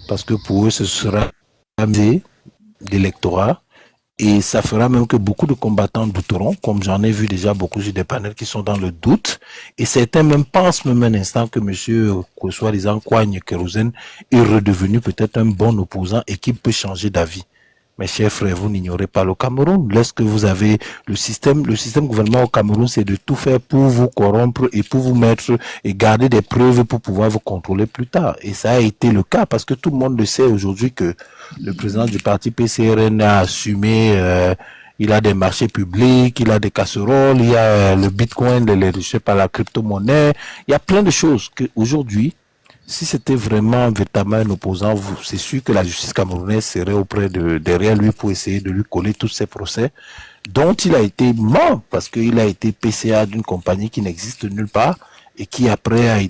parce que pour eux, ce sera l'électorat. Et ça fera même que beaucoup de combattants douteront, comme j'en ai vu déjà beaucoup sur des panels qui sont dans le doute. Et certains même pensent même un instant que monsieur, soi-disant, Kouagne Kérosène est redevenu peut-être un bon opposant et qu'il peut changer d'avis. Mes chers frères, vous n'ignorez pas le Cameroun. Lorsque vous avez le système gouvernement au Cameroun, c'est de tout faire pour vous corrompre et pour vous mettre et garder des preuves pour pouvoir vous contrôler plus tard. Et ça a été le cas parce que tout le monde le sait aujourd'hui que le président du parti PCRN a assumé, il a des marchés publics, il a des casseroles, il y a le bitcoin, je sais pas, la crypto-monnaie. Il y a plein de choses que aujourd'hui, si c'était vraiment véritablement un opposant, c'est sûr que la justice camerounaise serait derrière lui pour essayer de lui coller tous ces procès dont il a été mort parce qu'il a été PCA d'une compagnie qui n'existe nulle part et qui après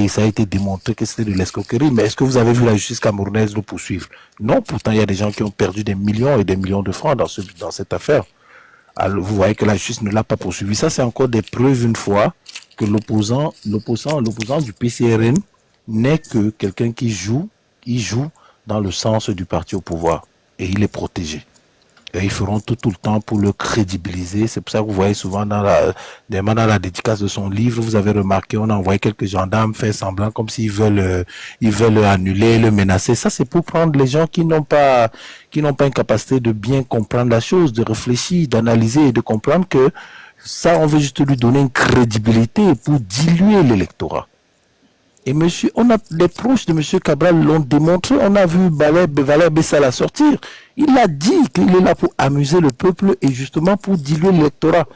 ça a été démontré que c'était de l'escroquerie. Mais est-ce que vous avez vu la justice camerounaise le poursuivre? Non, pourtant il y a des gens qui ont perdu des millions et des millions de francs dans cette affaire. Alors, vous voyez que la justice ne l'a pas poursuivi. Ça, c'est encore des preuves une fois que l'opposant du PCRN n'est que quelqu'un il joue dans le sens du parti au pouvoir et il est protégé. Et ils feront tout le temps pour le crédibiliser. C'est pour ça que vous voyez souvent dans la dédicace de son livre, vous avez remarqué, on a envoyé quelques gendarmes faire semblant comme s'ils veulent annuler, le menacer. Ça, c'est pour prendre les gens qui n'ont pas une capacité de bien comprendre la chose, de réfléchir, d'analyser et de comprendre que ça, on veut juste lui donner une crédibilité pour diluer l'électorat. Et monsieur, les proches de monsieur Cabral l'ont démontré. On a vu Valère Bessala sortir. Il a dit qu'il est là pour amuser le peuple et justement pour diluer l'électorat.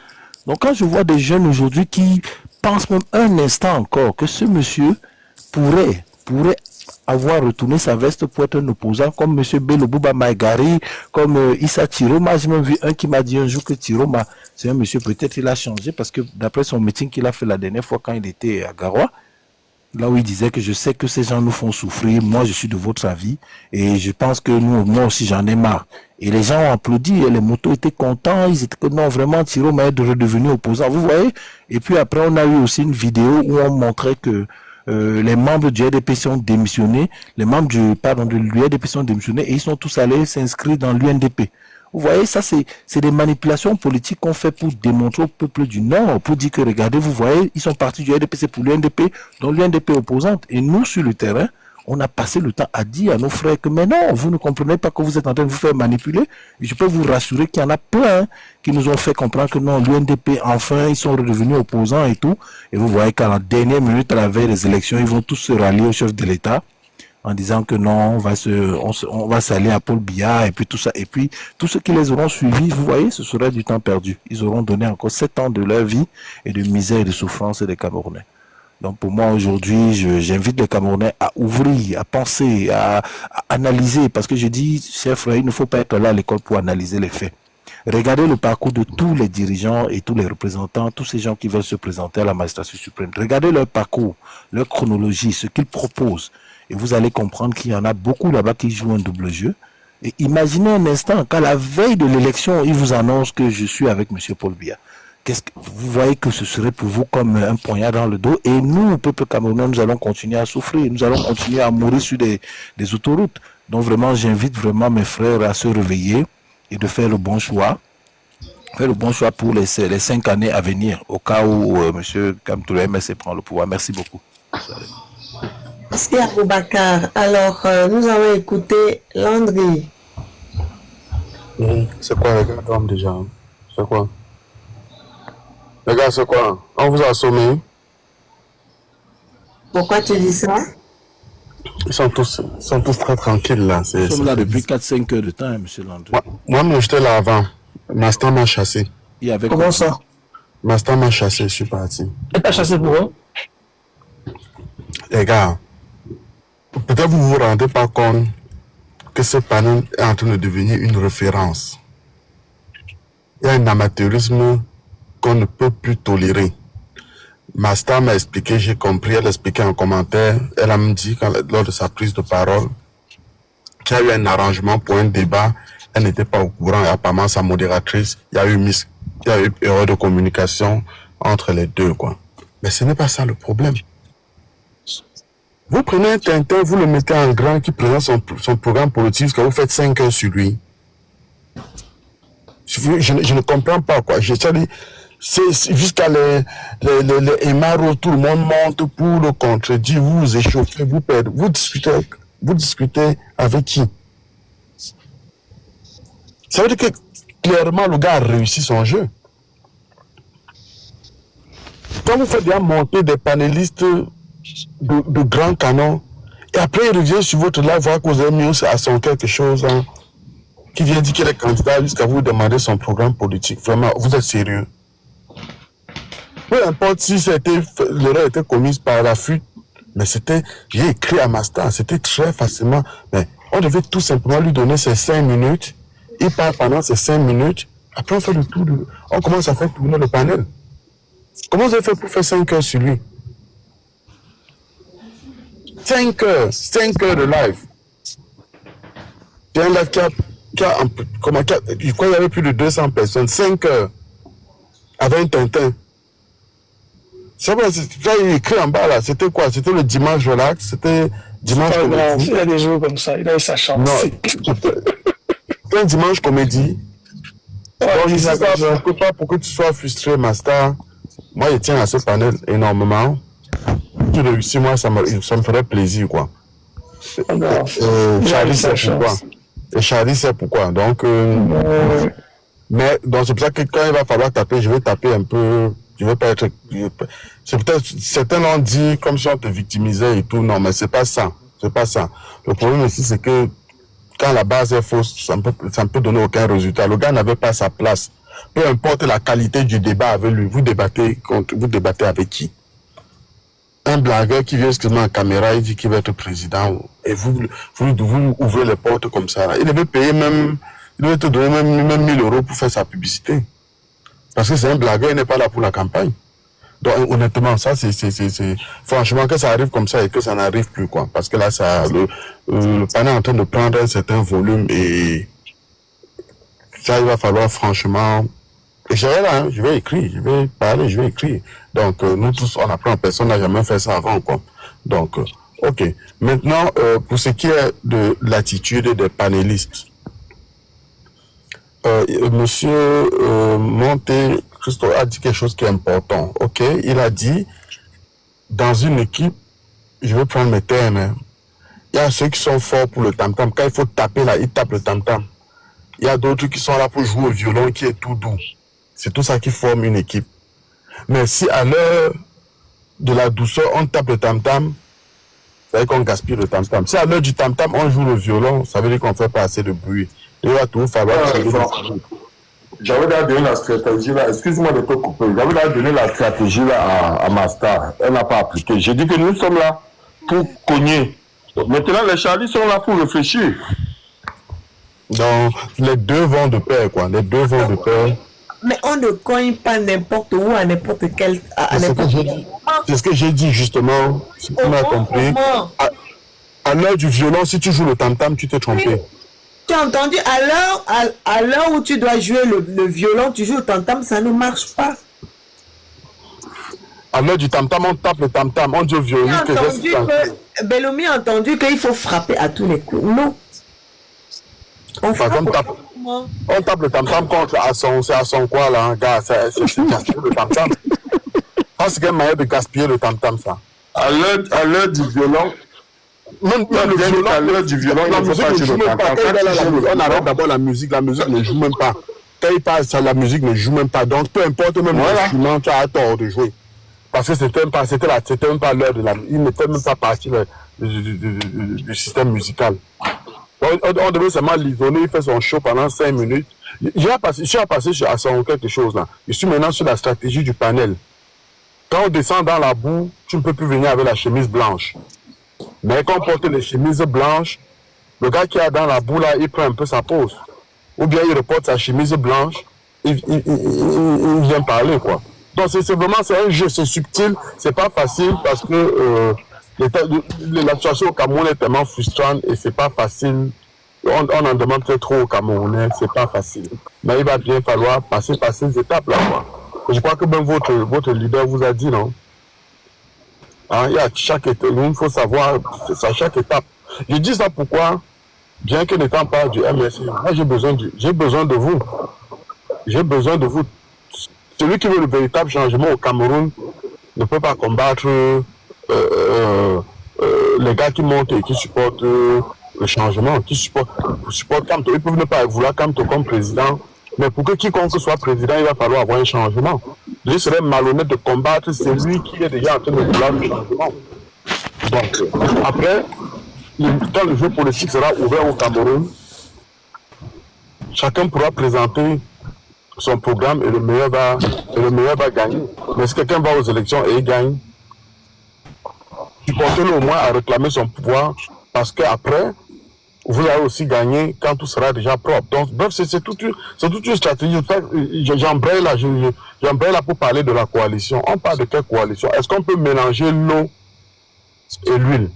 Donc quand je vois des jeunes aujourd'hui qui pensent même un instant encore que ce monsieur pourrait avoir retourné sa veste pour être un opposant comme monsieur Bello Bouba Maïgari, comme Issa Tiroma. J'ai même vu un qui m'a dit un jour que Tiroma, c'est un monsieur, peut-être il a changé parce que d'après son meeting qu'il a fait la dernière fois quand il était à Garoua, là où il disait que je sais que ces gens nous font souffrir, moi je suis de votre avis et je pense que moi aussi j'en ai marre. Et les gens ont applaudi et les motos étaient contents, ils étaient que non vraiment Tiroma est redevenu opposant, vous voyez. Et puis après on a eu aussi une vidéo où on montrait que les membres du RDPC ont démissionné, les membres de l'URDPC ont démissionné et ils sont tous allés s'inscrire dans l'UNDP. Vous voyez, ça c'est des manipulations politiques qu'on fait pour démontrer au peuple du Nord, pour dire que regardez, vous voyez, ils sont partis du RDPC pour l'UNDP, dont l'UNDP est opposante. Et nous, sur le terrain, on a passé le temps à dire à nos frères que mais non, vous ne comprenez pas que vous êtes en train de vous faire manipuler. Et je peux vous rassurer qu'il y en a plein qui nous ont fait comprendre que non, l'UNDP, enfin, ils sont redevenus opposants et tout. Et vous voyez qu'à la dernière minute, à la veille des élections, ils vont tous se rallier au chef de l'État en disant que non, on va s'allier à Paul Biya et puis tout ça. Et puis, tous ceux qui les auront suivis, vous voyez, ce serait du temps perdu. Ils auront donné encore 7 ans de leur vie et de misère et de souffrance des Camerounais. Donc pour moi aujourd'hui, j'invite les Camerounais à ouvrir, à penser, à analyser, parce que je dis, chers frères, il ne faut pas être là à l'école pour analyser les faits. Regardez le parcours de tous les dirigeants et tous les représentants, tous ces gens qui veulent se présenter à la magistrature suprême. Regardez leur parcours, leur chronologie, ce qu'ils proposent. Et vous allez comprendre qu'il y en a beaucoup là-bas qui jouent un double jeu. Et imaginez un instant, qu'à la veille de l'élection, il vous annonce que je suis avec M. Paul Biya. Vous voyez que ce serait pour vous comme un poignard dans le dos. Et nous, peuple camerounais, nous allons continuer à souffrir. Nous allons continuer à mourir sur des autoroutes. Donc vraiment, j'invite vraiment mes frères à se réveiller et de faire le bon choix. Faire le bon choix pour les 5 années à venir, au cas où M. Kamtoulé MSC prend le pouvoir. Merci beaucoup. Merci Aboubacar. Alors, nous allons écouter Landry. C'est quoi les gars d'hommes déjà? C'est quoi? Les gars, c'est quoi? On vous a assommé? Pourquoi tu dis ça? Ils sont tous très tranquilles là. Nous sommes là depuis 4-5 heures de temps, M. Landry. Moi, j'étais là avant. Mastan m'a chassé. Comment ça? Mastan m'a chassé, je suis parti. Et t'as chassé pour eux? Les gars, peut-être vous vous rendez pas compte que ce panel est en train de devenir une référence. Il y a un amateurisme qu'on ne peut plus tolérer. Masta m'a expliqué, j'ai compris, elle a expliqué en commentaire, elle a me dit lors de sa prise de parole qu'il y a eu un arrangement pour un débat, elle n'était pas au courant, et apparemment sa modératrice, il y a eu erreur de communication entre les deux, quoi. Mais ce n'est pas ça le problème. Vous prenez un Tintin, vous le mettez en grand qui présente son programme politique, quand vous faites 5 heures sur lui. Je ne comprends pas, quoi. C'est jusqu'à les émarauds, tout le monde monte pour le contredire, vous vous échauffez, vous perdez, vous discutez avec qui? Ça veut dire que clairement le gars a réussi son jeu. Quand vous faites bien monter des panélistes de grands canons, et après il revient sur votre live, voir que vous avez mis à son quelque chose, hein, qui vient dire qu'il est candidat jusqu'à vous demander son programme politique. Vraiment, vous êtes sérieux? Peu importe si l'erreur était commise par la fuite, mais j'ai écrit à Master, c'était très facilement, mais on devait tout simplement lui donner ses 5 minutes, il parle pendant ces 5 minutes, après on fait le tour, on commence à faire tourner le panel. Comment vous avez fait pour faire 5 heures sur lui? 5 heures de live. C'est un live je crois qu'il y avait plus de 200 personnes, 5 heures, avec un Tintin. C'est vrai, ça il écrit en bas là, c'était quoi? C'était le dimanche relax, c'était dimanche comédie. Il y a des jours comme ça, il a eu sa chance. Non, c'était un dimanche comédie. Donc je ne sais pas pour que tu sois frustré, Master. Moi, je tiens à ce panel énormément. Si tu réussis, moi, ça me ferait plaisir, quoi. Charlie sait pourquoi. Et Charlie sait pourquoi. Donc, mais donc c'est pour ça que quand il va falloir taper, je vais taper un peu. Je vais pas être. C'est peut-être certains l'ont dit comme si on te victimisait et tout. Non, mais c'est pas ça. C'est pas ça. Le problème ici, c'est que quand la base est fausse, ça ne peut donner aucun résultat. Le gars n'avait pas sa place. Peu importe la qualité du débat avec lui, vous débattez avec qui? Un blagueur qui vient exclusivement en caméra, il dit qu'il va être président, et vous ouvrez les portes comme ça. Il devait payer il devait te donner même 1000 € pour faire sa publicité. Parce que c'est un blagueur, il n'est pas là pour la campagne. Donc honnêtement, ça c'est franchement que ça arrive comme ça et que ça n'arrive plus, quoi. Parce que là, le panel est en train de prendre un certain volume et ça, il va falloir franchement. Et je vais là, hein, je vais écrire, je vais parler, je vais écrire. Donc, nous tous, on apprend, personne n'a jamais fait ça avant, quoi. Donc, ok. Maintenant, pour ce qui est de l'attitude des panélistes, Monsieur Monte Cristo a dit quelque chose qui est important, ok? Il a dit, dans une équipe, je vais prendre mes termes, hein, il y a ceux qui sont forts pour le tam-tam. Quand il faut taper là, ils tapent le tam-tam. Il y a d'autres qui sont là pour jouer au violon qui est tout doux. C'est tout ça qui forme une équipe. Mais si à l'heure de la douceur, on tape le tam-tam, ça veut dire qu'on gaspille le tam-tam. Si à l'heure du tam-tam, on joue le violon, ça veut dire qu'on ne fait pas assez de bruit. Il va tout falloir... J'avais déjà donné la stratégie là, excuse-moi de te couper, j'avais déjà donné la stratégie là à Master, elle n'a pas appliqué. J'ai dit que nous sommes là pour cogner. Maintenant, les Charlie sont là pour réfléchir. Donc, les deux vont de pair, quoi. Les deux vont de pair. Mais on ne cogne pas n'importe où, à n'importe quel... C'est ce que j'ai dit, justement. Si tu m'as compris. À l'heure du violon, si tu joues le tam-tam, tu t'es trompé. Oui. Tu as entendu, à l'heure où tu dois jouer le violon, tu joues le tam-tam, ça ne marche pas. À l'heure du tam-tam, on tape le tam-tam, on dit au violon que Bellomi a entendu qu'il faut frapper à tous les coups. Non. On tape le tam-tam contre c'est à son quoi là, gars, c'est gaspiller le tam-tam. C'est quelle manière de gaspiller le tam-tam, ça? À l'heure du violon, même le violon, à l'heure du violon, il ne faut pas jouer le tam-tam. On arrête d'abord la musique ne joue même pas. Quand il passe, la musique ne joue même pas. Donc peu importe même l'instrument, tu as tort de jouer. Parce que c'était même pas l'heure de la musique. Il n'était même pas parti du système musical. On devait seulement l'isoler, il fait son show pendant 5 minutes. Je suis passé à son quelque chose là. Je suis maintenant sur la stratégie du panel. Quand on descend dans la boue, tu ne peux plus venir avec la chemise blanche. Mais quand on porte les chemises blanches, le gars qui est dans la boue là, il prend un peu sa pause. Ou bien il reporte sa chemise blanche, il vient parler, quoi. Donc c'est un jeu, c'est subtil, c'est pas facile parce que la situation au Cameroun est tellement frustrante et c'est pas facile. On en demande peut-être trop au Camerounais, c'est pas facile. Mais il va bien falloir passer par ces étapes là, quoi. Je crois que même votre leader vous a dit, non? Hein, il y a chaque étape, il faut savoir à chaque étape. Je dis ça pourquoi, bien que n'étant pas du MSI, moi j'ai besoin de vous. J'ai besoin de vous. Celui qui veut le véritable changement au Cameroun ne peut pas combattre les gars qui montent et qui supportent le changement, qui supportent Kamto. Ils peuvent ne pas vouloir Kamto comme président, mais pour que quiconque soit président, il va falloir avoir un changement. Je serais malhonnête de combattre celui qui est déjà en train de vouloir le changement. Donc, après, quand le jeu politique sera ouvert au Cameroun, chacun pourra présenter son programme et le meilleur va gagner. Mais si quelqu'un va aux élections et il gagne, supportez-le au moins à réclamer son pouvoir, parce qu'après, vous allez aussi gagner quand tout sera déjà propre. Donc, bref, c'est toute une stratégie. J'embraye là pour parler de la coalition. On parle de quelle coalition? Est-ce qu'on peut mélanger l'eau et l'huile?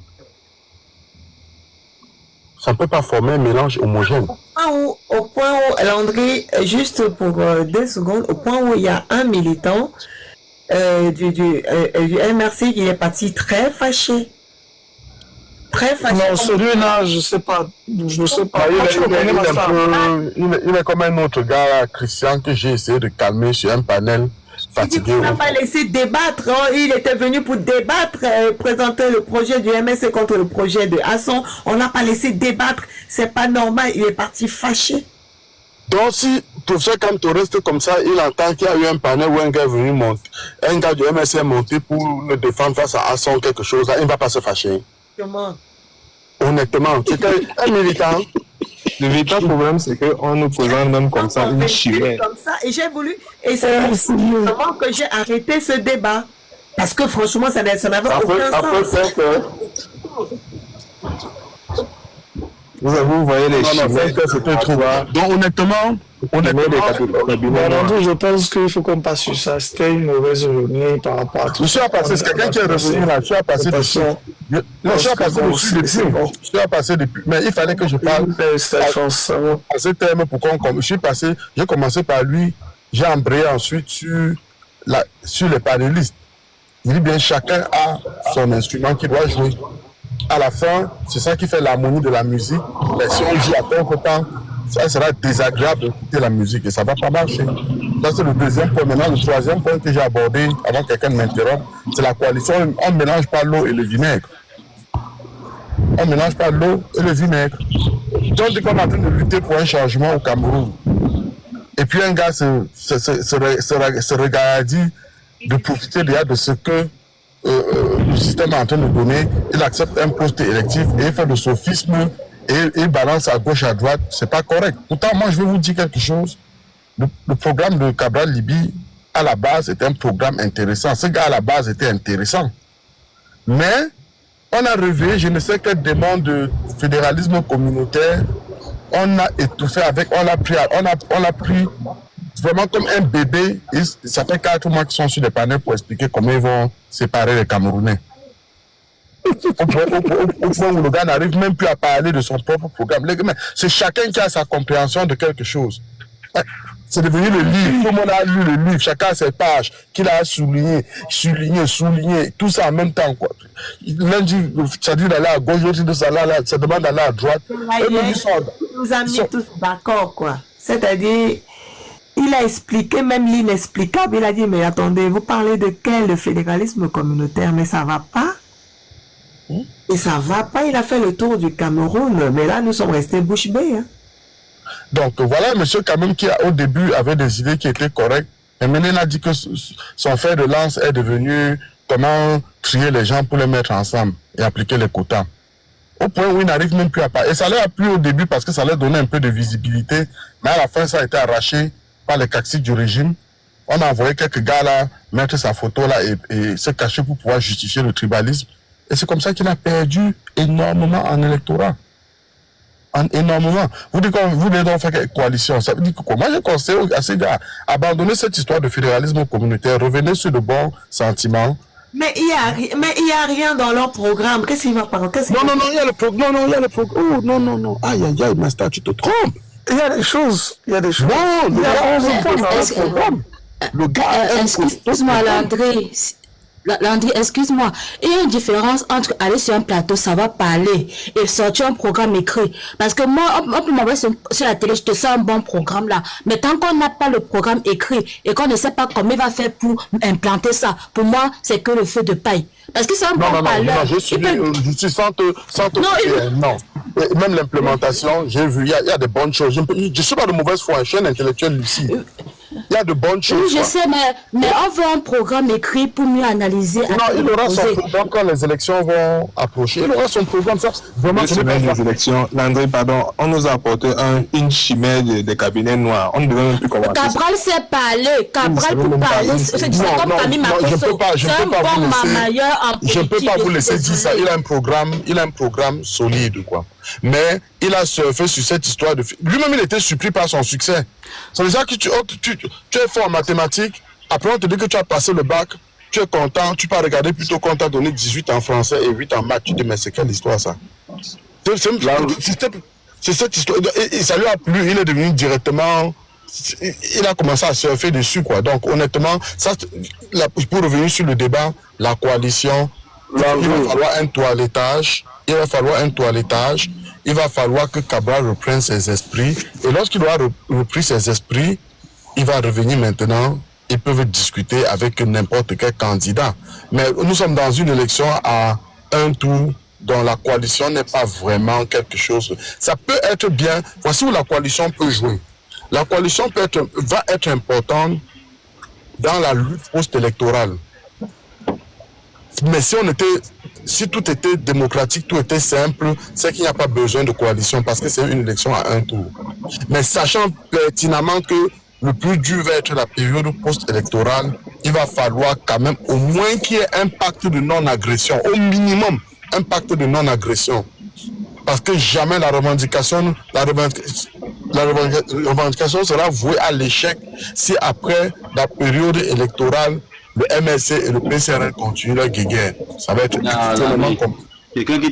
Ça ne peut pas former un mélange homogène. Au point où, Landry, juste pour 2 secondes, au point où il y a un militant du MRC qui est parti très fâché. Très fâché. Non, celui-là, je ne sais pas. Il est comme un autre gars, Christian, que j'ai essayé de calmer sur un panel. Il n'a pas laissé débattre, hein. Il était venu pour débattre, présenter le projet du MSC contre le projet de Hasson. On n'a pas laissé débattre, c'est pas normal, il est parti fâché. Donc si professeur Kamto reste comme ça, il entend qu'il y a eu un panel où un gars est venu monter, un gars du MSC est monté pour le défendre face à Hasson, quelque chose, là, il ne va pas se fâcher. Comment? Honnêtement, c'est un militant. Le véritable problème, c'est qu'on nous présente même comme ça une chimère. Comme ça, et j'ai voulu, et c'est vraiment que j'ai arrêté ce débat. Parce que franchement, ça n'avait aucun sens. Vous voyez les chimères. C'était trop. Donc honnêtement, je pense qu'il faut qu'on passe sur ça. C'était une mauvaise journée par rapport à tout. Je suis à passer, c'est quelqu'un qui est revenu là, je suis à passer dessus. Je suis à passer depuis. Mais il fallait que je parle à ce terme pour qu'on. J'ai commencé par lui, j'ai embrayé ensuite sur les panélistes. Il dit bien, chacun a son instrument qu'il doit jouer. À la fin, c'est ça qui fait l'harmonie de la musique. Mais si on joue à ton temps, ça sera désagréable d'écouter la musique et ça ne va pas marcher. Ça, c'est le deuxième point. Maintenant, le troisième point que j'ai abordé avant que quelqu'un ne m'interrompe, c'est la coalition. On ne mélange pas l'eau et le vinaigre. On ne mélange pas l'eau et le vinaigre. Donc, on dit qu'on est en train de lutter pour un changement au Cameroun. Et puis, un gars se regarde de profiter déjà de ce que le système est en train de donner. Il accepte un poste électif et il fait le sophisme et il balance à gauche, à droite. C'est pas correct. Pourtant, moi, je vais vous dire quelque chose. Le programme de Cabral Libye, à la base, était un programme intéressant. Ce gars, à la base, était intéressant. Mais, on a réveillé, je ne sais quel démon de fédéralisme communautaire. On a étouffé avec, on l'a pris vraiment comme un bébé. Et ça fait 4 mois qu'ils sont sur les panels pour expliquer comment ils vont séparer les Camerounais. Au point où le gars n'arrive même plus à parler de son propre programme. C'est chacun qui a sa compréhension de quelque chose. C'est devenu le livre. Tout le monde a lu le livre. Chacun a ses pages qu'il a souligné, tout ça en même temps. L'un dit, ça dit d'aller à gauche, l'autre dit ça demande d'aller à droite. Il nous a mis tous d'accord, quoi. C'est-à-dire, il a expliqué même l'inexplicable. Il a dit, mais attendez, vous parlez de quel fédéralisme communautaire, mais ça va pas. Et ça va pas, il a fait le tour du Cameroun, mais là nous sommes restés bouche bée. Hein. Donc voilà, monsieur quand même qui au début avait des idées qui étaient correctes, mais maintenant il a dit que son fer de lance est devenu comment trier les gens pour les mettre ensemble et appliquer les quotas. Au point où il n'arrive même plus à parler. Et ça leur a plu au début parce que ça leur donnait un peu de visibilité, mais à la fin ça a été arraché par les caciques du régime. On a envoyé quelques gars là mettre sa photo là et se cacher pour pouvoir justifier le tribalisme. Et c'est comme ça qu'il a perdu énormément en électorat. Énormément. Vous dites qu'on vous devez faire une coalition. Ça veut dire que quoi? Moi, je conseille à ces gars, abandonnez cette histoire de fédéralisme communautaire, revenez sur de bons sentiments. Mais il y a rien dans leur programme. Qu'est-ce qu'il va parler? Non, il y a le programme. Non, il y a le programme. Oh, non. Aïe, Master, tu te trompes. Il y a des choses. Non, le gars, Excuse-moi, Landry. Landry, excuse-moi. Il y a une différence entre aller sur un plateau, ça va parler, et sortir un programme écrit. Parce que moi, on peut m'envoyer sur la télé, je te sens un bon programme là. Mais tant qu'on n'a pas le programme écrit et qu'on ne sait pas comment il va faire pour implanter ça, pour moi, c'est que le feu de paille. Parce que c'est un bon parleur. Non, je suis sans te non. Et même l'implémentation, j'ai vu, il y a de bonnes choses. Je ne suis pas de mauvaise foi, je suis un intellectuel lucide. Il y a de bonnes choses. Oui, je sais, mais on veut un programme écrit pour mieux analyser. Non, il aura son programme quand les élections vont approcher. Il aura son programme. Ça, vraiment, c'est pas les élections. Landry, pardon, on nous a apporté une chimère des cabinets noirs. On ne devait même plus commencer. Cabral sait parler. Cabral peut parler. C'est comme Camille Makosso. C'est un bon mamailleur en politique. Je ne peux pas vous laisser dire ça. Il a un programme solide, quoi. Mais il a surfé sur cette histoire de... Lui-même, il était surpris par son succès. C'est déjà que tu es fort en mathématiques. Après, on te dit que tu as passé le bac. Tu es content. Tu peux regarder plutôt qu'on t'a donné 18 en français et 8 en maths. Tu te dis, mais c'est quelle histoire, ça? C'est cette histoire. Et ça lui a plu. Il est devenu directement... Il a commencé à surfer dessus, quoi. Donc, honnêtement, ça, pour revenir sur le débat, la coalition, il va falloir un toilettage. Il va falloir que Cabral reprenne ses esprits. Et lorsqu'il aura repris ses esprits, il va revenir maintenant. Ils peuvent discuter avec n'importe quel candidat. Mais nous sommes dans une élection à un tour dont la coalition n'est pas vraiment quelque chose. Ça peut être bien. Voici où la coalition peut jouer. La coalition va être importante dans la lutte post-électorale. Mais si tout était démocratique, tout était simple, c'est qu'il n'y a pas besoin de coalition parce que c'est une élection à un tour. Mais sachant pertinemment que le plus dur va être la période post-électorale, il va falloir quand même au moins qu'il y ait un pacte de non-agression, au minimum un pacte de non-agression. Parce que jamais la revendication sera vouée à l'échec si après la période électorale, le MSC et le PCRL continuent leur guéguerre. Ça va être extrêmement compliqué. Quelqu'un qui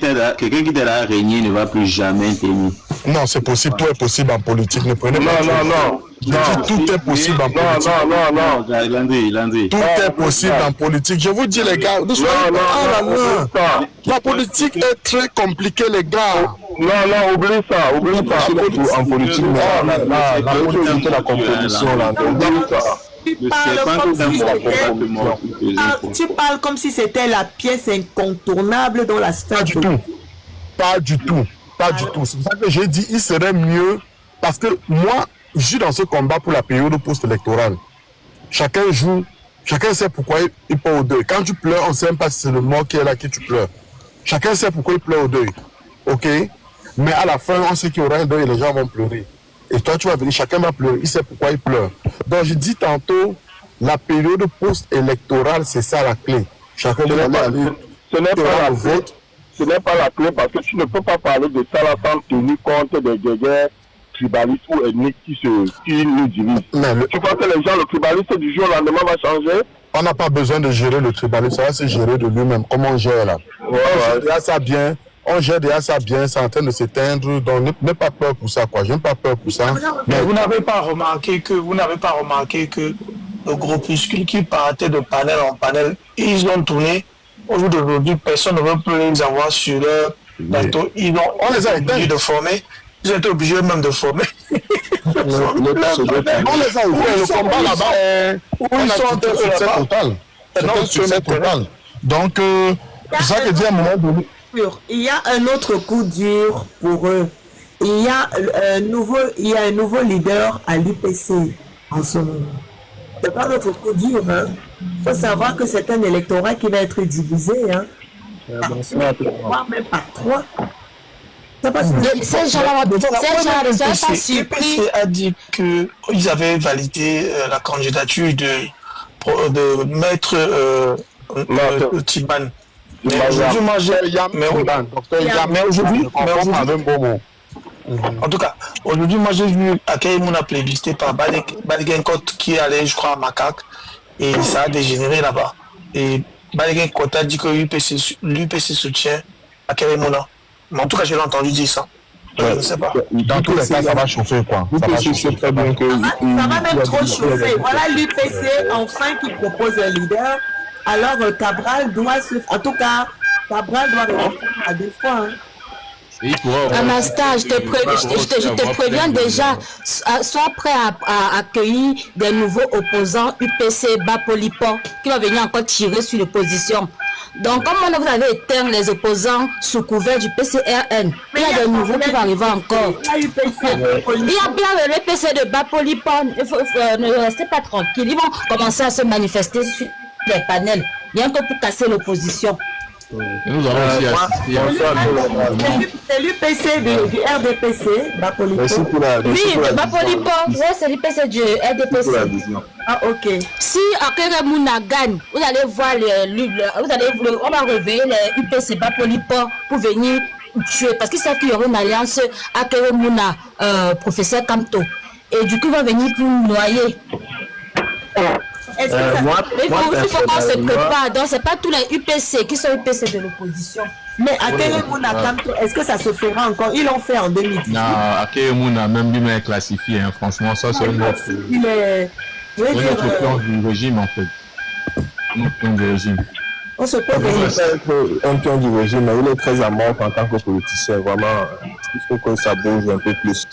t'a régné ne va plus jamais t'aimer. Non, c'est possible. Tout est possible en politique. Ne prenez pas. Tout est possible en politique. Landry. Tout est possible en politique. Je vous dis, les gars. La politique est très compliquée, les gars. Non, oublie ça. En politique, la politique, la compétition, là. Tu parles comme si c'était la pièce incontournable dans la sphère. Pas du tout. C'est pour ça que j'ai dit il serait mieux. Parce que moi, je suis dans ce combat pour la période post-électorale. Chacun joue, chacun sait pourquoi il peut au deuil. Quand tu pleures, on ne sait même pas si c'est le mort qui est là que tu pleures. Chacun sait pourquoi il pleure au deuil. Ok? Mais à la fin, on sait qu'il y aura un deuil et les gens vont pleurer. Et toi, tu vas venir, chacun va pleurer. Il sait pourquoi il pleure. Donc, je dis tantôt, la période post-électorale, c'est ça la clé. Chacun doit aller. Ce n'est pas la clé parce que tu ne peux pas parler de ça là sans tenir compte des guerres tribalistes ou ethniques qui nous divisent. Tu crois que les gens, le tribaliste du jour au lendemain va changer? On n'a pas besoin de gérer le tribalisme, ça va se gérer de lui-même. Comment on gère là? On gère déjà ça bien, c'est en train de s'éteindre, donc n'aie pas peur pour ça, quoi. Je n'ai pas peur pour ça. Mais vous n'avez pas remarqué que le groupuscule qui partait de panel en panel, ils ont tourné. Au jour d'aujourd'hui, personne ne veut plus les avoir sur leur bateau. On les a obligés de former. Ils ont été obligés même de former. On les a ouverts. Le combat là-bas, ils sont en succès total. C'est un succès total. Donc, c'est ça que dit à un moment donné. Il y a un autre coup dur pour eux. Il y a un nouveau leader à l'UPC en ce moment. C'est pas notre coup dur. Il faut savoir que c'est un électorat qui va être divisé. Par même par 3. Ces gens-là ne sont pas surpris. l'UPC a dit qu'ils avaient validé la candidature de maître Tiban. Mais aujourd'hui, moi, en tout cas, aujourd'hui, moi, j'ai vu Akaïmouna plébiscité par Baligenkot qui allait, je crois, à Macaque, et ça a dégénéré là-bas. Et Baligenkot a dit que l'UPC soutient Akaïmouna. Mais en tout cas, j'ai entendu dire ça. Je ne sais pas. Dans tous les cas, ça va chauffer, quoi. Ça va chauffer très bien. Ça va même trop chauffer. Voilà l'UPC, enfin, qui propose un leader. alors Cabral doit se... En tout cas, Cabral doit répondre à 2 fois. Hein. Anastas, je te préviens déjà, sois prêt à accueillir des nouveaux opposants UPC Bapolipo qui vont venir encore tirer sur l'opposition. Donc, comme vous avez éteint les opposants sous couvert du PCRN, il y a des nouveaux qui vont arriver encore. Il y a bien le PC de Bapolipo, ne restez pas tranquille, ils vont commencer à se manifester sur les panels, bien que pour casser l'opposition. Nous allons aussi assister c'est l'UPC du RDPC, Bapolipo. Oui, Bapolipo, c'est l'UPC du RDPC. Ah, ok. Si Akere Mouna gagne, vous allez voir, on va réveiller les UPC Bapolipo pour venir tuer. Parce qu'ils savent qu'il y aura une alliance Akere Mouna, professeur Kamto. Et du coup, ils vont venir pour noyer. Est-ce que ça... il faut qu'on se prépare. Donc, ce n'est pas tous les UPC qui sont UPC de l'opposition. Mais Akere Mouna Kamto, est-ce que ça se fera encore? Ils l'ont fait en 2018. Non, Akere Mouna, même lui, est classifié. Hein. Franchement, ça, c'est notre plan du régime, en fait. Notre plan du régime. On se pose un pion du régime, il est très amorphe en tant que politicien. Vraiment, il faut que ça bouge un peu plus.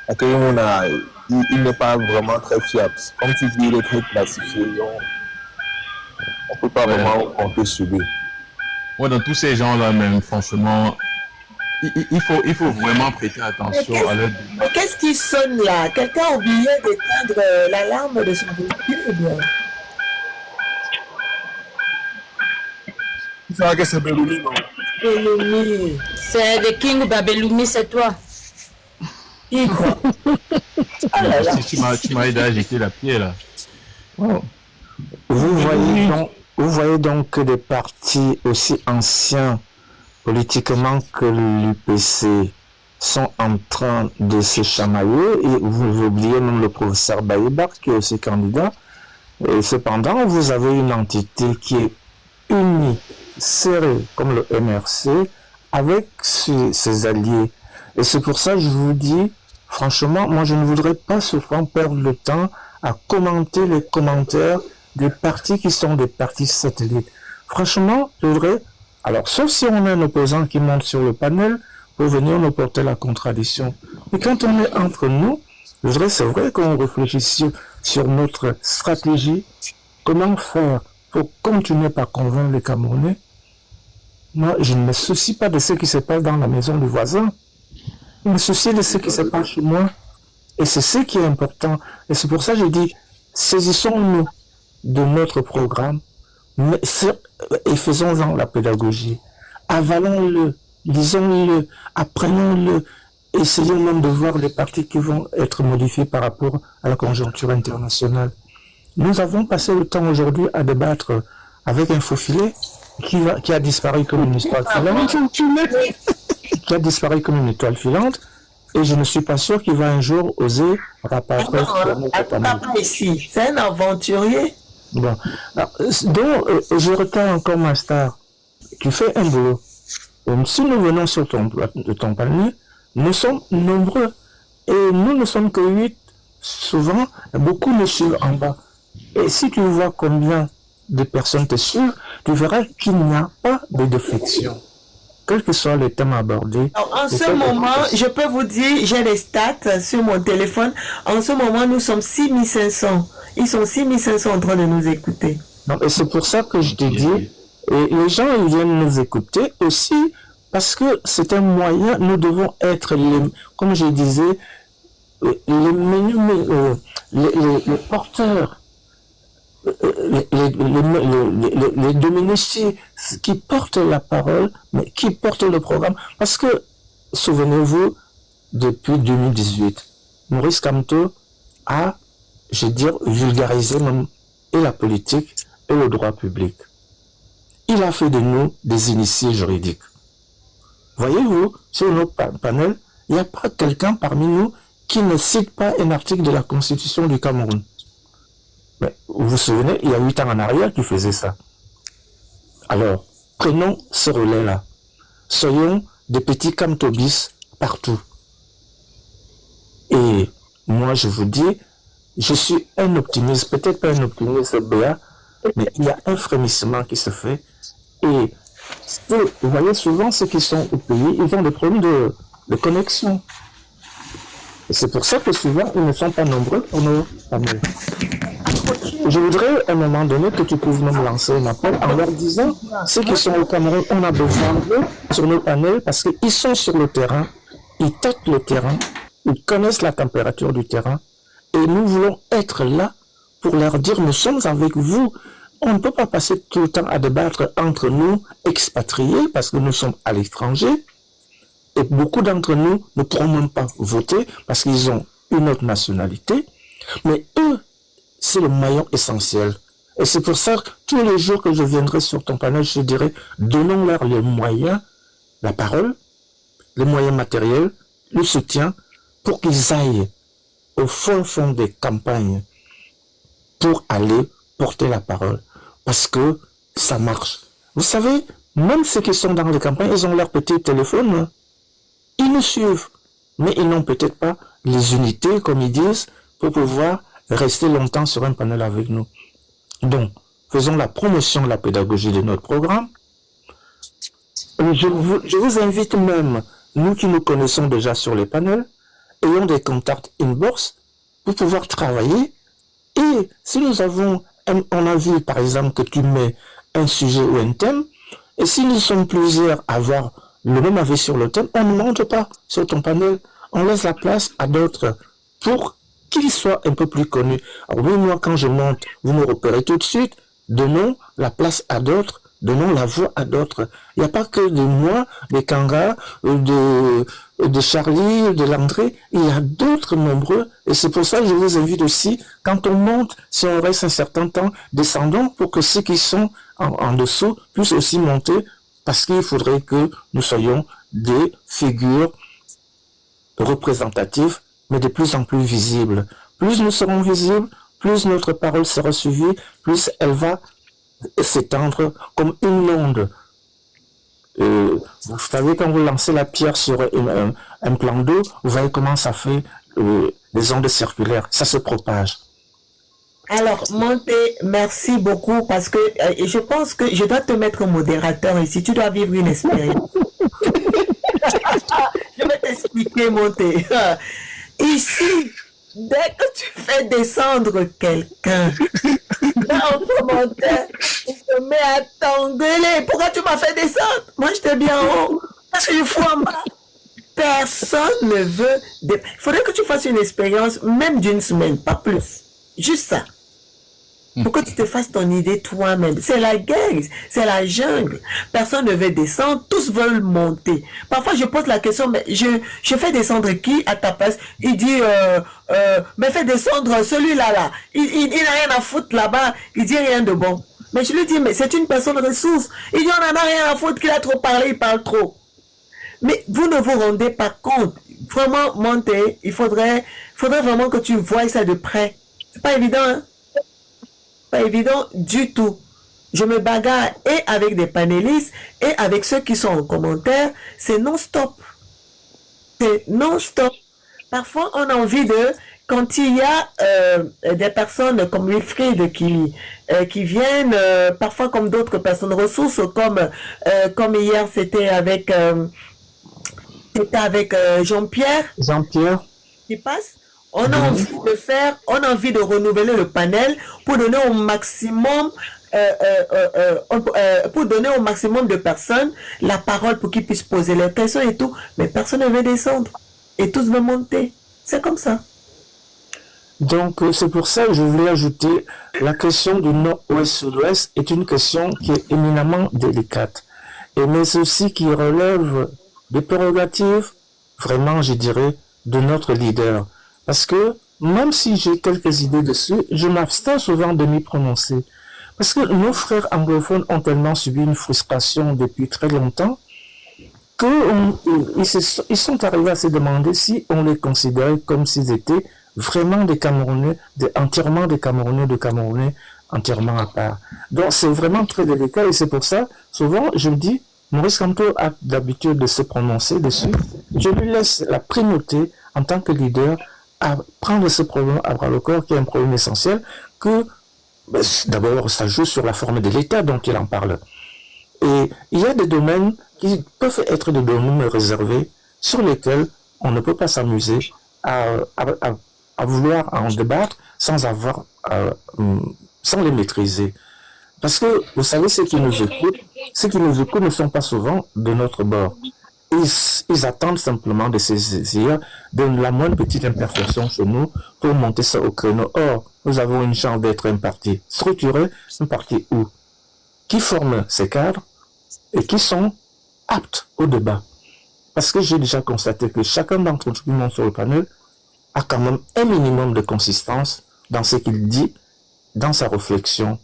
Akere Mouna, il n'est pas vraiment très fiable. Comme tu dis, il est très classifié. On ne peut pas vraiment compter sur lui. Ouais, dans tous ces gens-là, même, franchement, il faut vraiment prêter attention à leur... Mais qu'est-ce qui sonne là? Quelqu'un a oublié d'éteindre l'alarme de son véhicule ou bien? Il faudra que c'est Beloumi, non? Beloumi. C'est le King Babeloumi, c'est toi. Qui croit? Si tu m'as aidé à jeter la pierre, là. Oh. Vous voyez donc que des partis aussi anciens politiquement que l'UPC sont en train de se chamailler, et vous oubliez même le professeur Baïbar qui est aussi candidat. Et cependant, vous avez une entité qui est unie, serrée comme le MRC avec ses alliés. Et c'est pour ça que je vous dis, franchement, moi je ne voudrais pas souvent perdre le temps à commenter les commentaires des partis qui sont des partis satellites. Franchement, je voudrais, alors sauf si on a un opposant qui monte sur le panel pour venir nous porter la contradiction. Mais quand on est entre nous, je voudrais, c'est vrai qu'on réfléchisse sur notre stratégie, comment faire pour continuer par convaincre les Camerounais. Moi, je ne me soucie pas de ce qui se passe dans la maison du voisin. Je me soucie de ce qui se passe chez moi. Et c'est ce qui est important. Et c'est pour ça que je dis, saisissons-nous de notre programme et faisons-en la pédagogie. Avalons-le, lisons-le, apprenons-le, essayons même de voir les parties qui vont être modifiées par rapport à la conjoncture internationale. Nous avons passé le temps aujourd'hui à débattre avec un faux filet qui a disparu comme une étoile filante, et je ne suis pas sûr qu'il va un jour oser rapatrier ici. C'est un aventurier. Bon. Alors, donc, je retiens encore ma star qui fait un boulot. Si nous venons sur ton panier, nous sommes nombreux. Et nous ne sommes que 8. Souvent, beaucoup nous suivent en bas. Et si tu vois combien de personnes te suivent, tu verras qu'il n'y a pas de défection. Quels que soient les thèmes abordés. En ce moment, je peux vous dire, j'ai les stats sur mon téléphone. En ce moment, nous sommes 6500. Ils sont 6500 en train de nous écouter. Non, et c'est pour ça que je te dis, et les gens ils viennent nous écouter aussi parce que c'est un moyen, nous devons être, comme je disais, les porteurs, les dominés qui portent la parole, mais qui portent le programme. Parce que, souvenez-vous, depuis 2018, Maurice Kamto a, je veux dire, vulgarisé même et la politique et le droit public. Il a fait de nous des initiés juridiques. Voyez-vous, sur notre panel, il n'y a pas quelqu'un parmi nous qui ne cite pas un article de la Constitution du Cameroun. Mais vous vous souvenez, il y a 8 ans en arrière qui faisait ça. Alors, prenons ce relais-là. Soyons des petits Kamtobis partout. Et moi, je vous dis, je suis un optimiste, peut-être pas un optimiste béat, mais il y a un frémissement qui se fait. Et vous voyez souvent ceux qui sont au pays, ils ont des problèmes de connexion. Et c'est pour ça que souvent, ils ne sont pas nombreux pour nos panels. Je voudrais à un moment donné que tu puisses même lancer un appel en leur disant, ceux qui sont au Cameroun, on a besoin d'eux sur nos panels parce qu'ils sont sur le terrain, ils tâtent le terrain, ils connaissent la température du terrain et nous voulons être là pour leur dire, nous sommes avec vous. On ne peut pas passer tout le temps à débattre entre nous expatriés parce que nous sommes à l'étranger. Et beaucoup d'entre nous ne pourront même pas voter parce qu'ils ont une autre nationalité. Mais eux, c'est le maillon essentiel. Et c'est pour ça que tous les jours que je viendrai sur ton panel, je dirais, donnons-leur les moyens, la parole, les moyens matériels, le soutien, pour qu'ils aillent au fond des campagnes pour aller porter la parole. Parce que ça marche. Vous savez, même ceux qui sont dans les campagnes, ils ont leur petit téléphone. Ils nous suivent, mais ils n'ont peut-être pas les unités, comme ils disent, pour pouvoir rester longtemps sur un panel avec nous. Donc, faisons la promotion de la pédagogie de notre programme. Je vous invite même, nous qui nous connaissons déjà sur les panels, ayons des contacts inbox pour pouvoir travailler. Et si nous avons, on a vu par exemple que tu mets un sujet ou un thème, et si nous sommes plusieurs à avoir le même avis sur le thème, on ne monte pas sur ton panel, on laisse la place à d'autres pour qu'ils soient un peu plus connus. Alors oui, moi quand je monte, vous me repérez tout de suite, donnons la place à d'autres, donnons la voix à d'autres. Il n'y a pas que de moi, des Kanga, de Charlie, de Landré, il y a d'autres nombreux, et c'est pour ça que je vous invite aussi, quand on monte, si on reste un certain temps, descendons pour que ceux qui sont en dessous puissent aussi monter, parce qu'il faudrait que nous soyons des figures représentatives, mais de plus en plus visibles. Plus nous serons visibles, plus notre parole sera suivie, plus elle va s'étendre comme une onde. Vous savez, quand vous lancez la pierre sur un plan d'eau, vous voyez comment ça fait les ondes circulaires, ça se propage. Alors, Monté, merci beaucoup parce que je pense que je dois te mettre modérateur ici. Tu dois vivre une expérience. Je vais t'expliquer, Monté. Ici, dès que tu fais descendre quelqu'un, dans le commentaire, il se met à t'engueuler. Pourquoi tu m'as fait descendre? Moi, j'étais bien en haut. Parce qu'il faut en bas. Personne ne veut... Il faudrait que tu fasses une expérience, même d'une semaine, pas plus. Juste ça. Pour que tu te fasses ton idée toi-même. C'est la guerre, c'est la jungle. Personne ne veut descendre, tous veulent monter. Parfois, je pose la question, mais je fais descendre qui à ta place? Il dit, mais fais descendre celui-là, là. Il n'a rien à foutre là-bas, il dit rien de bon. Mais je lui dis, mais c'est une personne ressource. Il dit, on n'en a rien à foutre, qu'il a trop parlé, il parle trop. Mais vous ne vous rendez pas compte. Vraiment, monter, il faudrait vraiment que tu voies ça de près. C'est pas évident, hein? Pas évident du tout. Je me bagarre et avec des panélistes et avec ceux qui sont en commentaire. C'est non-stop. C'est non-stop. Parfois, on a envie de... Quand il y a des personnes comme Wilfried qui viennent, parfois comme d'autres personnes ressources, comme hier, c'était avec Jean-Pierre. Jean-Pierre. Qui passe. On a envie de faire, on a envie de renouveler le panel pour donner au maximum, de personnes la parole pour qu'ils puissent poser leurs questions et tout. Mais personne ne veut descendre et tous veulent monter. C'est comme ça. Donc, c'est pour ça que je voulais ajouter la question du nord-ouest-sud-ouest est une question qui est éminemment délicate. Mais c'est aussi qui relève des prérogatives, vraiment, je dirais, de notre leader. Parce que, même si j'ai quelques idées dessus, je m'abstiens souvent de m'y prononcer. Parce que nos frères anglophones ont tellement subi une frustration depuis très longtemps qu'ils sont arrivés à se demander si on les considérait comme s'ils étaient vraiment des Camerounais, entièrement des Camerounais, entièrement à part. Donc c'est vraiment très délicat et c'est pour ça, souvent, je me dis, Maurice Kamto a l'habitude de se prononcer dessus. Je lui laisse la primauté en tant que leader à prendre ce problème à bras le corps, qui est un problème essentiel, que D'abord, ça joue sur la forme de l'État dont il en parle. Et il y a des domaines qui peuvent être des domaines réservés sur lesquels on ne peut pas s'amuser à vouloir en débattre sans les maîtriser. Parce que, vous savez, ceux qui nous écoutent ne sont pas souvent de notre bord. Ils attendent simplement de saisir de la moindre petite imperfection chez nous pour monter ça au créneau. Or, nous avons une chance d'être un parti structuré, un parti où qui forme ces cadres et qui sont aptes au débat. Parce que j'ai déjà constaté que chacun d'entre eux qui monte sur le panel a quand même un minimum de consistance dans ce qu'il dit, dans sa réflexion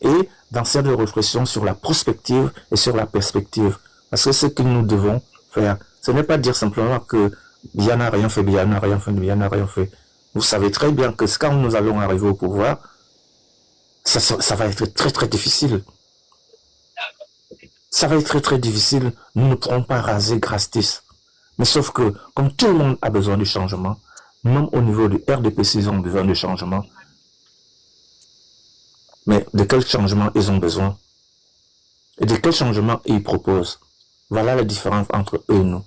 et dans cette réflexion sur la prospective et sur la perspective. Parce que ce que nous devons faire, ce n'est pas dire simplement que bien n'a rien fait, bien n'a rien fait, bien n'a rien fait. Vous savez très bien que quand nous allons arriver au pouvoir, ça va être très très difficile. Ça va être très très difficile. Nous ne pourrons pas raser gratis. Mais sauf que, comme tout le monde a besoin du changement, même au niveau du RDPC, ils ont besoin de changement. Mais de quel changement ils ont besoin? Et de quel changement ils proposent? Voilà la différence entre eux et nous.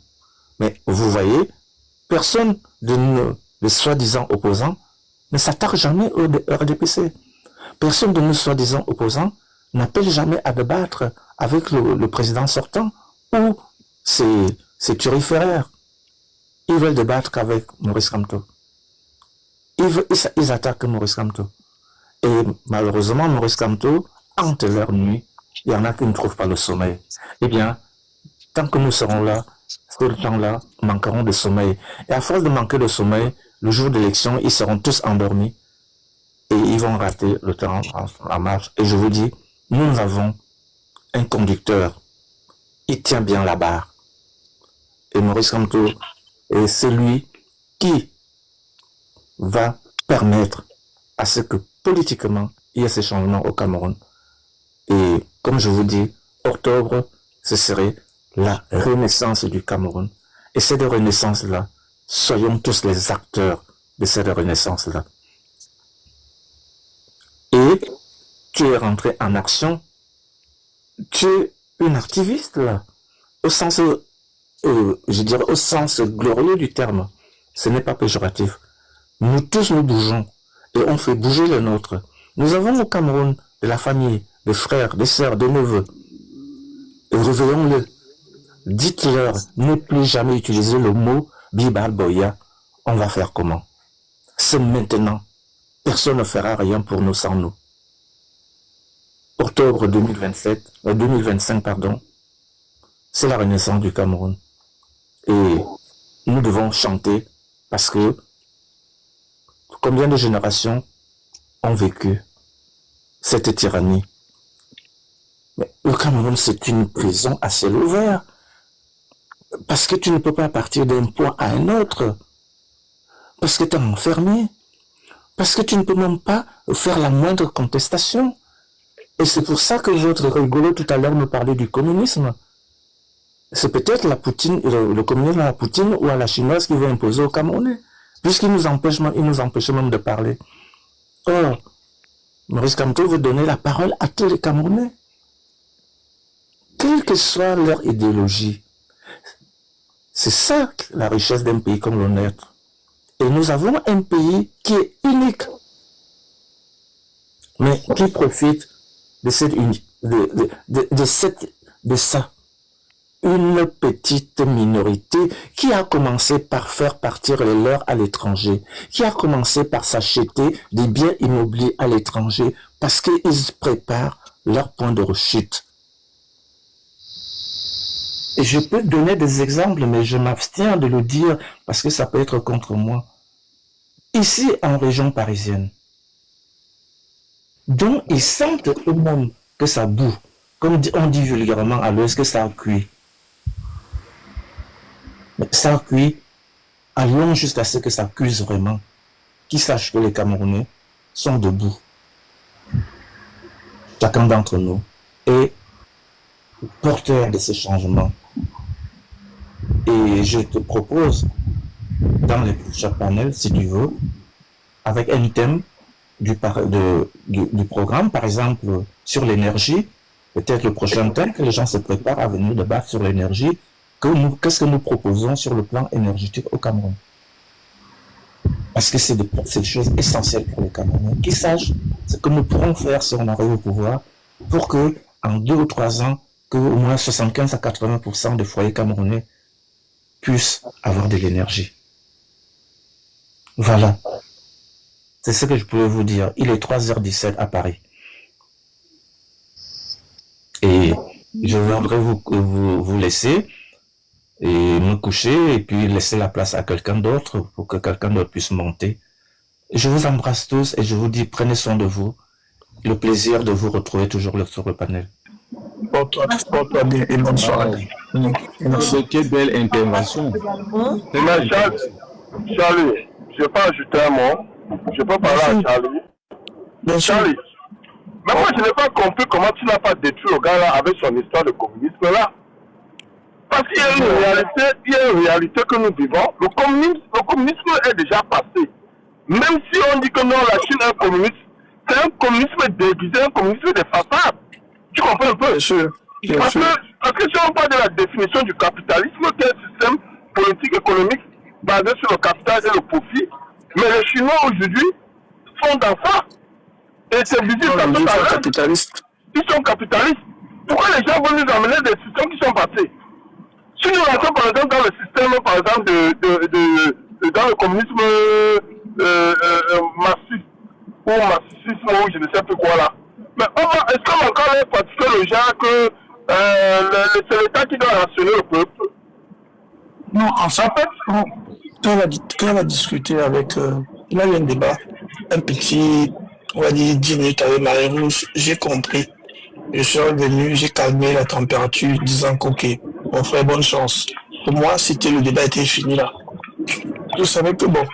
Mais vous voyez, personne de nos soi-disant opposants ne s'attaque jamais au RDPC. Personne de nos soi-disant opposants n'appelle jamais à débattre avec le président sortant ou c'est turiféraire. Ils veulent débattre qu'avec Maurice Kamto. Ils attaquent Maurice Kamto. Et malheureusement, Maurice Kamto hante leur nuit. Il y en a qui ne trouvent pas le sommeil. Eh bien, tant que nous serons là, ces gens-là manqueront de sommeil. Et à force de manquer de sommeil, le jour d'élection, ils seront tous endormis. Et ils vont rater le temps en marche. Et je vous dis, nous avons un conducteur. Il tient bien la barre. Et Maurice Kamto est celui qui va permettre à ce que politiquement, il y ait ces changements au Cameroun. Et comme je vous dis, octobre, ce serait la renaissance du Cameroun. Et cette renaissance-là, soyons tous les acteurs de cette renaissance-là. Et tu es rentré en action, tu es une activiste là, au sens, je dirais au sens glorieux du terme. Ce n'est pas péjoratif. Nous tous nous bougeons et on fait bouger le nôtre. Nous avons au Cameroun de la famille, des frères, des sœurs, des neveux. Et réveillons-le. Dites-leur, ne plus jamais utiliser le mot Bibal Boya. On va faire comment? C'est maintenant. Personne ne fera rien pour nous sans nous. Octobre 2025, c'est la renaissance du Cameroun. Et nous devons chanter parce que combien de générations ont vécu cette tyrannie? Mais le Cameroun, c'est une prison à ciel ouvert. Parce que tu ne peux pas partir d'un point à un autre. Parce que tu es enfermé. Parce que tu ne peux même pas faire la moindre contestation. Et c'est pour ça que votre rigolo tout à l'heure me parlait du communisme. C'est peut-être la Poutine, le communisme à la Poutine ou à la chinoise qui veut imposer aux Camerounais. Puisqu'il nous empêche même de parler. Or, Maurice Kamto veut donner la parole à tous les Camerounais. Quelle que soit leur idéologie. C'est ça la richesse d'un pays comme le nôtre. Et nous avons un pays qui est unique. Mais qui profite de cette de ça. Une petite minorité qui a commencé par faire partir les leurs à l'étranger, qui a commencé par s'acheter des biens immobiliers à l'étranger parce qu'ils préparent leur point de rechute. Et je peux donner des exemples, mais je m'abstiens de le dire parce que ça peut être contre moi. Ici, en région parisienne, dont ils sentent eux-mêmes que ça boue, comme on dit vulgairement à l'ouest, que ça cuit. Mais ça cuit, allons jusqu'à ce que ça cuise vraiment. Qu'ils sachent que les Camerounais sont debout. Chacun d'entre nous est porteur de ces changements. Et je te propose, dans les prochains panels, si tu veux, avec un thème, du programme, par exemple, sur l'énergie, peut-être le prochain thème que les gens se préparent à venir débattre sur l'énergie, qu'est-ce que nous proposons sur le plan énergétique au Cameroun? Parce que c'est des choses essentielles pour les Camerounais, qu'ils sachent ce que nous pourrons faire si on arrive au pouvoir pour que, en 2 ou 3 ans, que au moins 75 à 80% des foyers camerounais puissent avoir de l'énergie. Voilà. C'est ce que je pouvais vous dire. Il est 3h17 à Paris. Et je voudrais vous laisser et me coucher et puis laisser la place à quelqu'un d'autre pour que quelqu'un d'autre puisse monter. Je vous embrasse tous et je vous dis prenez soin de vous. Le plaisir de vous retrouver toujours sur le panel. Porte-toi bien et bonne soirée. Quelle belle intervention. Mais Charlie, je peux ajouter un mot. Je peux parler à Charlie. Bien sûr. Charlie, mais moi je n'ai pas compris comment tu n'as pas détruit le gars là avec son histoire de communisme là. Parce qu'il y a une réalité que nous vivons. Le communisme est déjà passé. Même si on dit que non, la Chine est communiste, c'est un communisme déguisé, un communisme de façade. Tu comprends un peu? Bien sûr. Parce que si on parle de la définition du capitalisme, qui est un système politique économique basé sur le capital et le profit, mais les Chinois aujourd'hui sont dans ça. Et c'est visible dans tout à capitaliste. Ils sont capitalistes. Pourquoi les gens vont nous amener des systèmes qui sont passés? Si nous rentrons par exemple dans le système, par exemple, dans le communisme marxiste ou marxisme ou je ne sais plus quoi là, mais est-ce qu'on va encore pratiquer le genre que c'est l'État qui doit rationner le peuple? Non, en fait, quand on a discuté avec... il a eu un débat, un petit, on va dire 10 minutes avec Marie-Rousse, j'ai compris. Je suis revenu, j'ai calmé la température, disant qu'ok, on ferait bonne chance. Pour moi, le débat était fini là. Je savais que bon,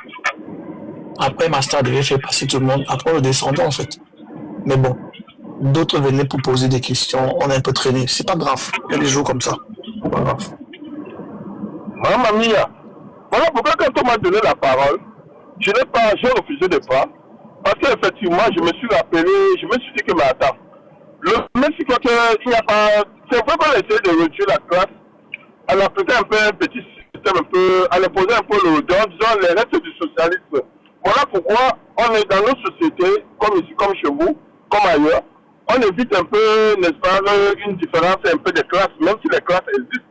après Master devait faire passer tout le monde, après le descendant en fait. Mais bon, d'autres venaient pour poser des questions, on a un peu traîné. C'est pas grave, il y a des jours comme ça. C'est pas grave. Mamma mia. Voilà pourquoi quand on m'a donné la parole, j'ai refusé de prendre. Parce qu'effectivement, je me suis rappelé, je me suis dit que, mais attends, même si qu'il n'y a pas... C'est vrai qu'on essaie de réduire la classe, à l'appliquer un peu un petit système, à l'imposer un peu le don, disons les restes du socialisme. Voilà pourquoi on est dans nos sociétés, comme ici, comme chez vous, comme ailleurs, on évite un peu, n'est-ce pas, une différence un peu des classes, même si les classes existent.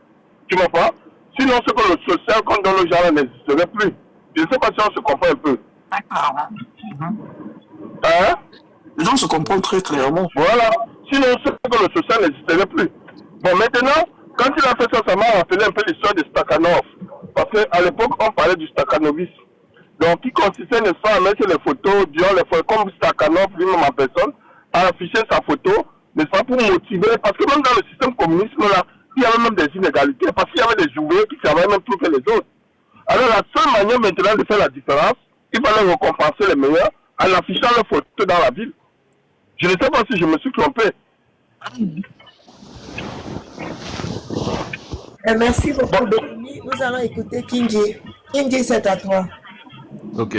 Tu comprends? Sinon, ce que le social qu'on donne aux gens n'existerait plus. Je ne sais pas si on se comprend un peu. D'accord. Hein? Les gens se comprennent très clairement. Voilà. Sinon, ce que le social n'existerait plus. Bon, maintenant, quand il a fait ça, ça m'a rappelé un peu l'histoire de Stakhanov. Parce qu'à l'époque, on parlait du stakhanovisme. Donc, qui consistait, n'est-ce pas, à mettre les photos, disons, les photos comme Stakhanov lui-même en personne, à afficher sa photo, n'est-ce pas, pour motiver. Parce que même dans le système communiste, là, il y avait même des inégalités, parce qu'il y avait des ouvriers qui savaient même plus que les autres. Alors, la seule manière maintenant de faire la différence, il fallait récompenser les meilleurs en affichant leurs photos dans la ville. Je ne sais pas si je me suis trompé. Merci beaucoup, Béni. Nous allons écouter Kinji. Kinji, c'est à toi. Ok.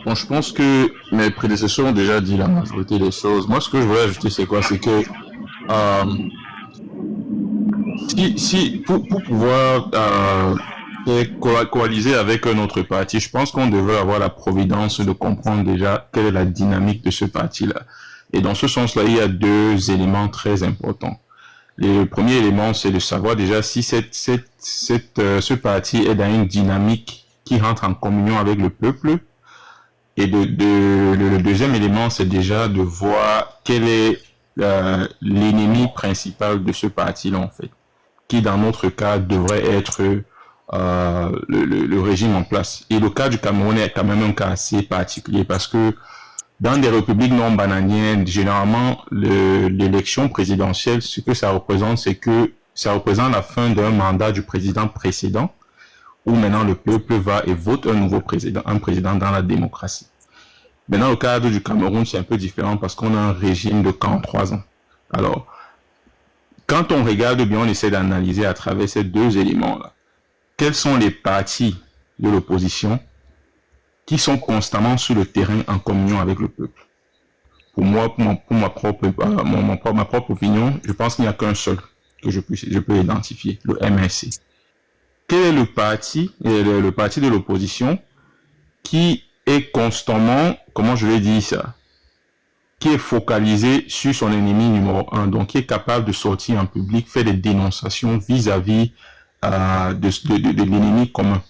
Bon, je pense que mes prédécesseurs ont déjà dit la majorité des choses. Moi, ce que je voulais ajouter, c'est quoi? C'est que pour pouvoir coaliser avec un autre parti, je pense qu'on devrait avoir la providence de comprendre déjà quelle est la dynamique de ce parti-là. Et dans ce sens-là, il y a 2 éléments très importants. Le premier élément, c'est de savoir déjà si ce parti est dans une dynamique qui rentre en communion avec le peuple. Et le deuxième élément, c'est déjà de voir quel est l'ennemi principal de ce parti-là, en fait, qui dans notre cas devrait être le régime en place. Et le cas du Cameroun est quand même un cas assez particulier parce que dans des républiques non bananiennes, généralement, l'élection présidentielle, ce que ça représente, c'est que ça représente la fin d'un mandat du président précédent, où maintenant le peuple va et vote un nouveau président, un président dans la démocratie. Maintenant, au cadre du Cameroun, c'est un peu différent parce qu'on a un régime de 43 ans. Alors, quand on regarde bien, on essaie d'analyser à travers ces 2 éléments-là, quels sont les partis de l'opposition qui sont constamment sur le terrain en communion avec le peuple. pour moi, pour ma propre opinion, je pense qu'il n'y a qu'un seul que je peux identifier, le MNC. Quel est le parti de l'opposition qui est constamment, comment je vais dire ça, qui est focalisé sur son ennemi numéro 1, donc qui est capable de sortir en public, faire des dénonciations vis-à-vis de l'ennemi commun.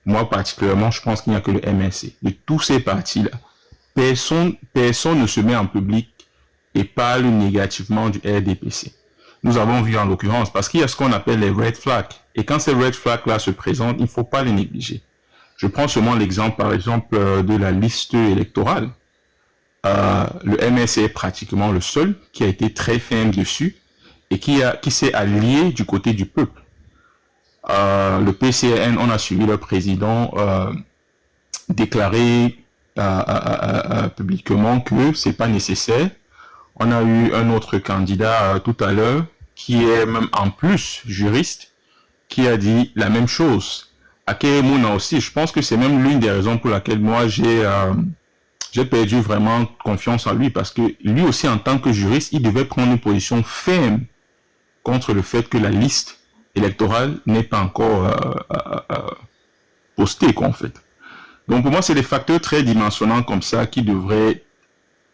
Moi, particulièrement, je pense qu'il n'y a que le MNC. De tous ces partis-là, personne ne se met en public et parle négativement du RDPC. Nous avons vu en l'occurrence, parce qu'il y a ce qu'on appelle les red flags. Et quand ces red flags-là se présentent, il ne faut pas les négliger. Je prends seulement l'exemple, par exemple, de la liste électorale. Le MNC est pratiquement le seul qui a été très ferme dessus et qui s'est allié du côté du peuple. Le PCN, on a suivi le président déclarer publiquement que c'est pas nécessaire. On a eu un autre candidat tout à l'heure qui est même en plus juriste qui a dit la même chose. Akemouna aussi, je pense que c'est même l'une des raisons pour laquelle moi j'ai perdu vraiment confiance en lui, parce que lui aussi en tant que juriste, il devait prendre une position ferme contre le fait que la liste électorale n'est pas encore postée, quoi, en fait. Donc pour moi, c'est des facteurs très dimensionnants comme ça qui devraient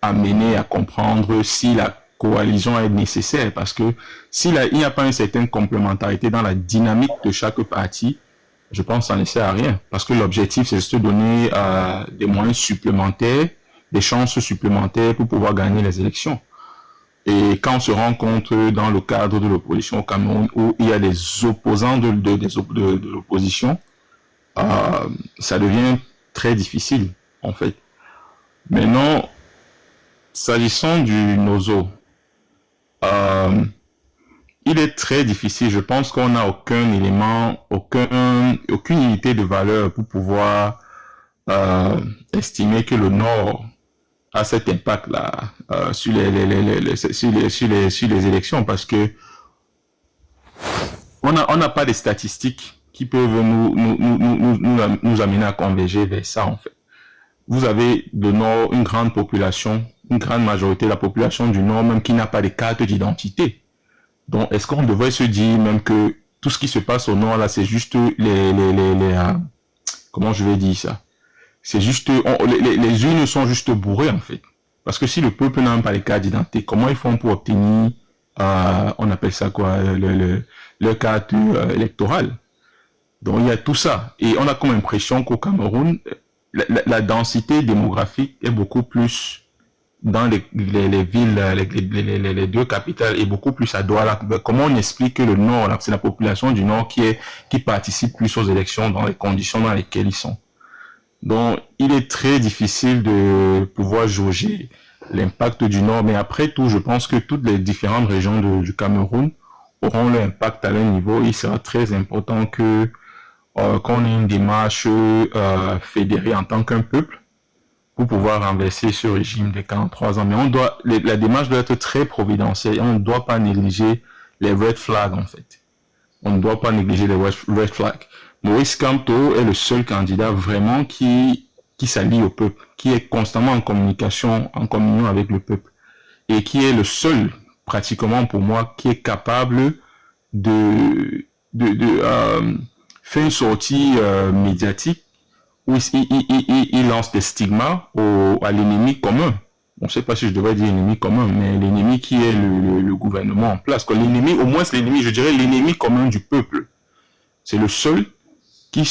amener à comprendre si la coalition est nécessaire, parce que s'il n'y a pas une certaine complémentarité dans la dynamique de chaque parti, je pense que ça ne sert à rien, parce que l'objectif, c'est de se donner des moyens supplémentaires, des chances supplémentaires pour pouvoir gagner les élections. Et quand on se rend compte dans le cadre de l'opposition au Cameroun, où il y a des opposants de l'opposition, ça devient très difficile, en fait. Maintenant, s'agissant du NOZO, il est très difficile. Je pense qu'on n'a aucun élément, aucune unité de valeur pour pouvoir estimer que le Nord a cet impact-là sur les élections, parce que on n'a pas de statistiques qui peuvent nous amener à converger vers ça, en fait. Vous avez le Nord une grande population, une grande majorité de la population du Nord même qui n'a pas de carte d'identité. Donc, est-ce qu'on devrait se dire même que tout ce qui se passe au Nord, là, c'est juste comment je vais dire ça? C'est juste, les urnes sont juste bourrées, en fait. Parce que si le peuple n'a même pas les cartes d'identité, comment ils font pour obtenir, on appelle ça quoi, leur carte électorale? Donc, il y a tout ça. Et on a comme impression qu'au Cameroun, la densité démographique est beaucoup plus dans les villes, les deux capitales, et beaucoup plus à Douala. Comment on explique que le Nord, c'est la population du Nord qui participe plus aux élections dans les conditions dans lesquelles ils sont? Donc, il est très difficile de pouvoir jauger l'impact du Nord, mais après tout, je pense que toutes les différentes régions du Cameroun auront leur impact à leur niveau. Il sera très important qu'on ait une démarche fédérée en tant qu'un peuple pour pouvoir renverser ce régime des 43 ans. Mais la démarche doit être très providentielle. On ne doit pas négliger les red flags, en fait. On ne doit pas négliger les red flags. Maurice Kamto est le seul candidat vraiment qui s'allie au peuple, qui est constamment en communion avec le peuple, et qui est le seul, pratiquement pour moi, qui est capable de faire une sortie médiatique où il lance des stigmas à l'ennemi commun. On ne sait pas si je devrais dire ennemi commun, mais l'ennemi qui est le gouvernement en place. L'ennemi, au moins l'ennemi, je dirais l'ennemi commun du peuple. C'est le seul qui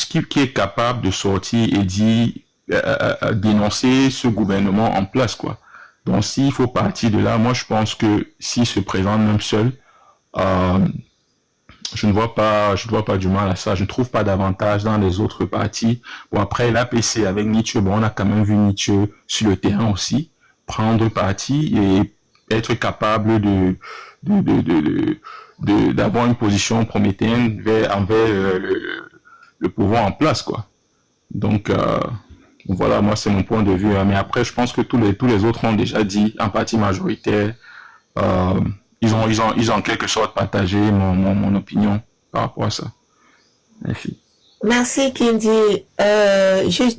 est capable de sortir et dire, dénoncer ce gouvernement en place, quoi. Donc s'il faut partir de là, moi je pense que s'il se présente même seul, je ne vois pas du mal à ça. Je ne trouve pas d'avantage dans les autres partis. Bon, après l'APC avec Nietzsche, bon, on a quand même vu Nietzsche sur le terrain aussi prendre parti et être capable d'avoir une position prométhéenne envers le pouvoir en place, quoi. Donc voilà, moi c'est mon point de vue. Mais après, je pense que tous les autres ont déjà dit, en partie majoritaire, ils ont en quelque sorte partagé mon opinion par rapport à ça. Merci. Merci Kindi.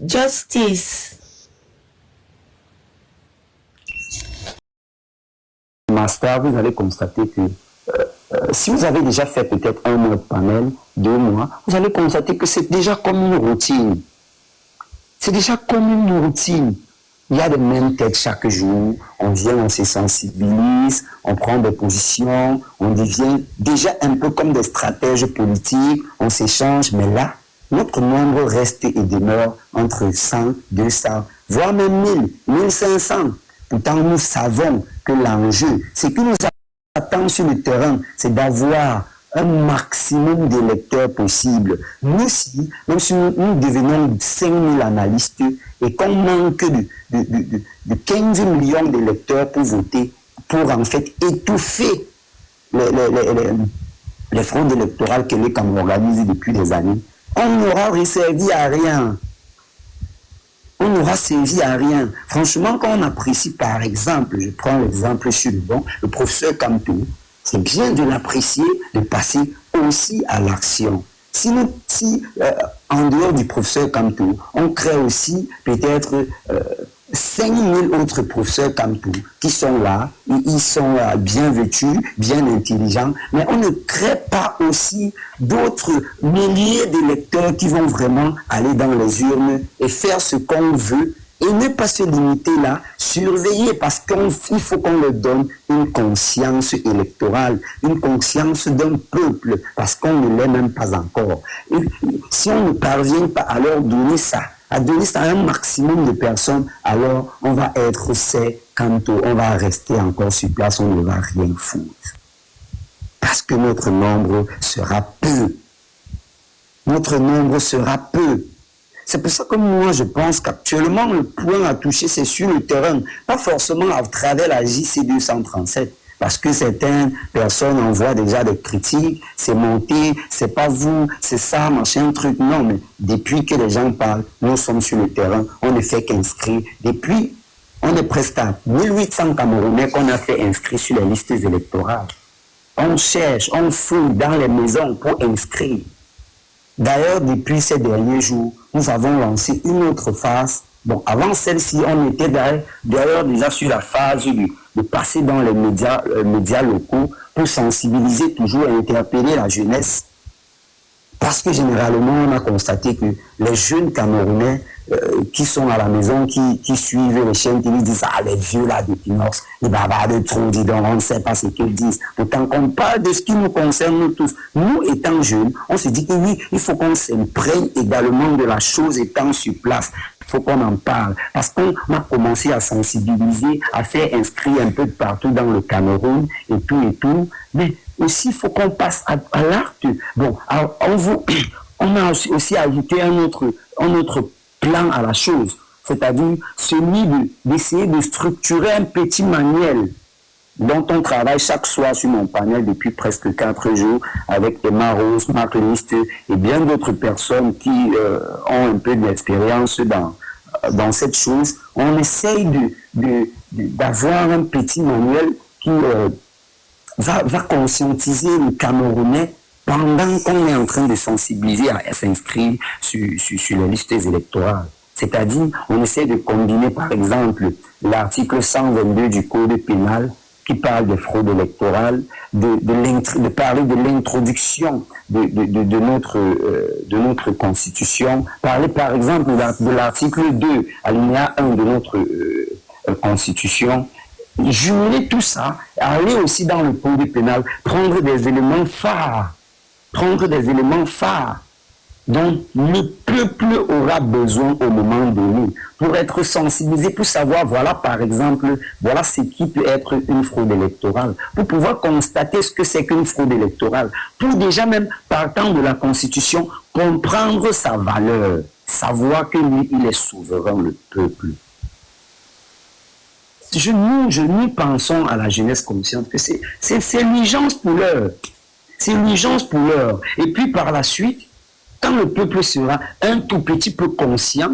Justice. Master, vous allez constater que si vous avez déjà fait peut-être 1 mois de panel, 2 mois, vous allez constater que c'est déjà comme une routine. C'est déjà comme une routine. Il y a des mêmes têtes chaque jour, on vient, on se sensibilise, on prend des positions, on devient déjà un peu comme des stratèges politiques, on s'échange, mais là, notre nombre reste et demeure entre 100, 200, voire même 1000, 1500. Pourtant, nous savons que l'enjeu, c'est que nous attend sur le terrain, c'est d'avoir un maximum d'électeurs possible. Nous, si, même si nous devenons 5000 analystes et qu'on manque de 15 millions d'électeurs pour voter, pour en fait étouffer les fraudes électorales que les Camerounais organisent depuis des années, on n'aura servi à rien. On n'aura servi à rien. Franchement, quand on apprécie, par exemple, je prends l'exemple sur le banc, le professeur Kamto, c'est bien de l'apprécier, de passer aussi à l'action. Si en dehors du professeur Kamto, on crée aussi peut-être 5000 autres professeurs Kamto qui sont là, ils sont bien vêtus, bien intelligents, mais on ne crée pas aussi d'autres milliers d'électeurs qui vont vraiment aller dans les urnes et faire ce qu'on veut et ne pas se limiter là, surveiller parce qu'il faut qu'on leur donne une conscience électorale, une conscience d'un peuple parce qu'on ne l'est même pas encore. Et si on ne parvient pas à leur donner ça, à un maximum de personnes, alors on va être Kanto, on va rester encore sur place, on ne va rien foutre. Parce que notre nombre sera peu. Notre nombre sera peu. C'est pour ça que moi, je pense qu'actuellement, le point à toucher, c'est sur le terrain. Pas forcément à travers la JC 237. Parce que certaines personnes envoient déjà des critiques, c'est monté, c'est pas vous, c'est ça, machin, truc. Non, mais depuis que les gens parlent, nous sommes sur le terrain, on ne fait qu'inscrire. Depuis, on est presque à 1800 Camerounais qu'on a fait inscrire sur les listes électorales. On cherche, on fouille dans les maisons pour inscrire. D'ailleurs, depuis ces derniers jours, nous avons lancé une autre phase. Bon, avant celle-ci, on était d'ailleurs déjà sur la phase de passer dans les médias locaux pour sensibiliser toujours et interpeller la jeunesse. Parce que généralement, on a constaté que les jeunes Camerounais qui sont à la maison, qui suivent les chaînes télé, disent « Ah, les vieux là de Pinox, les bavards trop, dis donc, on ne sait pas ce qu'ils disent. » Pourtant, qu'on parle de ce qui nous concerne nous tous. Nous, étant jeunes, on se dit que oui, il faut qu'on s'imprègne également de la chose étant sur place. Il faut qu'on en parle. Parce qu'on a commencé à sensibiliser, à faire inscrire un peu de partout dans le Cameroun et tout. Mais aussi, il faut qu'on passe à l'acte. Bon, on a aussi ajouté un autre plan à la chose, c'est-à-dire celui d'essayer de structurer un petit manuel dont on travaille chaque soir sur mon panel depuis presque 4 jours avec Emma Rose, Marc List et bien d'autres personnes qui ont un peu d'expérience dans cette chose. On essaye d'avoir un petit manuel qui va conscientiser les Camerounais pendant qu'on est en train de sensibiliser à s'inscrire sur les listes électorales. C'est-à-dire, on essaie de combiner, par exemple, l'article 122 du Code pénal qui parle de fraude électorale, de parler de l'introduction de notre Constitution, parler, par exemple, de l'article 2, alinéa 1 de notre Constitution, jumeler tout ça, aller aussi dans le Code pénal, prendre des éléments phares dont le peuple aura besoin au moment donné pour être sensibilisé, pour savoir, voilà par exemple, voilà ce qui peut être une fraude électorale, pour pouvoir constater ce que c'est qu'une fraude électorale, pour déjà même partant de la Constitution, comprendre sa valeur, savoir que lui, il est souverain, le peuple. Nous pensons à la jeunesse consciente que c'est l'urgence pour l'heure. C'est l'urgence pour l'heure. Et puis par la suite, quand le peuple sera un tout petit peu conscient,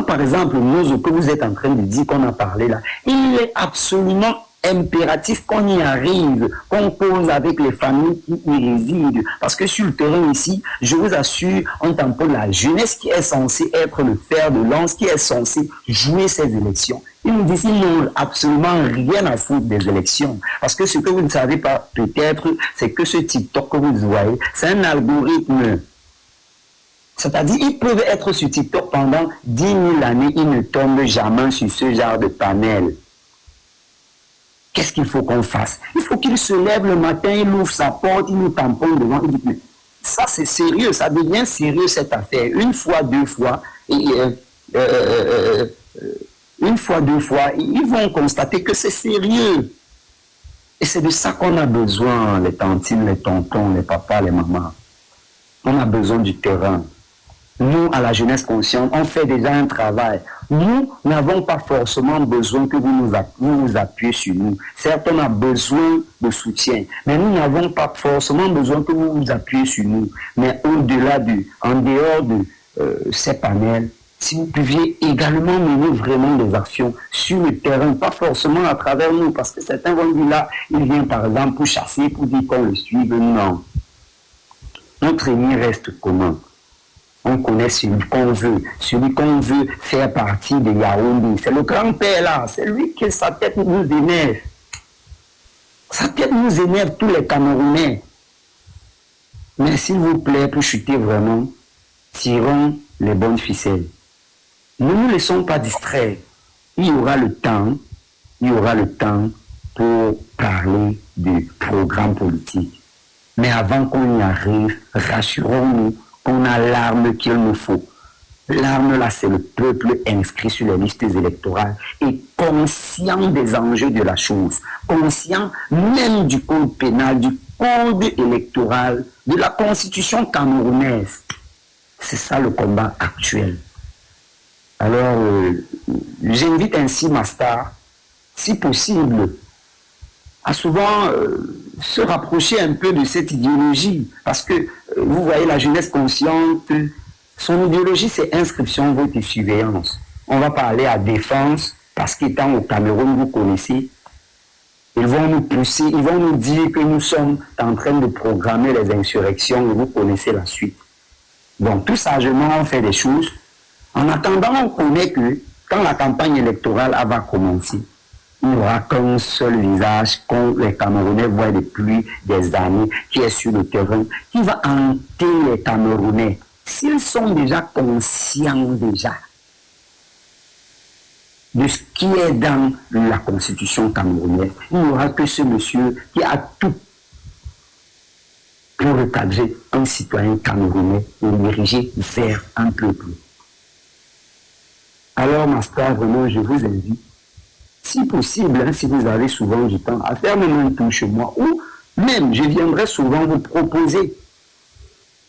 par exemple, nous, que vous êtes en train de dire qu'on a parlé là, il est absolument impératif qu'on y arrive, qu'on cause avec les familles qui y résident. Parce que sur le terrain ici, je vous assure, on tamponne la jeunesse qui est censée être le fer de lance, qui est censée jouer ces élections. Ils nous disent qu'ils n'ont absolument rien à foutre des élections. Parce que ce que vous ne savez pas, peut-être, c'est que ce TikTok que vous voyez, c'est un algorithme. C'est-à-dire, ils peuvent être sur TikTok pendant 10 000 années, ils ne tombent jamais sur ce genre de panel. Qu'est-ce qu'il faut qu'on fasse? Il faut qu'il se lève le matin, il ouvre sa porte, il nous tamponne devant, il dit, mais ça c'est sérieux, ça devient sérieux cette affaire. Une fois, deux fois, une fois, deux fois, ils vont constater que c'est sérieux. Et c'est de ça qu'on a besoin, les tantines, les tontons, les papas, les mamans. On a besoin du terrain. Nous, à la jeunesse consciente, on fait déjà un travail. Nous n'avons pas forcément besoin que vous nous appuyez sur nous. Certes, on a besoin de soutien, mais nous n'avons pas forcément besoin que vous nous appuyez sur nous. Mais au-delà en dehors de ces panels, si vous pouviez également mener vraiment des actions sur le terrain, pas forcément à travers nous, parce que certains vont dire là, il vient par exemple pour chasser, pour dire qu'on le suive. Non. Notre ennemi reste commun. On connaît celui qu'on veut faire partie de Yaoundé. C'est le grand-père là, c'est lui que sa tête nous énerve. Sa tête nous énerve tous les Camerounais. Mais s'il vous plaît, pour chuter vraiment, tirons les bonnes ficelles. Ne nous laissons pas distraire. Il y aura le temps pour parler du programme politique. Mais avant qu'on y arrive, rassurons-nous qu'on a l'arme qu'il nous faut. L'arme là, c'est le peuple inscrit sur les listes électorales et conscient des enjeux de la chose, conscient même du code pénal, du code électoral, de la constitution camerounaise. C'est ça le combat actuel. Alors, j'invite ainsi Mastar, si possible, à souvent se rapprocher un peu de cette idéologie. Parce que, vous voyez, la jeunesse consciente, son idéologie, c'est inscription, vote et surveillance. On va parler à défense, parce qu'étant au Cameroun, vous connaissez, ils vont nous pousser, ils vont nous dire que nous sommes en train de programmer les insurrections, et vous connaissez la suite. Donc, tout sagement, on fait des choses. En attendant, on connaît que, quand la campagne électorale va commencer, il n'y aura qu'un seul visage qu'on les Camerounais voient depuis des années, qui est sur le terrain, qui va hanter les Camerounais. S'ils sont déjà conscients déjà de ce qui est dans la constitution camerounaise, il n'y aura que ce monsieur qui a tout pour recadrer un citoyen camerounais et diriger vers un peuple. Alors, Master, vraiment, je vous invite, si possible, hein, si vous avez souvent du temps, à faire même un tour chez moi, ou même, je viendrai souvent vous proposer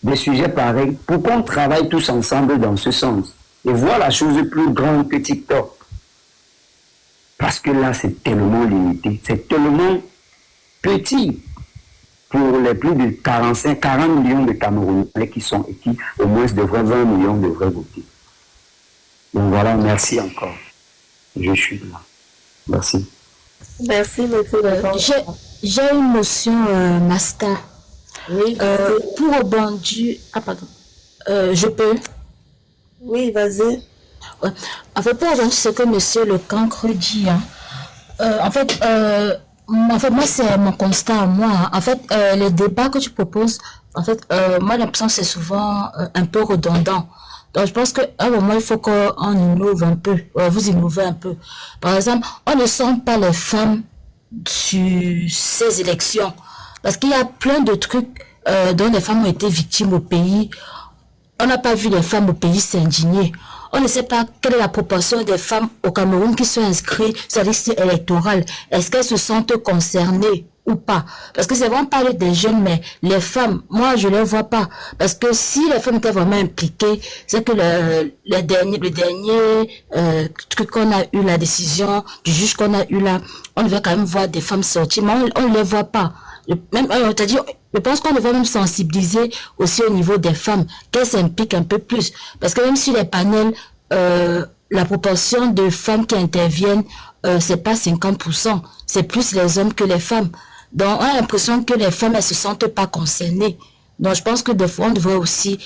des sujets pareils pour qu'on travaille tous ensemble dans ce sens et voir la chose plus grande que TikTok. Parce que là, c'est tellement limité, c'est tellement petit pour les plus de 40 millions de Camerounais qui sont et qui, au moins, 20 millions devraient voter. Donc voilà, merci encore. Je suis là. Merci. Merci, monsieur. J'ai une notion, Master. Oui, pour rebondir. Ah, pardon. Je peux. Oui, vas-y. Ouais. En fait, pour rebondir ce que monsieur Le Cancre dit, hein, en fait, moi, c'est mon constat à moi. Hein. En fait, les débats que tu proposes, en fait, moi, l'impression que c'est souvent un peu redondant. Donc, je pense qu'à un moment, il faut qu'on innove un peu. Vous innovez un peu. Par exemple, on ne sent pas les femmes sur ces élections. Parce qu'il y a plein de trucs dont les femmes ont été victimes au pays. On n'a pas vu les femmes au pays s'indigner. On ne sait pas quelle est la proportion des femmes au Cameroun qui sont inscrites sur la liste électorale. Est-ce qu'elles se sentent concernées ou pas? Parce que c'est vraiment parler des jeunes, mais les femmes, moi, je les vois pas. Parce que si les femmes étaient vraiment impliquées, c'est que le dernier truc qu'on a eu, la décision du juge qu'on a eu là, on devait quand même voir des femmes sortir, mais on ne les voit pas. Même, c'est-à-dire, je pense qu'on devrait même sensibiliser aussi au niveau des femmes, qu'elles s'impliquent un peu plus. Parce que même si les panels, la proportion de femmes qui interviennent, c'est pas 50%, c'est plus les hommes que les femmes. Donc, on a l'impression que les femmes, elles se sentent pas concernées. Donc, je pense que des fois, on devrait aussi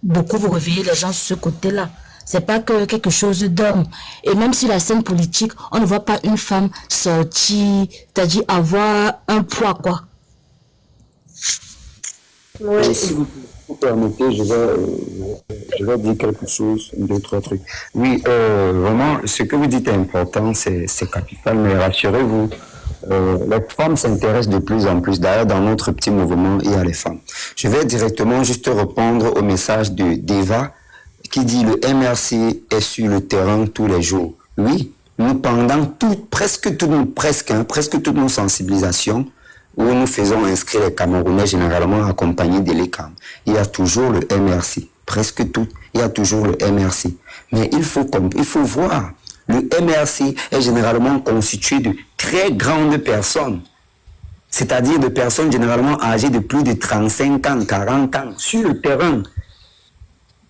beaucoup vous réveiller les gens sur ce côté-là. C'est pas que quelque chose d'homme. Et même sur la scène politique, on ne voit pas une femme sortir, c'est-à-dire avoir un poids, quoi. Et si vous permettez, je vais dire quelque chose, deux, trois trucs. Oui, vraiment, ce que vous dites est important, c'est capital, mais rassurez-vous, les femmes s'intéressent de plus en plus. D'ailleurs, dans notre petit mouvement, il y a les femmes. Je vais directement juste répondre au message d'Eva qui dit le MRC est sur le terrain tous les jours. Oui, nous pendant presque toutes nos sensibilisations, où nous faisons inscrire les Camerounais généralement accompagnés de l'ECAM. Il y a toujours le MRC. Presque tout, il y a toujours le MRC. Mais il faut voir, le MRC est généralement constitué de très grandes personnes. C'est-à-dire de personnes généralement âgées de plus de 35 ans, 40 ans, sur le terrain.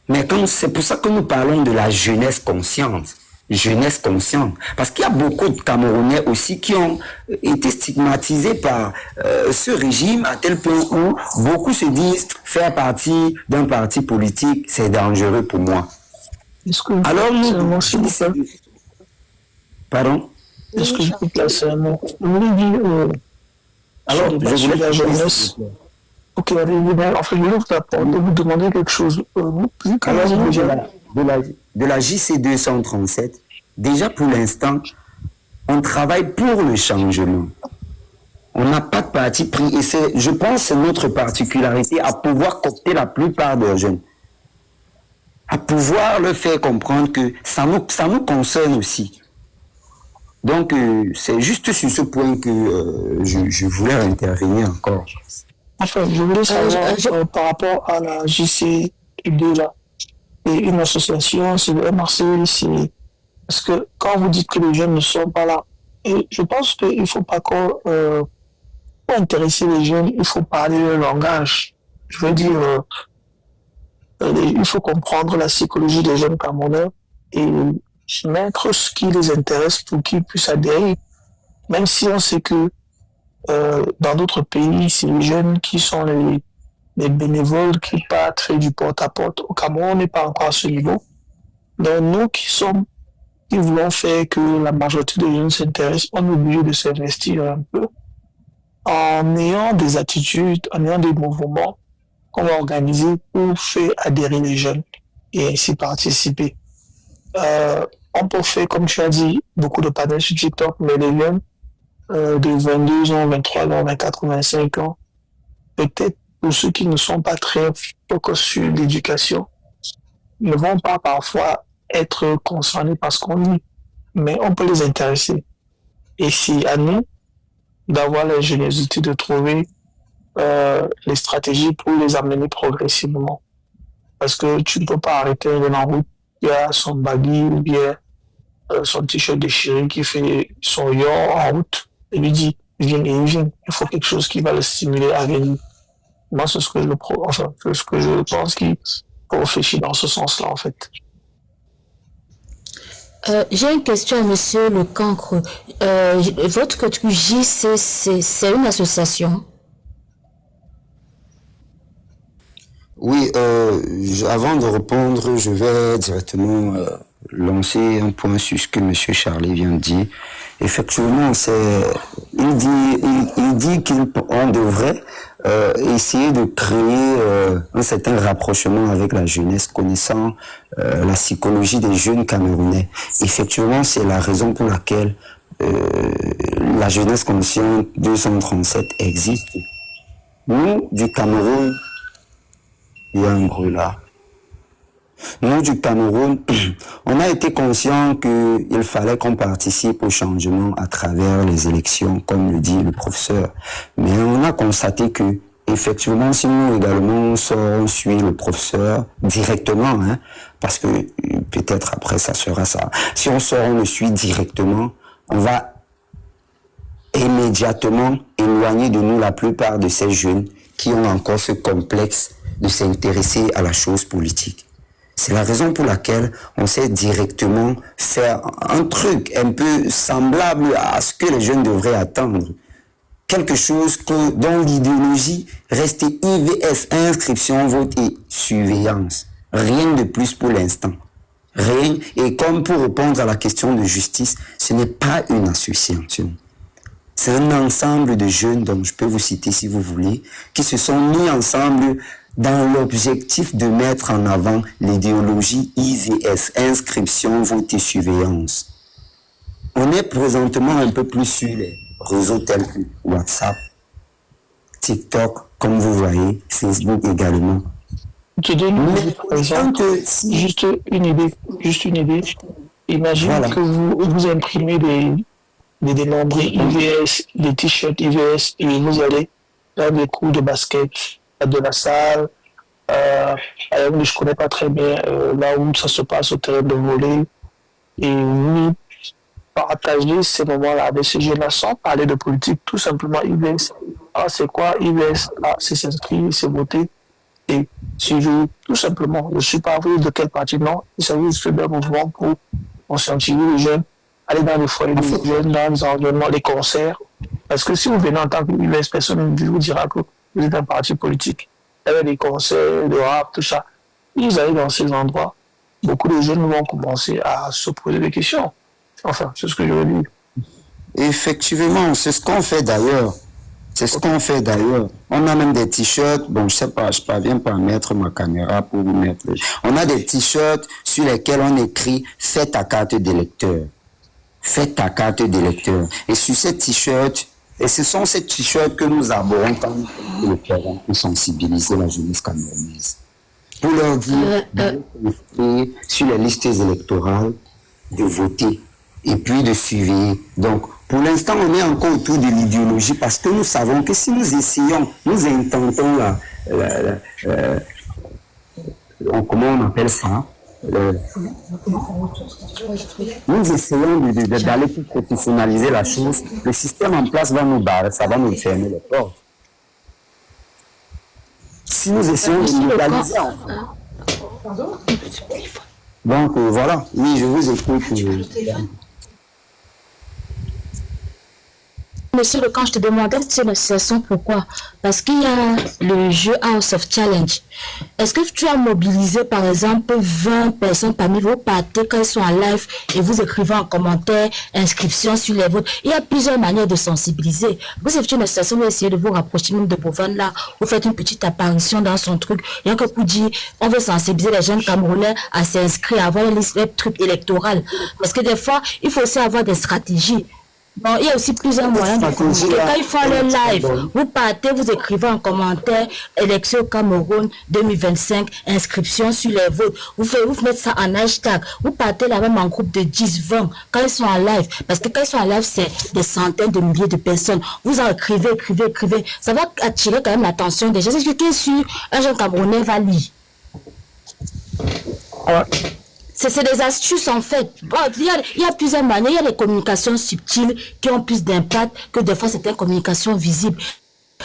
Mais c'est pour ça que nous parlons de la jeunesse consciente. Jeunesse consciente. Parce qu'il y a beaucoup de Camerounais aussi qui ont été stigmatisés par ce régime à tel point où beaucoup se disent faire partie d'un parti politique, c'est dangereux pour moi. Alors nous... Pardon? Est-ce que je peux placer un mot? Vous voulez dire... Alors, je voulais la jeunesse. Ok, allez, en fait, je vais vous demander quelque chose. De la JC 237, déjà pour l'instant, on travaille pour le changement. On n'a pas de parti pris et je pense, c'est notre particularité à pouvoir coopter la plupart des jeunes. À pouvoir leur faire comprendre que ça nous concerne aussi. Donc, c'est juste sur ce point que je voulais intervenir encore. Enfin, je voulais savoir par rapport à la JC2 là. Et une association, c'est le MRC, parce que quand vous dites que les jeunes ne sont pas là, et je pense qu'il ne faut pas pour intéresser les jeunes, il faut parler leur langage. Je veux dire, il faut comprendre la psychologie des jeunes Camerounais et mettre ce qui les intéresse pour qu'ils puissent adhérer. Même si on sait que dans d'autres pays, c'est les jeunes qui sont les bénévoles qui partent faire du porte-à-porte. Au Cameroun, on n'est pas encore à ce niveau. Donc, nous qui voulons faire que la majorité des jeunes s'intéressent, on est obligé de s'investir un peu en ayant des attitudes, en ayant des mouvements qu'on va organiser pour faire adhérer les jeunes et ainsi participer. On peut faire, comme tu as dit, beaucoup de panels sur TikTok, mais les jeunes de 22 ans, 23 ans, 24, 25 ans, peut-être pour ceux qui ne sont pas très focus sur l'éducation, ne vont pas parfois être concernés par ce qu'on dit, mais on peut les intéresser. Et c'est à nous d'avoir l'ingéniosité de trouver les stratégies pour les amener progressivement. Parce que tu ne peux pas arrêter un jeune en route qui a son baggy ou bien son t-shirt déchiré qui fait son yo en route et lui dit viens et il vient. Il faut quelque chose qui va le stimuler à venir. Moi, c'est ce que je pense qu'il faut réfléchir dans ce sens-là, en fait. J'ai une question à monsieur Le Cancre. Votre JC, c'est une association? Oui, avant de répondre, je vais directement lancer un point sur ce que monsieur Charlie vient de dire. Effectivement, il dit qu'on devrait essayer de créer un certain rapprochement avec la jeunesse, connaissant la psychologie des jeunes Camerounais. Effectivement, c'est la raison pour laquelle la jeunesse consciente 237 existe. Nous, du Cameroun, il y a un bruit là. Nous, du Cameroun, on a été conscient qu'il fallait qu'on participe au changement à travers les élections, comme le dit le professeur. Mais on a constaté que, effectivement, si nous également on suit le professeur directement, parce que peut-être après ça sera ça. Si on le suit directement, on va immédiatement éloigner de nous la plupart de ces jeunes qui ont encore ce complexe de s'intéresser à la chose politique. C'est la raison pour laquelle on sait directement faire un truc un peu semblable à ce que les jeunes devraient attendre. Quelque chose dont l'idéologie reste IVS, inscription, vote et surveillance. Rien de plus pour l'instant. Rien. Et comme pour répondre à la question de justice, ce n'est pas une association. C'est un ensemble de jeunes, dont je peux vous citer si vous voulez, qui se sont mis ensemble dans l'objectif de mettre en avant l'idéologie IVS, inscription, vote et surveillance. On est présentement un peu plus sur les réseaux tels que WhatsApp, TikTok, comme vous voyez, Facebook également. Je donne par exemple, juste une idée. Imagine que vous imprimez des nombres IVS, des t-shirts IVS et vous allez faire des cours de basket de la salle, je ne connais pas très bien là où ça se passe au terrain de volley, et vous partagez ces moments-là avec ces jeunes-là sans parler de politique, tout simplement IVS. Ah, c'est quoi IVS? Ah, c'est s'inscrire, c'est voter. Et si tout simplement, je ne suis pas de quel parti, non, il s'agit juste d'un mouvement pour conscientiser les jeunes, aller dans les foyers des jeunes, dans les environnements, les concerts. Parce que si vous venez en tant que IVS, personne ne vous dira que vous êtes un parti politique. Il y a des concerts, de rap, tout ça. Vous allez dans ces endroits, beaucoup de jeunes vont commencer à se poser des questions. Enfin, c'est ce que je veux dire. Effectivement, c'est ce qu'on fait d'ailleurs. On a même des t-shirts, bon, je sais pas, je parviens pas à mettre ma caméra pour vous mettre. On a des t-shirts sur lesquels on écrit « Fais ta carte d'électeur ». Fais ta carte d'électeur. Et sur ces t-shirts, et ce sont ces t-shirts que nous abordons quand le terrain pour sensibiliser la jeunesse camerounaise. Pour leur dire de sur les listes électorales, de voter et puis de suivre. Donc, pour l'instant, on est encore autour de l'idéologie parce que nous savons que si nous essayons, nous intentons comment on appelle ça? Nous essayons d'aller pour professionnaliser la chose. Le système en place va nous barrer, ça va nous fermer les portes. Si nous essayons de légaliser donc voilà, oui, je vous écoute. Monsieur Lecan, je te demandais cette association, pourquoi? Parce qu'il y a le jeu House of Challenge. Est-ce que tu as mobilisé, par exemple, 20 personnes parmi vos partis quand ils sont en live et vous écrivez en commentaire, inscription sur les votes? Il y a plusieurs manières de sensibiliser. Vous êtes une association, vous essayez de vous rapprocher même de Bovan là, vous faites une petite apparition dans son truc, rien que pour dire, on veut sensibiliser les jeunes Camerounais à s'inscrire, à avoir une liste de trucs électoraux. Parce que des fois, il faut aussi avoir des stratégies. Bon, il y a aussi plusieurs moyens de communiquer. Quand ils font le live, vous partez, vous écrivez en commentaire élection au Cameroun 2025, inscription sur les votes. Vous mettez ça en hashtag. Vous partez là même en groupe de 10, 20 quand ils sont en live. Parce que quand ils sont en live, c'est des centaines de milliers de personnes. Vous en écrivez. Ça va attirer quand même l'attention des gens. C'est ce qui est sûr, un jeune Camerounais va lire. C'est des astuces en fait. Bon, il y a plusieurs manières. Il y a des communications subtiles qui ont plus d'impact que des fois certaines communications visibles.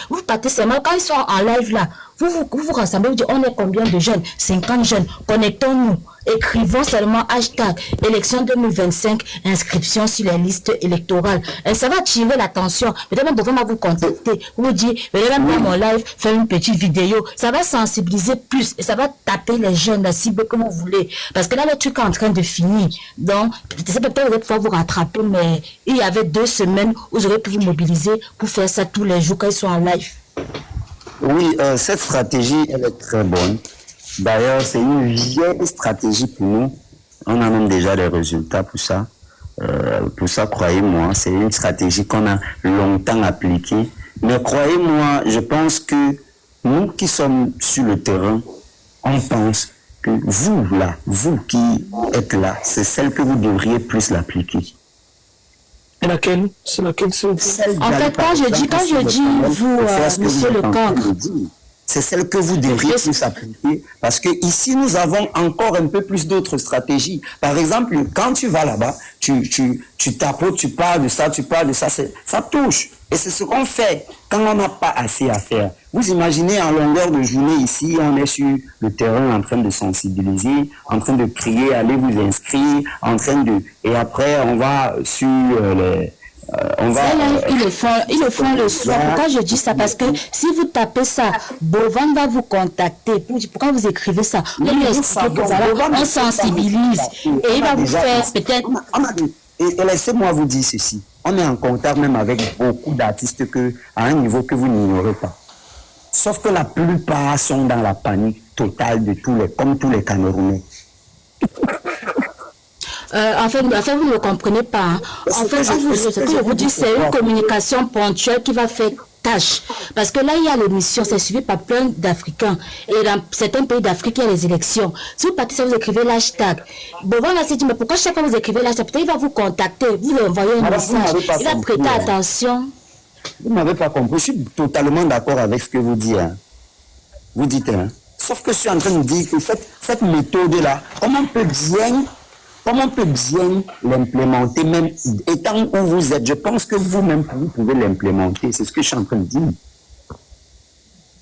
Vous partez seulement, quand ils sont en live là, vous rassemblez, vous dites on est combien de jeunes? 50 jeunes. Connectons-nous. Écrivons seulement hashtag élection 2025, inscription sur les listes électorales. Et ça va attirer l'attention. Peut-être même devant vous contacter. Vous dire, venez même voir mon live, faire une petite vidéo. Ça va sensibiliser plus et ça va taper les jeunes, la cible comme vous voulez. Parce que là, le truc est en train de finir. Donc, peut-être vous allez pouvoir vous rattraper, mais il y avait 2 semaines où vous aurez pu vous mobiliser pour faire ça tous les jours quand ils sont en live. Oui, cette stratégie, elle est très bonne. D'ailleurs, c'est une vieille stratégie pour nous. On a même déjà des résultats pour ça. Croyez-moi, c'est une stratégie qu'on a longtemps appliquée. Mais croyez-moi, je pense que nous qui sommes sur le terrain, on pense que vous qui êtes là, c'est celle que vous devriez plus l'appliquer. Et laquelle? C'est laquelle? En fait, quand je dis vous, monsieur Lecan, c'est celle que vous devriez plus appliquer parce que ici nous avons encore un peu plus d'autres stratégies. Par exemple, quand tu vas là-bas, tu tapotes, tu parles de ça, ça touche. Et c'est ce qu'on fait quand on n'a pas assez à faire. Vous imaginez en longueur de journée ici, on est sur le terrain en train de sensibiliser, en train de crier, allez vous inscrire, et après on va sur Ils le font le soir. Pourquoi je dis ça? Parce que si vous tapez ça, Bovan va vous contacter. Pourquoi vous écrivez ça? Vous lui expliquez que voilà, on sensibilise. Et il va vous faire peut-être... Et laissez-moi vous dire ceci. On est en contact même avec beaucoup d'artistes à un niveau que vous n'ignorez pas. Sauf que la plupart sont dans la panique totale comme tous les Camerounais. En fait, vous ne comprenez pas. Hein. En fait, ce que je vous dis, c'est une communication ponctuelle qui va faire tâche. Parce que là, il y a l'émission, c'est suivi par plein d'Africains. Et dans certains pays d'Afrique, il y a les élections. Si vous partez, vous écrivez l'hashtag. Bon, voilà, c'est dit, mais pourquoi chaque fois vous écrivez l'hashtag? Peut-être il va vous contacter, vous lui envoyez un message. Il va prêter attention. Vous ne m'avez pas compris. Je suis totalement d'accord avec ce que vous dites. Hein. Vous dites, hein. Sauf que je suis en train de dire que cette méthode-là, comment on peut bien l'implémenter, même étant où vous êtes? Je pense que vous-même, vous pouvez l'implémenter. C'est ce que je suis en train de dire.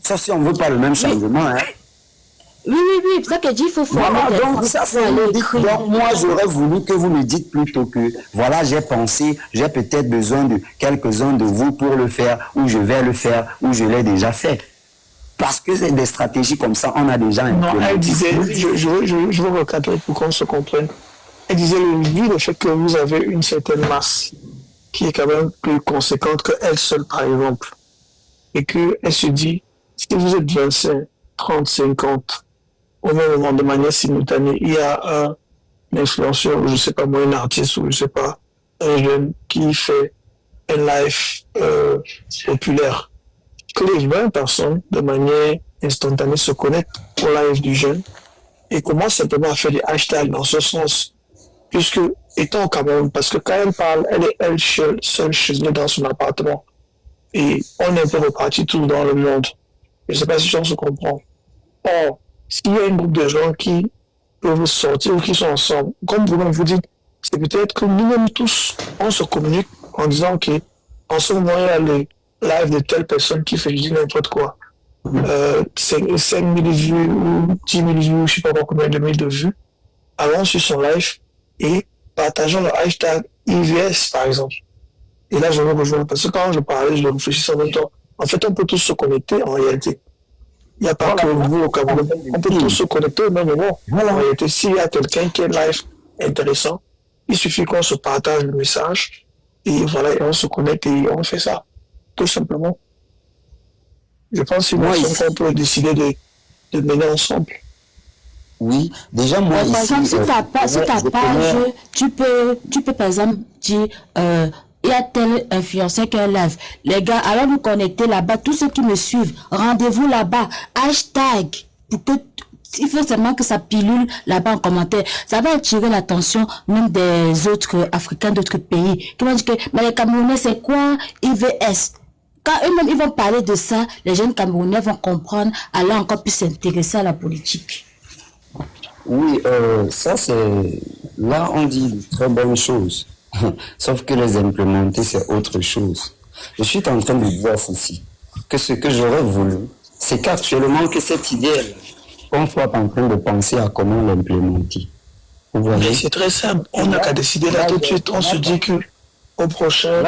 Sauf si on ne veut pas le même changement. Hein. Oui, c'est ça que je dis, il faut faire. Donc, moi, j'aurais voulu que vous me dites plutôt que, voilà, j'ai pensé, j'ai peut-être besoin de quelques-uns de vous pour le faire, ou je vais le faire, ou je l'ai déjà fait. Parce que c'est des stratégies comme ça, on a déjà implémenté. Non, elle disait, je veux recadrer pour qu'on se comprenne. Elle disait, vu le fait que vous avez une certaine masse qui est quand même plus conséquente qu'elle seule, par exemple, et qu'elle se dit, si vous êtes 25, 30, 50, au même moment, de manière simultanée, il y a un influenceur, je ne sais pas moi, un artiste, ou je ne sais pas, un jeune qui fait un live populaire, que les 20 personnes, de manière instantanée, se connectent au live du jeune et commencent simplement à faire des hashtags dans ce sens. Puisque, étant au Cameroun, parce que quand elle parle, elle est seule chez elle dans son appartement. Et on est un peu repartis tous dans le monde. Je ne sais pas si on se comprend. Or, s'il y a un groupe de gens qui peuvent sortir ou qui sont ensemble, comme vous-même vous dites, c'est peut-être que nous-mêmes tous, on se communique en disant qu'en ce moment, il y a le live de telle personne qui fait n'importe quoi. 5 000 vues ou 10 000 vues, je ne sais pas combien de mille de vues. Allons sur son live et partageons le hashtag IVS, par exemple. Et là, je vais rejoindre, parce que quand je parlais, je réfléchissais en même temps. En fait, on peut tous se connecter en réalité. Il n'y a pas que vous au Cameroun. On peut tous se connecter au même moment. En réalité, s'il y a quelqu'un qui est live intéressant, il suffit qu'on se partage le message et voilà, et on se connecte et on fait ça. Tout simplement. Je pense que c'est qu'on peut décider de mener ensemble. Oui, déjà moi par exemple, si ta page, tu peux par exemple dire il y a tel influenceur qui est live. Les gars, allons nous connecter là-bas. Tous ceux qui me suivent, rendez-vous là-bas. Hashtag. Il faut seulement que ça pilule là-bas en commentaire. Ça va attirer l'attention même des autres Africains d'autres pays. Qui vont dire que mais les Camerounais, c'est quoi IVS? Quand eux-mêmes ils vont parler de ça, les jeunes Camerounais vont comprendre, aller encore plus s'intéresser à la politique. Oui, ça c'est... Là, on dit de très bonnes choses. Sauf que les implémenter, c'est autre chose. Je suis en train de dire ceci, que ce que j'aurais voulu, c'est qu'actuellement, que cette idée, qu'on soit en train de penser à comment l'implémenter. Vous voyez? C'est très simple. On n'a qu'à décider là tout de suite. On se dit que au prochain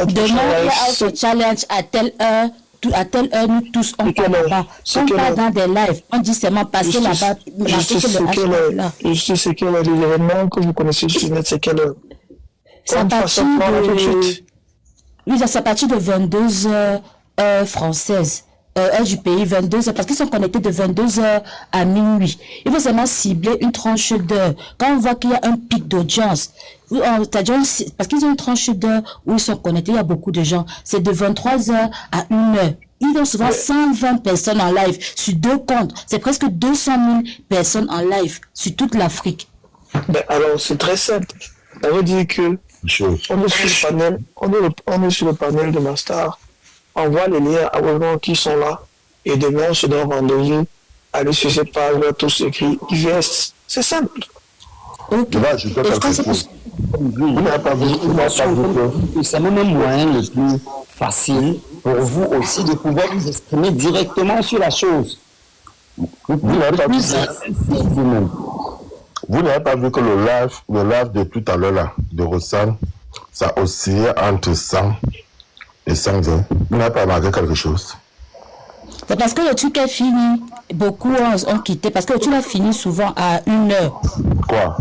demain, il y a ce challenge à telle heure. À telle heure, nous tous, on parle là-bas. On parle dans des lives. On dit seulement passer là-bas. Juste c'est quel est l'événement que vous connaissez sur Net, c'est quelle heure? C'est à partir de... Oui, c'est à partir de 22h heure française. Heure du pays, 22h, parce qu'ils sont connectés de 22h à minuit. Il faut seulement cibler une tranche d'heure. Quand on voit qu'il y a un pic d'audience, parce qu'ils ont une tranche d'heure où ils sont connectés, il y a beaucoup de gens. C'est de 23h à 1h. Ils ont souvent 120 personnes en live sur 2 comptes. C'est presque 200 000 personnes en live sur toute l'Afrique. Alors, c'est très simple. Ça veut dire que on est sur le panel de Mastar. On voit les liens à gens qui sont là. Et demain, on se donne rendez-vous. Allez sur cette page, là, tous écrit IVS. C'est simple. Okay. Là, je dois c'est même un moyen le plus facile pour vous aussi de pouvoir vous exprimer directement sur la chose. Vous n'avez pas vu que le live de tout à l'heure là, de Rossan, ça oscillait entre 100 et 120. Vous n'avez pas remarqué quelque chose? C'est parce que le truc est fini. Beaucoup ont quitté parce que tu l'as fini souvent à 1h. Quoi?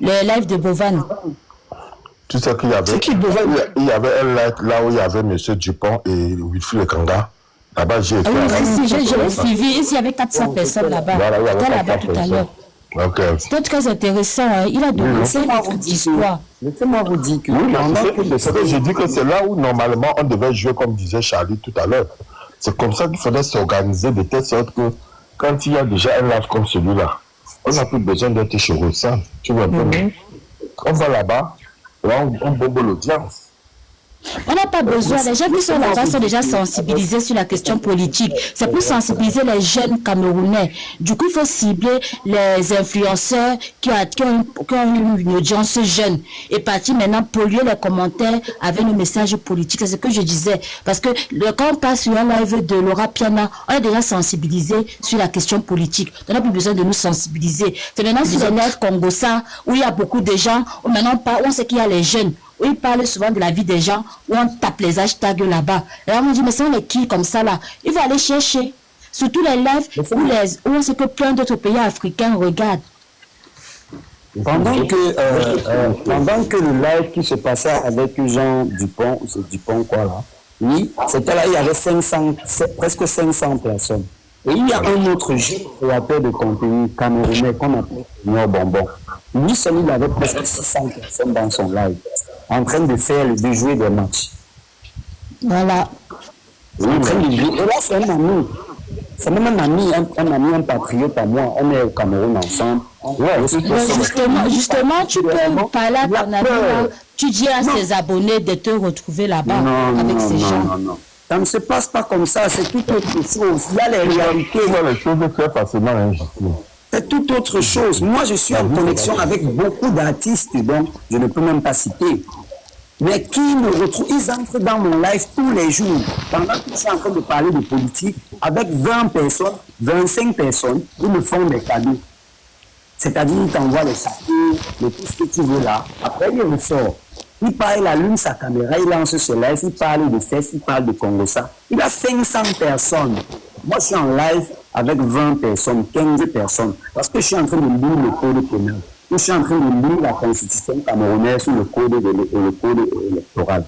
Le live de Bovan. Tu sais qu'il y avait, il y avait un live là où il y avait M. Dupont et Wilfried Kanga. Là-bas, j'ai été. Ah oui, je l'ai suivi. Il y avait 400 personnes là-bas. Voilà, il y avait J'étais là-bas tout à l'heure. Ok. C'était très intéressant. Hein. Il a donné notre histoire. Laissez-moi vous dire que... Oui, c'est que je dis que c'est là où normalement on devait jouer, comme disait Charlie tout à l'heure. C'est comme ça qu'il faudrait s'organiser de telle sorte que quand il y a déjà un live comme celui-là, on n'a plus besoin d'être chez Roussan. Tu vois, on va là-bas, là on bombe l'audience. On n'a pas besoin, les gens qui sont là-bas sont déjà sensibilisés sur la question politique. C'est pour sensibiliser les jeunes Camerounais. Du coup, il faut cibler les influenceurs qui ont une audience jeune et partir maintenant polluer les commentaires avec nos messages politiques. C'est ce que je disais. Parce que quand on passe sur un live de Laura Piana, on est déjà sensibilisé sur la question politique. On n'a plus besoin de nous sensibiliser. C'est maintenant sur les lives Congossa où il y a beaucoup de gens, où maintenant on sait qu'il y a les jeunes. Où ils parlent souvent de la vie des gens, où on tape les hashtags là-bas. Et là, on dit, mais c'est les qui comme ça là? Il faut aller chercher. Surtout les lives où on sait que plein d'autres pays africains regardent. Pendant que le live qui se passait avec Jean Dupont, c'est Dupont quoi là, oui, c'était là, il y avait presque 500 personnes. Et il y a un autre jeune créateur de contenu camerounais qu'on appelle Seigneur Bonbon. Lui seul, il avait presque 600 personnes dans son live, en train de jouer des matchs. Voilà. En train de jouer. Et là, c'est un ami. C'est même un ami, un patriote à moi. On est au Cameroun ensemble. Ouais, justement, tu peux parler à ton ami là. Tu dis à ses abonnés de te retrouver là-bas avec ces gens. Non. Ça ne se passe pas comme ça, c'est tout autre chose. Il y a les réalités. Il y a les choses très facilement injustes. C'est tout autre chose. Moi, je suis en connexion avec beaucoup d'artistes, donc je ne peux même pas citer. Mais qui me retrouvent, ils entrent dans mon live tous les jours. Pendant que je suis en train de parler de politique, avec 20 personnes, 25 personnes, ils me font des cadeaux. C'est-à-dire, ils t'envoient les sacs, tout ce que tu veux là. Après, il ressort. Il parle, il allume sa caméra, il lance ce live, il parle de fesses, il parle de Congossa. Il a 500 personnes. Moi, je suis en live avec 20 personnes, 15 personnes. Parce que je suis en train de lire le code pénal. Je suis en train de lire la constitution camerounaise sur le code électoral.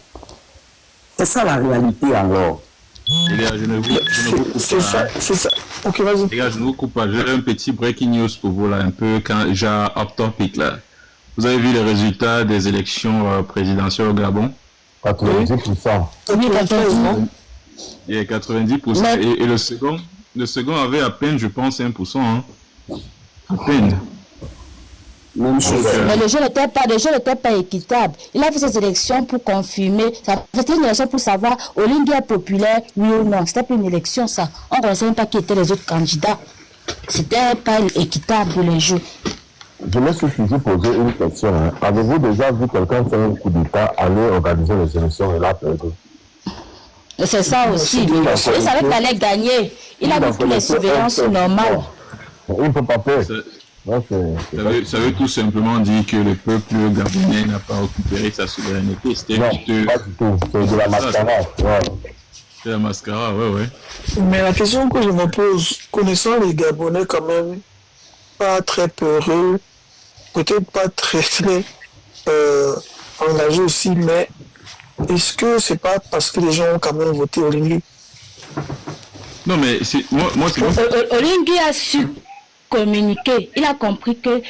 C'est ça la réalité alors. Les gars, je ne vous coupe pas. C'est ça. Ok, vas-y. Les gars, je ne vous coupe pas. J'ai un petit breaking news pour vous là, un peu quand j'ai off topic là. Vous avez vu les résultats des élections présidentielles au Gabon? 90%. Oui, 90%. Il y a 90%. Et le second avait à peine, je pense, 1%. Hein. À peine. Même chose. Mais le jeu n'était pas équitable. Il a fait ces élections pour confirmer. C'était une élection pour savoir Olingi est populaire, oui ou non. C'était pas une élection, ça. On ne connaissait même pas qui étaient les autres candidats. C'était pas équitable les jeux. Je me suis toujours posé une question. Hein. Avez-vous déjà vu quelqu'un faire un coup d'État aller organiser les élections et là perdu? C'est ça aussi. Il savait qu'il allait gagner. Il a mis toutes les surveillances normales. Il ne peut pas faire. Ça veut tout simplement dire que le peuple gabonais n'a pas récupéré sa souveraineté. C'était pas du tout. C'est de la mascarade. C'est la mascarade, ouais. Mais la question que je me pose, connaissant les Gabonais quand même, pas très peureux, peut-être pas très engagés aussi, mais est-ce que c'est pas parce que les gens ont quand même voté Olingi? Non, mais moi c'est... Olingi a su communiquer. Il a compris que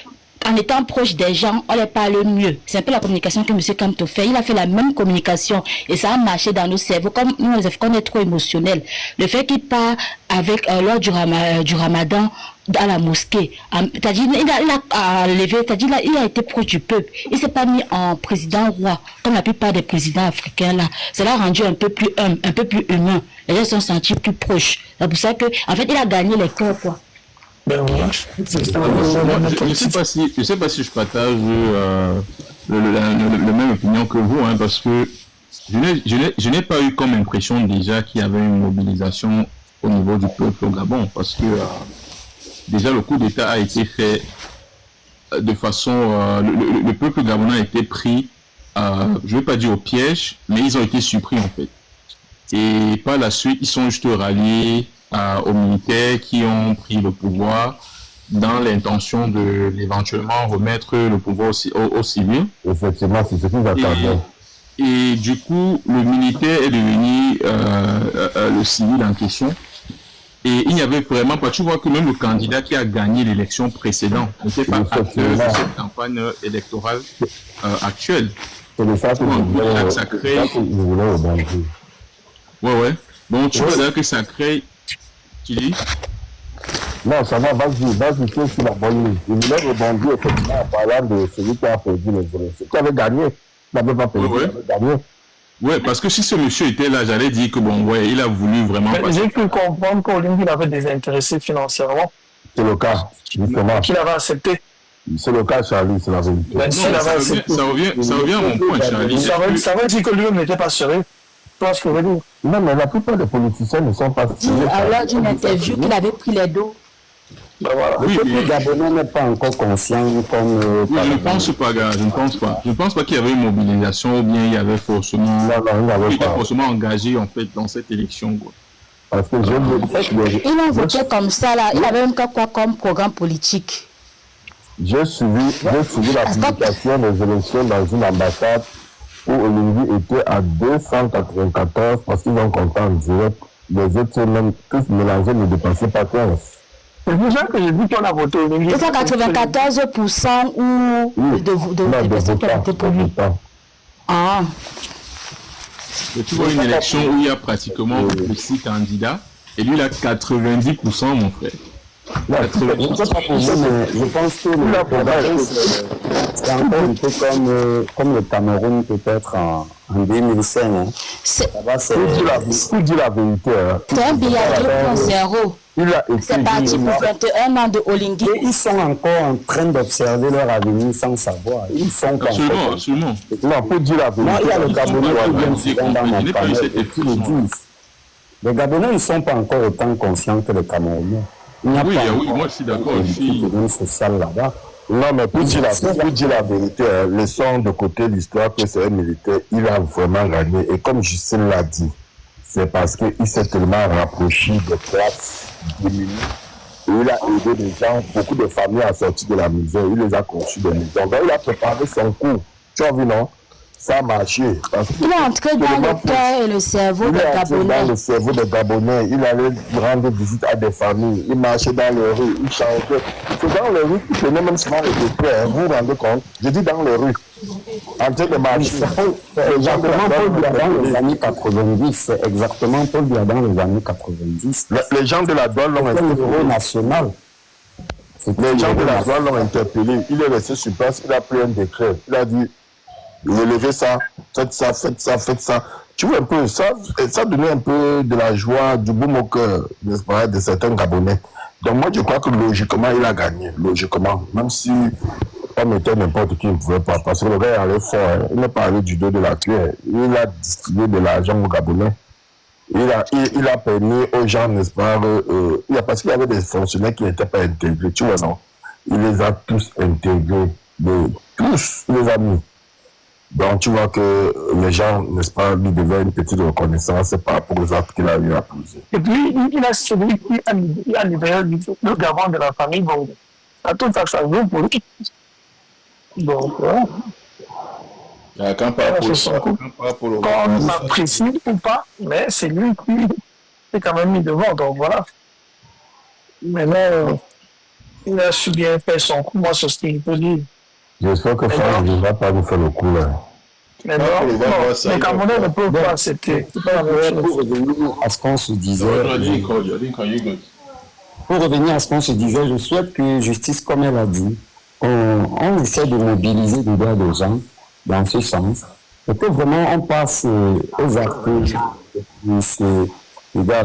en étant proche des gens, on les parle mieux. C'est un peu la communication que M. Kamto fait. Il a fait la même communication et ça a marché dans nos cerveaux. Comme nous, les Africains, on est trop émotionnels. Le fait qu'il part avec lors du Ramadan à la mosquée, c'est-à-dire il a levé, c'est-à-dire il a été proche du peuple. Il s'est pas mis en président roi comme la plupart des présidents africains là. Ça l'a rendu un peu plus humble, un peu plus humain. Les gens se sont sentis plus proches. C'est pour ça que, en fait, il a gagné les cœurs quoi. Je ne sais pas si je partage la même opinion que vous, hein, parce que je n'ai pas eu comme impression déjà qu'il y avait une mobilisation au niveau du peuple au Gabon, parce que déjà le coup d'État a été fait de façon... le peuple gabonais a été pris je ne vais pas dire au piège, mais ils ont été surpris en fait. Et par la suite, ils sont juste ralliés aux militaires qui ont pris le pouvoir dans l'intention de éventuellement remettre le pouvoir aux civils. Effectivement, c'est ce qu'ils attendaient. Et du coup, le militaire est devenu le civil en question. Et il n'y avait vraiment pas, tu vois que même le candidat qui a gagné l'élection précédente n'était pas acteur de cette campagne électorale actuelle. C'est de ça que ça crée... Ouais. Bon, tu vois que ça crée... Tu dis? Non, ça va, vas-y, tu es sur la bonne ligne. Il voulait rebondir effectivement en parlant de celui qui a perdu les élections. Qui avait gagné, il n'avait pas perdu, il avait gagné. Ouais, parce que si ce monsieur était là, j'allais dire que bon, ouais, il a voulu vraiment... J'ai pu comprendre qu'Olingi l'avait désintéressé financièrement. C'est le cas, justement. Qu'il avait accepté. C'est le cas, Charlie, c'est la vérité. Non, ça revient à mon point, Charlie. Ça veut dire que lui-même n'était pas sérieux. Tu vois ce que je veux dire? Non, mais la plupart des politiciens ne sont pas sérieux. Alors d'une interview qu'il avait pris les dos. Ben voilà. Le peuple gabonais n'est pas encore conscient comme... Oui, je ne pense pas, gars, je ne pense pas. Je ne pense pas qu'il y avait une mobilisation ou bien il y avait forcément... il était forcément engagé, en fait, dans cette élection, quoi. Parce que il a voté comme ça, là. Il avait même quoi comme programme politique? J'ai suivi la publication des élections dans une ambassade où Olingi était à 294 parce qu'ils ont compté en direct. Les autres, même tous mélangés, ne dépassaient pas 15. C'est pour ça que j'ai dit qu'on a voté Olingi. 294% ou de personnes qui ont voté pour lui. Ah. Mais tu vois une élection où il y a pratiquement 6 candidats et lui il a 90%, mon frère. Je pense que c'est encore un peu comme le Cameroun peut-être en 2005. Hein. Pour dire la vérité. C'est un billet 2.0. C'est parti pour 21 ans de Olingi. Et ils sont encore en train d'observer leur avenir sans savoir. Ils sont absolument. Non, pour dire la vérité. Moi, il y a le Gabonais qui vient souvent dans mon panel et qui le disent. Les Gabonais ne sont pas encore autant conscients que les Camerounais. Il n'y a pas moi je suis d'accord aussi. Social là-bas. Non, mais pour dire la vérité, laissons de côté l'histoire que c'est un militaire, il a vraiment gagné. Et comme Justine l'a dit, c'est parce qu'il s'est tellement rapproché des classes diminuées. Et il a aidé les gens, beaucoup de familles à sortir de la misère. Il les a conçus des maisons. Donc il a préparé son coup. Tu as vu, non? Ça a marché. Il est entré dans le cœur et le cerveau des Gabonais. Dans le cerveau des Gabonais. Il allait rendre visite à des familles. Il marchait dans les rues. Il changeait. C'est dans les rues qu'il prenait même souvent les décrets. Vous vous rendez compte? Je dis dans les rues. En train de marcher. C'est exactement Paul Biya dans les années 90. C'est exactement Paul Biya dans les années 90. Les gens de la douane l'ont interpellé. National. Les gens de la douane l'ont interpellé. Il est resté sur place. Il a pris un décret. Il a dit relevez ça, faites ça. Tu vois un peu, ça donnait un peu de la joie, du baume au cœur, n'est-ce pas, de certains Gabonais. Donc moi, je crois que logiquement, il a gagné, logiquement. Même si on mettait n'importe qui, il ne pouvait pas, parce que le gars allait fort, il n'est pas allé du dos de la cuillère. Il a distribué de l'argent aux Gabonais. Il a permis aux gens, n'est-ce pas, parce qu'il y avait des fonctionnaires qui n'étaient pas intégrés, tu vois, non? Il les a tous intégrés, tous les amis. Donc, tu vois que les gens, n'est-ce pas, lui devaient une petite reconnaissance par rapport aux actes qu'il a eu à poser. Et puis, il a celui qui a libéré le gabon de la famille. Bon, à tout ça, ça joue pour lui. Donc, quand on apprécie ou pas, mais c'est lui qui est quand même mis devant. Donc, voilà. Maintenant, il a su bien faire son coup. Moi, c'est ce qu'il peut dire. J'espère que Franck ne va pas nous faire le coup là. Mais non, les Camerounais ne peuvent pas accepter. Pour revenir à ce qu'on se disait, je souhaite que justice, comme elle a dit, on essaie de mobiliser des gars de gens dans ce sens. Et que vraiment on passe aux actes les gars,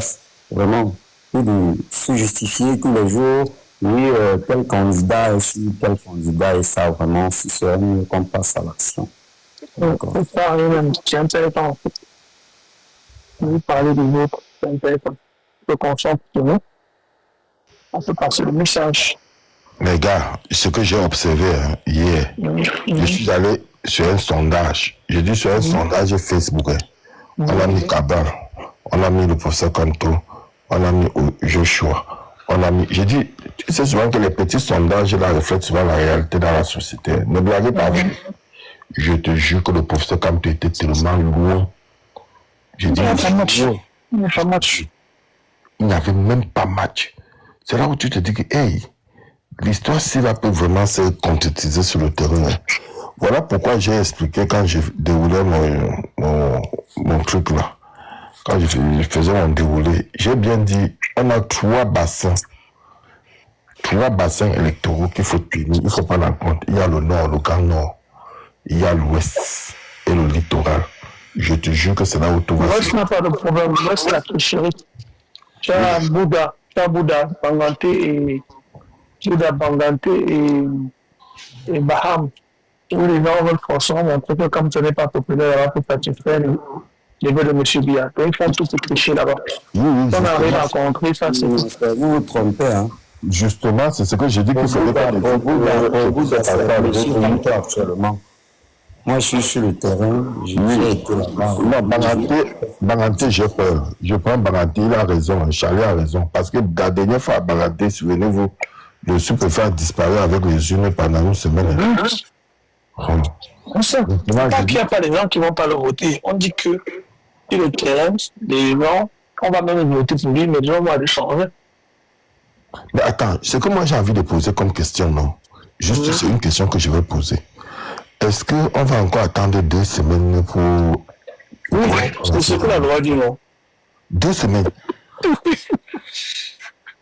vraiment, de se justifier tous les jours. Oui, tel candidat est ci, tel candidat est ça, vraiment, si c'est mieux qu'on passe à l'action. C'est intéressant. Vous parlez des autres, c'est intéressant. Le concept, on peut passer le message. Les gars, ce que j'ai observé hier, je suis allé sur un sondage. J'ai dit sur un sondage Facebook, hein. On a mis Kabal, on a mis le professeur Kanto, on a mis Joshua, on a mis... J'ai dit, tu sais souvent que les petits sondages là reflètent souvent la réalité dans la société. Ne blaguez pas avec. Je te jure que le professeur Kanto était tellement loin. J'ai dit, il n'y avait même pas match. C'est là où tu te dis que, hey, l'histoire, si là peut vraiment se concrétiser sur le terrain. Voilà pourquoi j'ai expliqué quand j'ai déroulé mon truc là. Quand je faisais mon déroulé, j'ai bien dit, on a trois bassins électoraux qu'il faut tenir, il faut prendre en compte. Il y a le nord, le grand nord, il y a l'ouest et le littoral. Je te jure que c'est là où tout va. L'ouest n'a pas de problème, l'ouest la tricherie. Tu as Bouddha Banganté et Baham. Où les gens veulent forcément montrer que comme ce n'est pas populaire, il faut satisfaire les vœux de M. Biya. Donc ils font tout ce tricher là-bas. Oui, on arrive à rencontrer ça, c'est vous vous trompez, hein. Justement, c'est ce que j'ai dit qu'il faut pas actuellement. Moi, je suis sur le terrain, j'ai été là-bas. Non, Banganté, j'ai peur. Je prends Banganté, il a raison, Charlie a raison. Parce que la dernière fois à Banganté, souvenez-vous, le sous-préfet a disparu avec les urnes pendant une semaine. On sait. Tant qu'il n'y a pas les gens qui ne vont pas le voter, on dit que sur le terrain, les gens, on va même voter pour lui, mais les gens vont aller changer. Mais attends, c'est que moi j'ai envie de poser comme question, non? Juste, c'est une question que je vais poser. Est-ce qu'on va encore attendre 2 semaines pour... Oui, c'est ce que la loi dit, non? 2 semaines.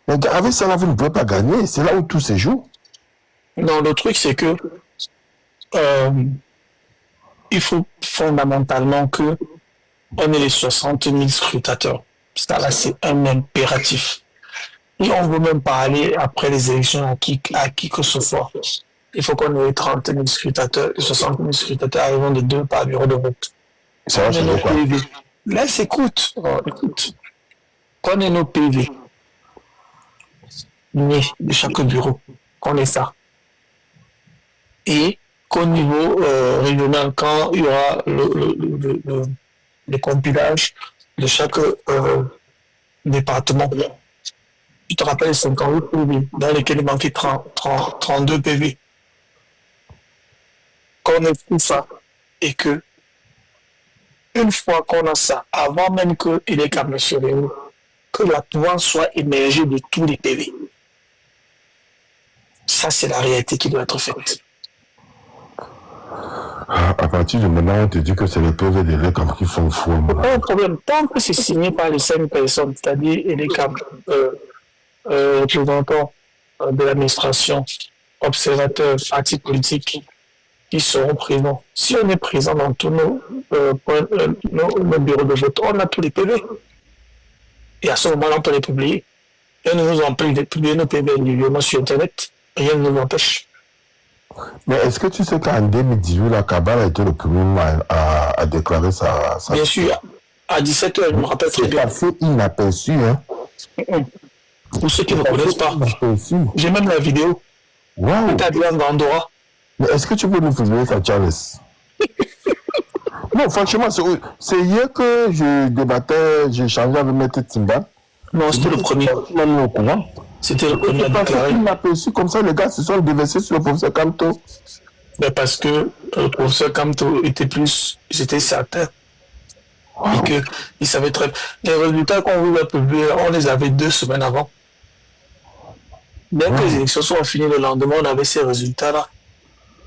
Mais avec ça, là, vous ne pouvez pas gagner. C'est là où tout se joue. Non, le truc, c'est que il faut fondamentalement que on ait les 60 000 scrutateurs. Ça, là, c'est un impératif. Et on ne veut même pas aller après les élections à qui que ce soit. Il faut qu'on ait 30 000 scrutateurs, 60 000 scrutateurs arrivant de 2 par bureau de vote. Ça va changer quoi? Là, écoute. Qu'on ait nos PV nés de chaque bureau, qu'on ait ça. Et qu'au niveau régional, quand il y aura le compilage de chaque département, tu te rappelles 58 PV dans lesquels il manquait 32 PV. Qu'on ait tout ça et que une fois qu'on a ça, avant même qu'il ait câblé sur les roues, que la loi soit émergée de tous les PV. Ça, c'est la réalité qui doit être faite. À partir de maintenant, on te dit que c'est les PV de l'ECAM qui font fou. Pas un problème. Tant que c'est signé par les 5 personnes, c'est-à-dire l'ECAM, représentants de l'administration, observateurs, partis politiques, qui seront présents. Si on est présent dans tous nos bureaux de vote, on a tous les PV. Et à ce moment-là, on peut les publier. Rien ne nous empêche de publier nos PV individuellement sur Internet. Rien ne nous empêche. Mais est-ce que tu sais qu'en 2018, la Kabal a été le premier à déclarer sa... Bien sûr, à 17h, je me rappelle très bien. C'est passé inaperçu, hein. Pour ceux qui ne connaissent pas, j'ai même la vidéo. Wow. Établie en Andorra. Mais est-ce que tu peux nous filmer ça, Charles? Non, franchement, c'est hier que je débattais, j'ai échangé avec Maître Timba. Non, c'était le premier. Même au courant. C'était le premier à déclarer. Il m'a perçu comme ça, les gars se sont déversés sur le professeur Kamto. Mais parce que le professeur Kamto était plus, j'étais certain. Et qu'il savait très bien. Les résultats qu'on voulait publier, on les avait 2 semaines avant. Bien que les élections soient finies le lendemain, on avait ces résultats-là.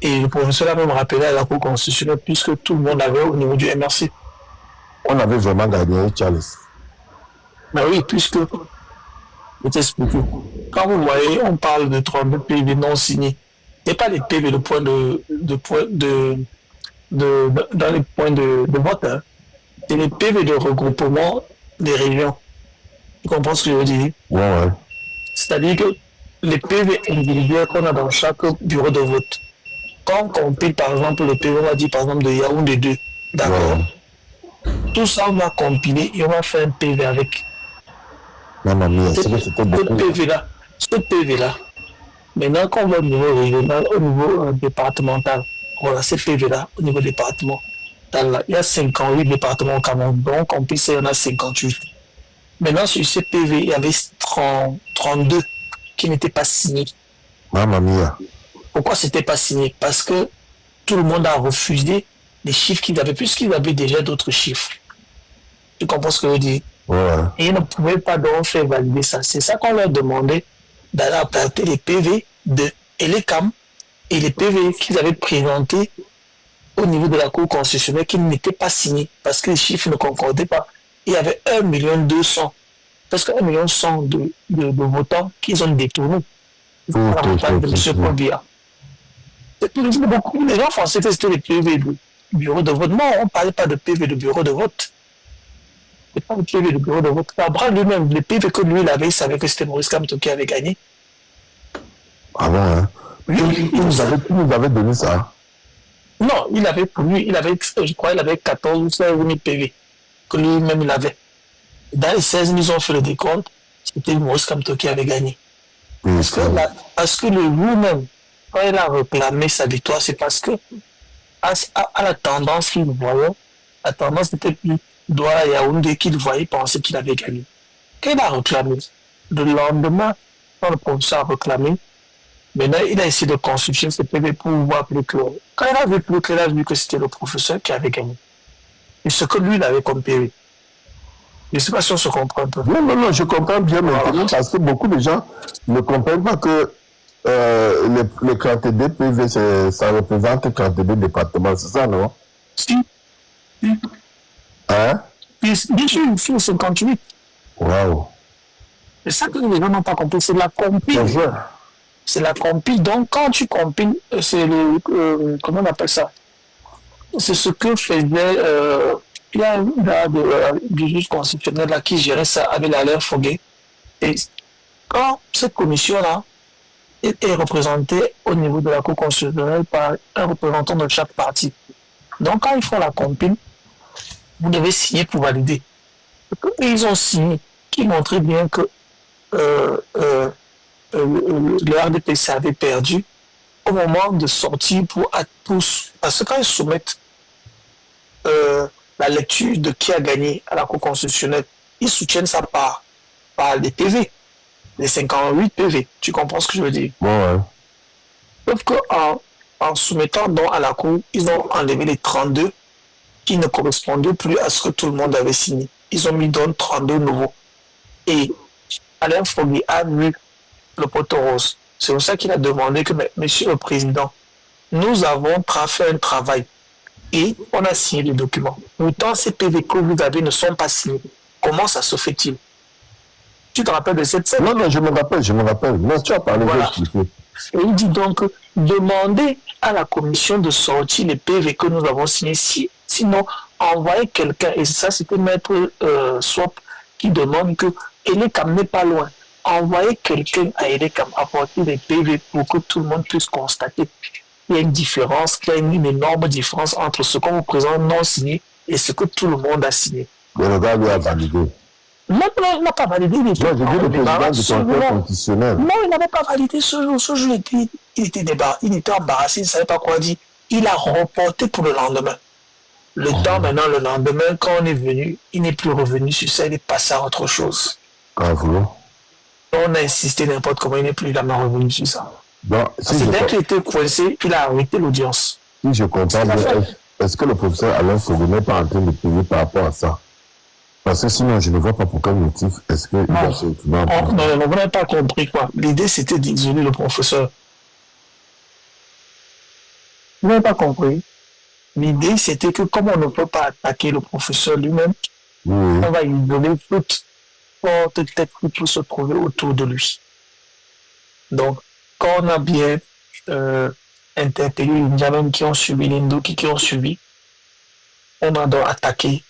Et le professeur a même rappelé à la Cour constitutionnelle, puisque tout le monde avait au niveau du MRC. On avait vraiment gagné, Charles. Mais oui, puisque, je t'explique. Quand vous voyez, on parle de 32 PV non signés. Ce n'est pas les PV dans les points de vote. Hein. C'est les PV de regroupement des régions. Tu comprends ce que je veux dire? Ouais. C'est-à-dire que les PV individuels qu'on a dans chaque bureau de vote, quand on compile par exemple le PV, on va dire par exemple de Yaoundé 2, d'accord? Tout ça, on va compiler et on va faire un PV avec. Ce PV-là, maintenant qu'on va au niveau régional, au niveau départemental, voilà, ce PV-là, au niveau département, total, là, il y a 58 départements au Cameroun. Donc, en plus, il y en a 58. Maintenant, sur ces PV, il y avait 32 qui n'étaient pas signés. Mamma mia. Pourquoi c'était pas signé? Parce que tout le monde a refusé les chiffres qu'ils avaient, puisqu'ils avaient déjà d'autres chiffres. Tu comprends ce que je veux dire? Ouais. Et ils ne pouvaient pas donc faire valider ça. C'est ça qu'on leur demandait d'aller apporter les PV de Elecam et les PV qu'ils avaient présentés au niveau de la Cour constitutionnelle qui n'étaient pas signés parce que les chiffres ne concordaient pas. Il y avait 1,2 million, presque 1,1 million de votants qu'ils ont détournés. C'est la campagne de M. Kobia. Les gens pensaient que c'était les PV du bureau de vote. Non, on ne parlait pas de PV de bureau de vote. C'est pas le PV de bureau de vote. Abraham lui-même, les PV que lui, il avait, il savait que c'était Maurice Kamto qui avait gagné. Ah bon, hein? Oui, Il nous avait donné ça. Non, il avait pour lui, je crois, il avait 14 ou 16 000 PV que lui-même il avait. Dans les 16 000, ils ont fait le décompte, c'était Maurice Kamto qui avait gagné. Parce que lui-même, quand il a réclamé sa victoire, c'est parce que à la tendance qu'il voyait, la tendance n'était plus Douala Yaoundé qu'il voyait penser qu'il avait gagné. Quand il a réclamé, le lendemain, quand le professeur a réclamé, maintenant il a essayé de consulter ses PV pour voir plus clair. Quand il a vu plus clair, il a vu que c'était le professeur qui avait gagné. Et ce que lui, il avait comme PV. Je ne sais pas si on se comprend un peu. Non, je comprends bien maintenant parce que beaucoup de gens ne comprennent pas que les quantités de PV, ça représente quantité de départements, c'est ça, non? Si. Hein? Bien sûr, il faut 58. Waouh. C'est ça que les gens n'ont pas compris, c'est la compile. C'est la compile. Donc, quand tu compiles, c'est le. Comment on appelle ça? C'est ce que faisait. Il y a un gars du juge constitutionnel là, qui gérait ça avec Alain Foguet. Et quand cette commission-là est représentée au niveau de la Cour constitutionnelle par un représentant de chaque parti. Donc, quand ils font la compile, vous devez signer pour valider. Et ils ont signé, qui montrait bien que le RDPC avait perdu au moment de sortir parce que quand ils soumettent la lecture de qui a gagné à la Cour constitutionnelle, ils soutiennent ça par les PV, les 58 PV. Tu comprends ce que je veux dire? Ouais. Sauf qu'en soumettant donc à la Cour, ils ont enlevé les 32 qui ne correspondaient plus à ce que tout le monde avait signé. Ils ont mis donc 32 nouveaux. Et Alain Foguet a vu le poteau rose. C'est pour ça qu'il a demandé que, monsieur le Président, nous avons fait un travail et on a signé les documents. Pourtant, ces PV que vous avez ne sont pas signés. Comment ça se fait-il? Tu te rappelles de cette scène? Non, je me rappelle. Non, tu as parlé de Et il dit donc, demandez à la commission de sortir les PV que nous avons signés. Sinon, envoyez quelqu'un, et ça c'était Maître Swap qui demande que Elecam n'est pas loin. Envoyez quelqu'un à Elecam apporter des PV pour que tout le monde puisse constater qu'il y a une différence, qu'il y a une énorme différence entre ce qu'on vous présente non signé et ce que tout le monde a signé. Le gars lui a validé. Non, il n'a pas validé. Moi, j'ai dit le président du Conseil constitutionnel. Non, il n'avait pas validé ce jour. Ce jour, il était embarrassé, il ne savait pas quoi dire. Il a reporté pour le lendemain. Le temps, maintenant, le lendemain, quand on est venu, il n'est plus revenu sur ça, il est passé à autre chose. On a insisté n'importe comment, il n'est plus jamais revenu sur ça. C'est dès qu'il était coincé, il a arrêté l'audience. Si je comprends bien, est-ce que le professeur Alain Foguet n'est pas en train de payer par rapport à ça? Parce que sinon, je ne vois pas pour quel motif est-ce qu'il va se retrouver en Non, vous n'avez pas compris quoi. L'idée, c'était d'isoler le professeur. Vous n'avez pas compris. L'idée, c'était que comme on ne peut pas attaquer le professeur lui-même, on va isoler toute porte tête qui peut se trouver autour de lui. Donc, quand on a bien interpellé les Ndjamens qui ont suivi, les Ndoki qui ont suivi, on a donc attaqué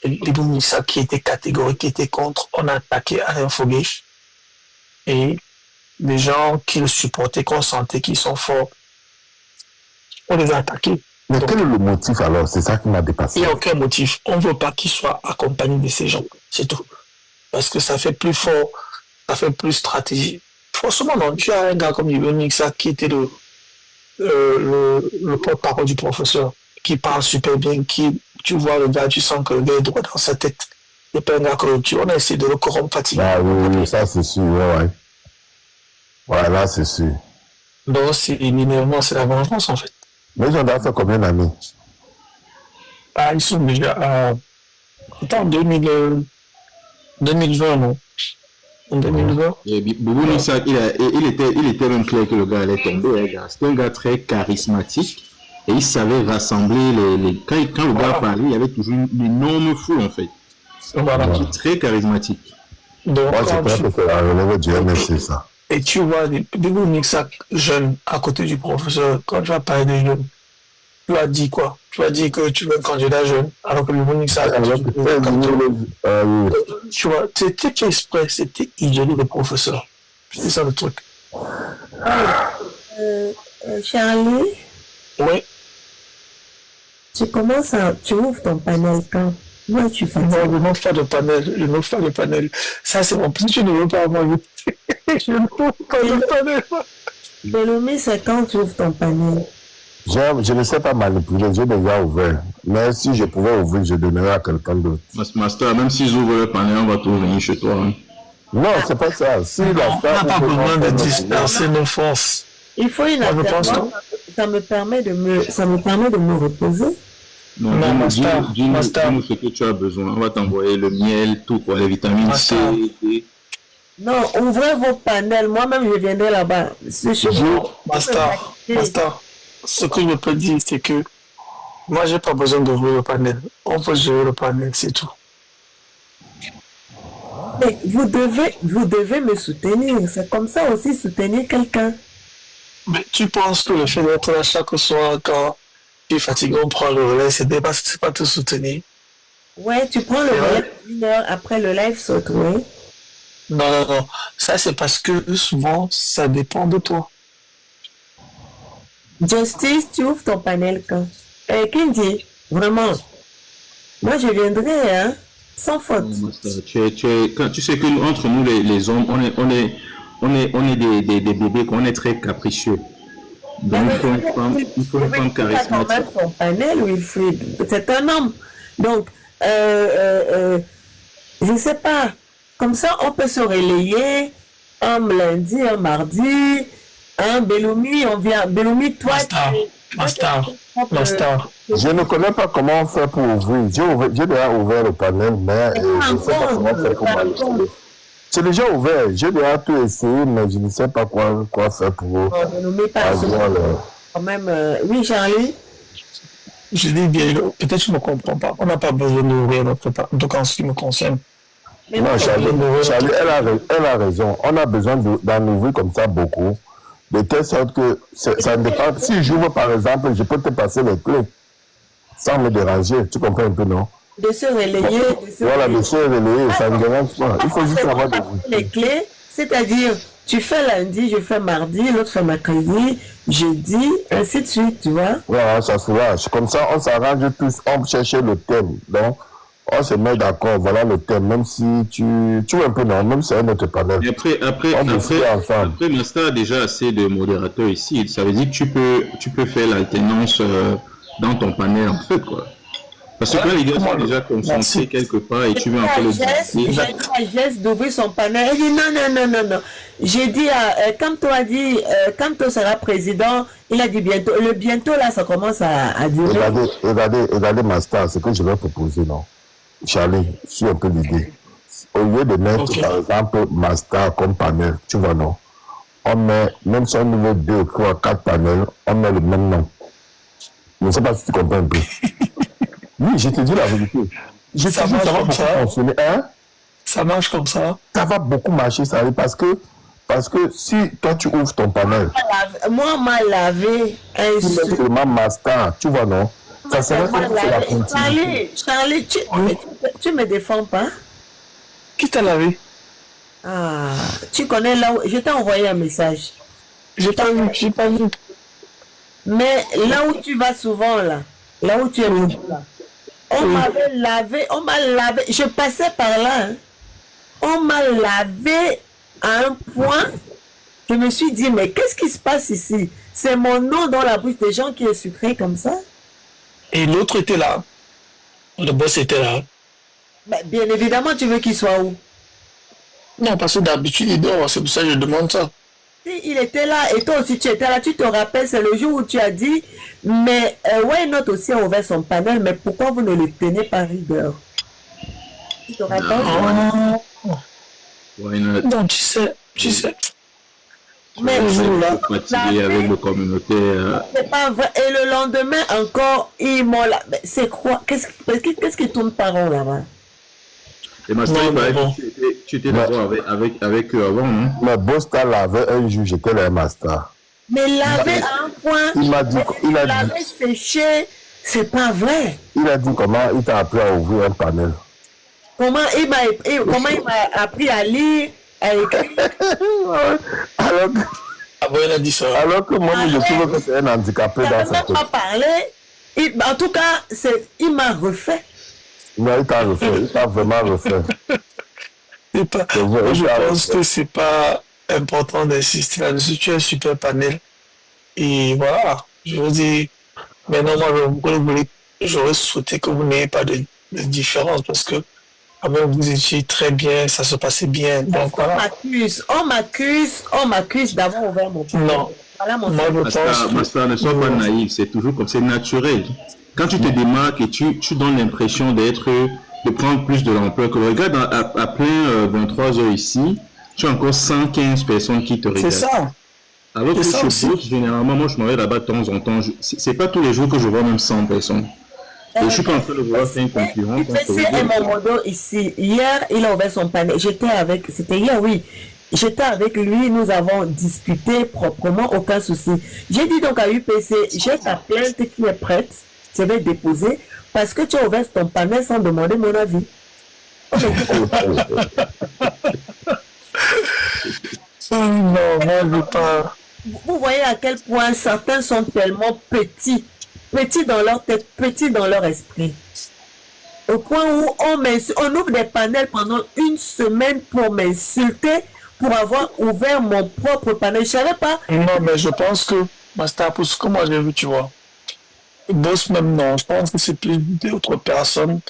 les Boumissa qui étaient catégoriques, qui étaient contre, on a attaqué Alain Foguet. Et les gens qui le supportaient, qu'on sentait qu'ils sont forts, on les a attaqués. Mais donc, quel est le motif alors? C'est ça qui m'a dépassé. Il n'y a aucun motif. On ne veut pas qu'ils soient accompagnés de ces gens. C'est tout. Parce que ça fait plus fort, ça fait plus stratégie. Forcément, non. Tu as un gars comme Ibn Mixa qui était le porte-parole du professeur. qui parle super bien, tu vois le gars, tu sens que le gars est droit dans sa tête. Il n'est pas un gars que on a essayé de le corrompre facilement. Ah oui, ça c'est sûr, ouais. Ouais, là c'est sûr. Donc, c'est éminemment, c'est la vengeance en fait. Mais ils ont déjà fait combien d'années? Ah, ils sont déjà en 2020, non? En 2020. Et Boubou Nissak, il était même clair que le gars allait tomber. Hein, c'était un gars très charismatique et il savait rassembler quand le gars parlait, il y avait toujours une énorme foule en fait. Voilà. Très charismatique. Donc, Moi, je crois que c'est la relève du MSC, ça. Et tu vois, Boubou Nissak jeune à côté du professeur, quand tu vas parler des jeunes, tu as dit quoi? Tu as dit que tu veux un candidat jeune, alors que Boubou Nissak, tu vois, c'était exprès, c'était isolé le professeur. C'est ça le truc. Charlie, Oui. tu ouvres ton panel quand? Moi, tu fais Non, je n'ouvre pas de panel. Je n'ouvre pas de panel. Ça, c'est mon petit. Tu ne veux pas avoir. Je n'ouvre pas de panel. Belloumi, c'est quand tu ouvres ton panel? Je ne sais pas manipuler, j'ai déjà ouvert. Mais si je pouvais ouvrir, je donnerais à quelqu'un d'autre. Master, même s'ils ouvrent le panel, on va tout venir chez toi. Hein. Non, c'est pas ça. Si on n'a pas besoin de disperser nos forces. Il faut une alternance. Ça me permet de me reposer. Non, dis-nous ce que tu as besoin. On va t'envoyer le miel, tout quoi, les vitamines C, D. Non, ouvrez vos panels. Moi-même, je viendrai là-bas. Master, ce que je peux dire, c'est que moi, j'ai pas besoin d'ouvrir le panel. On peut gérer le panel, c'est tout. Mais vous devez me soutenir. C'est comme ça aussi, soutenir quelqu'un. Mais tu penses que le fait d'être là chaque soir, quand tu es fatigué, on prend le relais, c'est pas te soutenir. Ouais, tu prends le relais 1 heure après le live saute, oui. Non. Ça, c'est parce que souvent, ça dépend de toi. Justice, tu ouvres ton panel quand? Kindi, vraiment. Moi, je viendrai, hein, sans faute. Tu sais que entre nous, les hommes, on est des bébés, qu'on est très capricieux. Donc, il faut une femme charismatique. Son panel, c'est un homme. Donc, je sais pas. Comme ça, on peut se relayer un lundi, un mardi, un Belloumi, on vient. Belloumi, toi, Master. Je ne connais pas comment on fait pour ouvrir. J'ai déjà ouvert le panel, mais je ne sais pas comment faire pour manipuler. C'est déjà ouvert. J'ai déjà tout essayé, mais je ne sais pas quoi faire pour quand même. Oui, Charlie. Je dis bien, peut-être que je ne comprends pas. On n'a pas besoin d'ouvrir notre panel, en tout cas en ce qui me concerne. Non, Charlie, elle a raison. On a besoin d'en ouvrir comme ça beaucoup. De telle sorte que ça ne dépend. Si j'ouvre par exemple, je peux te passer les clés sans me déranger. Tu comprends un peu, non? De se relayer. Voilà, de se relayer, ça ne dérange pas. Il faut juste avoir les clés, c'est-à-dire, tu fais lundi, je fais mardi, l'autre fait mercredi, jeudi, ainsi de suite, tu vois? Voilà, ça soulage. Comme ça, on s'arrange tous, on cherche le thème. Donc, on se met d'accord, voilà le thème, même si tu vois un peu, non, même si c'est un autre panel. Après, Master a déjà assez de modérateurs ici. Ça veut dire que tu peux faire l'alternance dans ton panel, en fait, quoi. Parce que quand les gars sont déjà concentrés quelque part et tu veux encore le dire. J'ai dit à Jess d'ouvrir son panel. Elle dit non. J'ai dit Kamto a dit, Kamto sera président. Il a dit bientôt. Le bientôt là, ça commence à durer. Regardez, Master, ce que je vais proposer, non. Charlie, je suis un peu l'idée. Au lieu de mettre, par exemple, Master comme panel, tu vois, non. On met, même si on met 2, 3, 4 panels, on met le même nom. Je ne sais pas si tu comprends un peu. Oui, je te dis la vérité. Ça va beaucoup fonctionner. Hein? Ça marche comme ça. Ça va beaucoup marcher, ça arrive, parce que si toi tu ouvres ton panel. Moi, on m'a lavé. Tu mets seulement Master, tu vois, non? Ça serait comme la continuité. Charlie, tu me défends pas? Qui t'a lavé? Ah, tu connais là où... Je t'ai envoyé un message. J'ai pas vu. Mais là où tu vas souvent, là où tu es là, on m'avait lavé, je passais par là, hein. On m'a lavé à un point, je me suis dit, mais qu'est-ce qui se passe ici? C'est mon nom dans la bouche des gens qui est sucré comme ça? Et l'autre était là. Le boss était là. Mais bien évidemment, tu veux qu'il soit où? Non, parce que d'habitude, il dort. C'est pour ça que je demande ça. Si il était là et toi aussi tu étais là, tu te rappelles, c'est le jour où tu as dit, mais Why Not aussi a ouvert son panel, mais pourquoi vous ne le tenez pas rigueur? Tu te rappelles? Non, tu sais. Mais fatigué avec le communautaire. c'est pas vrai. Et le lendemain encore, ils m'ont là. Mais c'est quoi? Qu'est-ce qui tourne par rond là-bas? Et Master, tu étais d'accord avec eux avant, non? Mais Bosta l'avait un jour, j'étais le Master. Mais laver à un point, Il m'a dit, laver séché, c'est pas vrai. il a dit comment il t'a appris à ouvrir un panel. Comment il m'a appris à lire, à écrire. Alors que, Ah bon, il a dit ça. alors que moi, je trouve que c'est un handicapé Il dans n'a sa même tête. pas parlé. En tout cas, il m'a refait. Non, il t'a refait, il t'a vraiment refait. C'est pas... Moi, je pense que c'est pas important d'insister là-dessus. Tu es un super panel. Et voilà, je veux dire, maintenant, moi, j'aurais souhaité que vous n'ayez pas de différence parce que quand même, vous étiez très bien, ça se passait bien. Donc, voilà. On m'accuse d'avoir ouvert mon panel. Non. Voilà mon Moi, je pense Master, ne sois pas naïf, c'est toujours comme c'est naturel. Quand tu te démarques et tu donnes l'impression de prendre plus de l'ampleur que regarde à plein 23h ici, tu as encore 115 personnes qui te regardent. C'est ça. Alors que je bosse, généralement, moi je m'en vais là-bas de temps en temps. C'est pas tous les jours que je vois même 100 personnes. Et je suis pas en train de vouloir faire une concurrence. UPC est mon modo ici. Hier, il a ouvert son panel. C'était hier, oui. J'étais avec lui, nous avons discuté proprement, aucun souci. J'ai dit donc à UPC, j'ai ta plainte qui est prête, je vais déposer, parce que tu as ouvert ton panel sans demander mon avis. Non, moi je veux pas. Vous voyez à quel point certains sont tellement petits dans leur tête, petits dans leur esprit. Au point où on ouvre des panels pendant une semaine pour m'insulter, pour avoir ouvert mon propre panel. Je savais pas. Non, mais je pense que, Master, pour ce que moi j'ai vu, tu vois, Boss même non, je pense que c'est plus d'autres personnes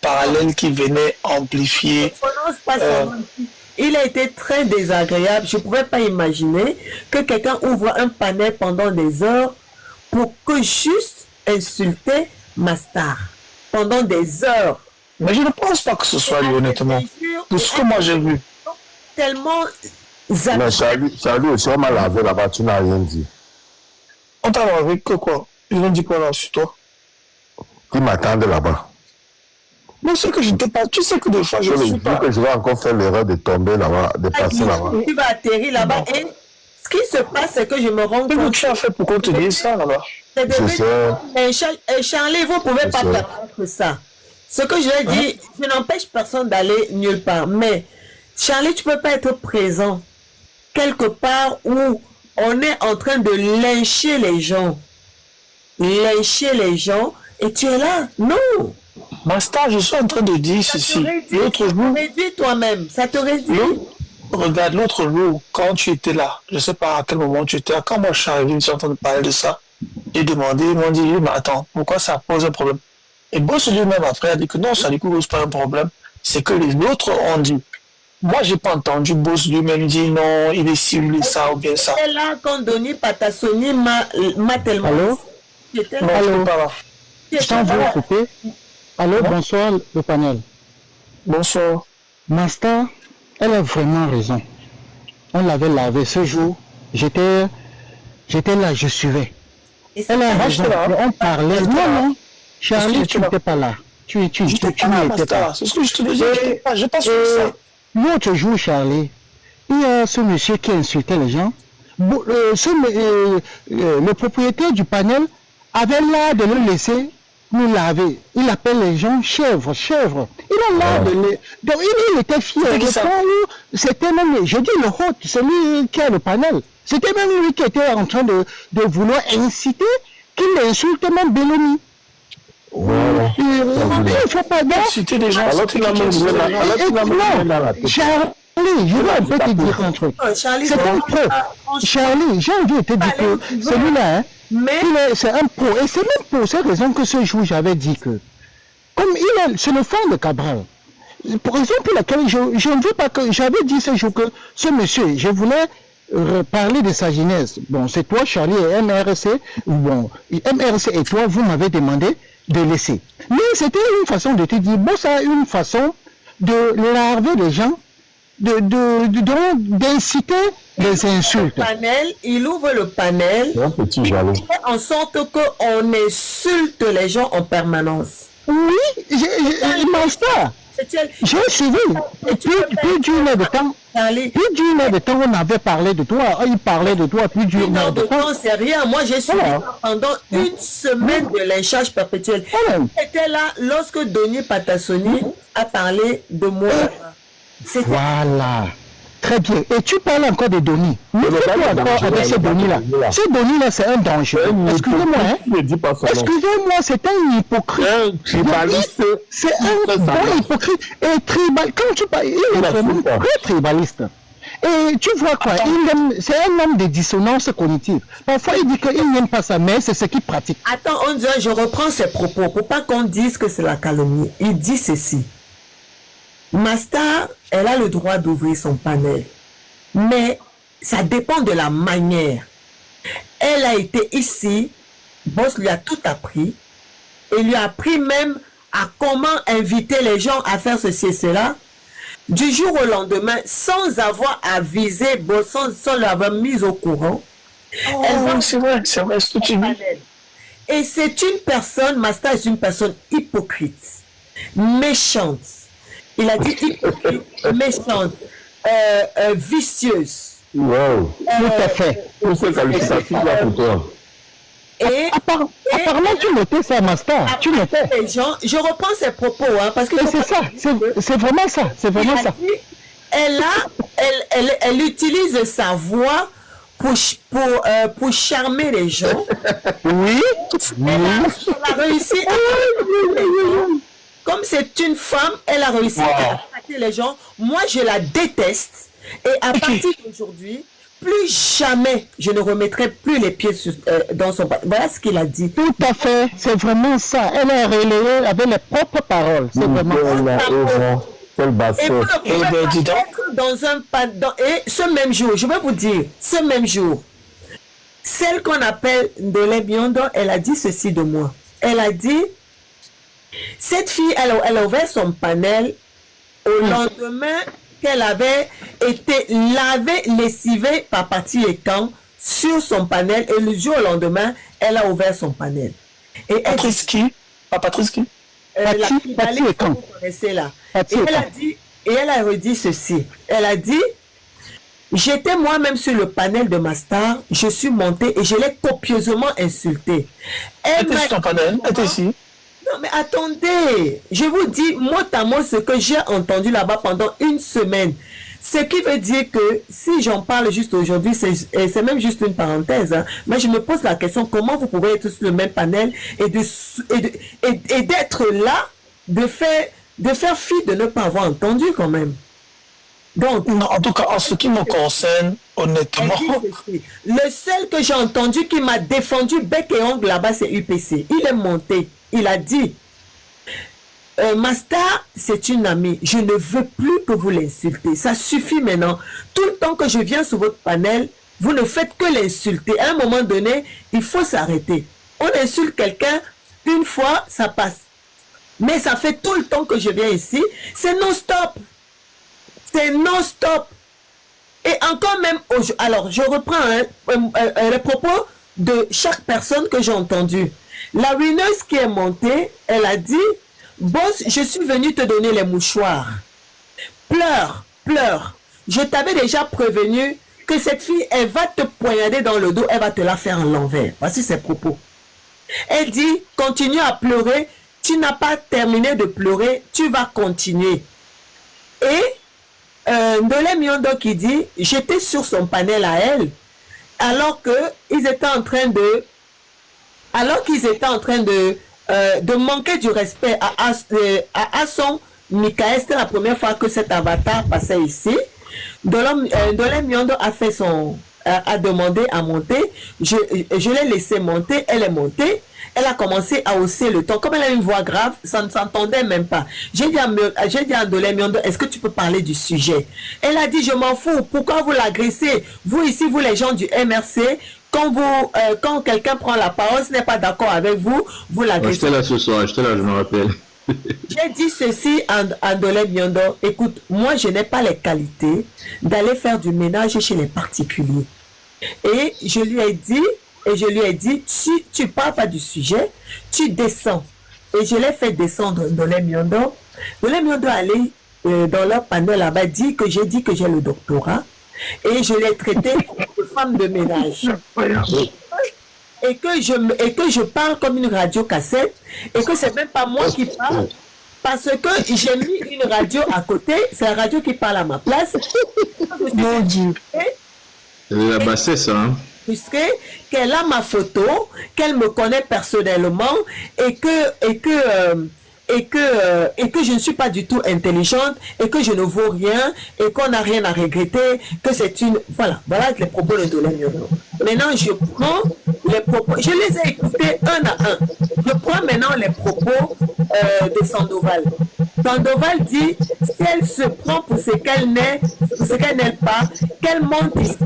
parallèles qui venaient amplifier. Je ne prononce pas son nom. Il a été très désagréable. Je ne pouvais pas imaginer que quelqu'un ouvre un panel pendant des heures pour que juste insulter ma star. Pendant des heures. Mais je ne pense pas que ce soit lui, honnêtement. Pour ce que moi j'ai vu. Tellement... Mais Charlie aussi, on m'a lavé là-bas, tu n'as rien dit. On t'a lavé que quoi? Ils ont dit quoi là sur toi? Qui m'attendait là-bas. Non, c'est que je n'étais pas. Tu sais que des fois je suis pas. Que je vais encore faire l'erreur de tomber là-bas, de passer là-bas. Tu vas atterrir là-bas et ce qui se passe, c'est que je me rends compte. Qu'est-ce que tu as fait pour qu'on te dise ça là-bas? Charlie, vous ne pouvez pas permettre ça. Ce que je vais dire, je n'empêche personne d'aller nulle part. Mais Charlie, tu ne peux pas être présent quelque part où on est en train de lyncher les gens. Lyncher les gens et tu es là. Non. Master, je suis en train de dire ceci. L'autre jour. Ça te réduit toi-même. Ça te réduit. Regarde, l'autre jour, quand tu étais là, je ne sais pas à quel moment tu étais là, quand moi je suis arrivé, je suis en train de parler de ça, j'ai demandé, ils m'ont dit, mais attends, pourquoi ça pose un problème? Et Boss lui-même après a dit que non, ça ne pose pas un problème, c'est que les autres ont dit. Moi, j'ai pas entendu Boss lui-même dire non, il est ciblé ça ou bien ça. C'est là quand Denis Patassoni m'a tellement... Allô? Allô? Je t'en veux couper. Allô, bonsoir le panel. Bonsoir. Master, elle a vraiment raison. On l'avait lavé ce jour. J'étais là, je suivais. Elle a raison. On parlait. Non. Charlie, tu n'étais pas là. Tu n'y étais pas. C'est ce que je te disais. Je pense que ça. L'autre jour, Charlie, il y a ce monsieur qui insultait les gens. Le propriétaire du panel avait l'air de le laisser nous laver. Il appelle les gens chèvres. Il a l'air de les... Donc il était fier. C'était même, je dis le hôte, celui qui a le panel. C'était même lui qui était en train de vouloir inciter qu'il insulte même Belloni. Il ne faut pas dire. Inciter les gens. Charlie Charlie, je vais un peu te dire un truc. Charlie, C'est un pro. Charlie, j'ai envie de te dire que celui-là, hein, c'est un pro. Et c'est même pour cette raison que ce jour, j'avais dit que, comme il est sur le fond de Cabral, pour raison pour laquelle je ne veux pas que, j'avais dit ce jour que ce monsieur, je voulais parler de sa jeunesse. Bon, c'est toi, Charlie, et MRC. Bon, MRC et toi, vous m'avez demandé de laisser. Mais c'était une façon de te dire, bon, ça a une façon de larver les gens, d'inciter les insultes. Il ouvre le panel, un petit jaloux. Il fait en sorte qu'on insulte les gens en permanence. Oui, il mange ça. J'ai suivi. Plus d'une heure de temps. Plus d'une heure de temps, on avait parlé de toi. Il parlait de toi plus d'une heure de temps. C'est rien. Moi, j'ai suivi pendant une semaine de lynchage perpétuel. C'était là lorsque Denis Patassoni a parlé de moi. Voilà. Très bien. Et tu parles encore de Denis. Mais fais-toi encore avec ce Denis-là. Ce Denis-là, c'est un danger. Excusez-moi. Excusez-moi, c'est un hypocrite. Un tribaliste. C'est un bon hypocrite. Et tribal. Quand tu parles, il est vraiment très tribaliste. Et tu vois quoi, c'est un homme de dissonance cognitive. Parfois, il dit qu'il n'aime pas ça, mais c'est ce qu'il pratique. Attends, je reprends ses propos pour pas qu'on dise que c'est la calomnie. Il dit ceci. Mastar, elle a le droit d'ouvrir son panel. Mais ça dépend de la manière. Elle a été ici, Boss lui a tout appris, et lui a appris même à comment inviter les gens à faire ceci et cela, du jour au lendemain, sans avoir avisé Boss, sans l'avoir mis au courant. C'est vrai, c'est ce que tu dis. Et c'est une personne, Mastar est une personne hypocrite, méchante. Il a dit hypocrite, méchante, vicieuse. Wow. Tout à fait. Tout ce qualificatif là pour toi. Apparemment, tu notais ça, Mastar. Tu notais. Les gens, je reprends ses propos, hein, parce que c'est ça. C'est vraiment ça. C'est vraiment ça. Elle utilise sa voix pour charmer les gens. Oui. Elle a réussi à... Comme c'est une femme, elle a réussi à attaquer les gens. Moi, je la déteste. Et à partir d'aujourd'hui, plus jamais, je ne remettrai plus les pieds dans son... Voilà ce qu'il a dit. Tout à fait. C'est vraiment ça. Elle a relayé avec les propres paroles. C'est vraiment ça. Et vous être dans un... Et ce même jour, je vais vous dire, ce même jour, celle qu'on appelle Ndolé Biondo, elle a dit ceci de moi. Elle a dit... Cette fille, elle a ouvert son panel au lendemain qu'elle avait été lavée, lessivée par Patrice Ekan sur son panel. Et le jour au lendemain, elle a ouvert son panel. Et Patrice qui? Patrice qui? La Patrice Ekan. Vous connaissez là. Et elle a redit ceci. Elle a dit, j'étais moi-même sur le panel de Mastar, je suis montée et je l'ai copieusement insultée. Elle était sur ton panel? Elle était ici? Non, mais attendez, je vous dis mot à mot ce que j'ai entendu là-bas pendant une semaine. Ce qui veut dire que si j'en parle juste aujourd'hui, c'est même juste une parenthèse, hein, mais je me pose la question, comment vous pouvez être sur le même panel et d'être là, de faire fi de ne pas avoir entendu quand même. Donc, non, en tout cas, en ce qui me concerne, honnêtement... Le seul que j'ai entendu qui m'a défendu bec et ongle là-bas, c'est UPC. Il est monté. Il a dit, Mastar, c'est une amie. Je ne veux plus que vous l'insultez. Ça suffit maintenant. Tout le temps que je viens sur votre panel, vous ne faites que l'insulter. À un moment donné, il faut s'arrêter. On insulte quelqu'un, une fois, ça passe. Mais ça fait tout le temps que je viens ici. C'est non-stop. C'est non-stop. Et encore même, alors je reprends les propos de chaque personne que j'ai entendu. La ruineuse qui est montée, elle a dit, Boss, je suis venue te donner les mouchoirs. Pleure, pleure. Je t'avais déjà prévenu que cette fille, elle va te poignarder dans le dos, elle va te la faire en l'envers. Voici ses propos. Elle dit, continue à pleurer, tu n'as pas terminé de pleurer, tu vas continuer. Et Ndolé Miondo qui dit, j'étais sur son panel à elle, alors qu'ils étaient en train de manquer du respect à Asson Mikael. C'était la première fois que cet avatar passait ici. Ndolé Miondo a fait a demandé à monter. Je l'ai laissé monter. Elle est montée. Elle a commencé à hausser le ton. Comme elle a une voix grave, ça ne s'entendait même pas. J'ai dit à Ndolé Miondo, est-ce que tu peux parler du sujet? Elle a dit, je m'en fous. Pourquoi vous l'agressez? Vous ici, vous les gens du MRC, quand quelqu'un prend la parole, ce n'est pas d'accord avec vous, vous l'agressez. J'étais là ce soir, je me rappelle. J'ai dit ceci à Ndolé Miondo, écoute, moi je n'ai pas les qualités d'aller faire du ménage chez les particuliers. Et je lui ai dit, tu parles pas du sujet, tu descends. Et je l'ai fait descendre Ndolé Miondo. Ndolé Miondo allait dans leur panel là-bas, que j'ai dit que j'ai le doctorat. Et je l'ai traité de femme de ménage. Et que je parle comme une radio cassette, et que c'est même pas moi qui parle, parce que j'ai mis une radio à côté, c'est la radio qui parle à ma place. Mon Dieu. La bassesse, hein. Puisque qu'elle a ma photo, qu'elle me connaît personnellement, et que je ne suis pas du tout intelligente, et que je ne vaux rien, et qu'on n'a rien à regretter, que c'est une... Voilà les propos de Ndolé Miondo. Maintenant, je prends les propos, je les ai écoutés un à un. Je prends maintenant les propos de Sandoval. Sandoval dit, si elle se prend pour ce qu'elle n'est pas, qu'elle monte ici,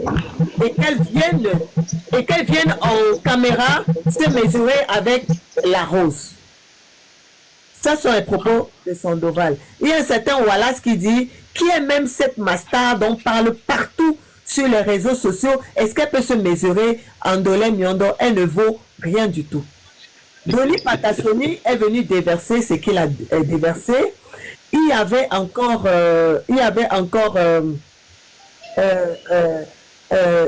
et qu'elle vienne en caméra se mesurer avec la rose. Ça sont les propos de Sandoval. Il y a un certain Wallace qui dit, qui est même cette Mastar dont on parle partout sur les réseaux sociaux, est-ce qu'elle peut se mesurer en Ndolé Miondo? Elle ne vaut rien du tout. Dolly Patassoni est venu déverser ce qu'il a déversé. Il y avait encore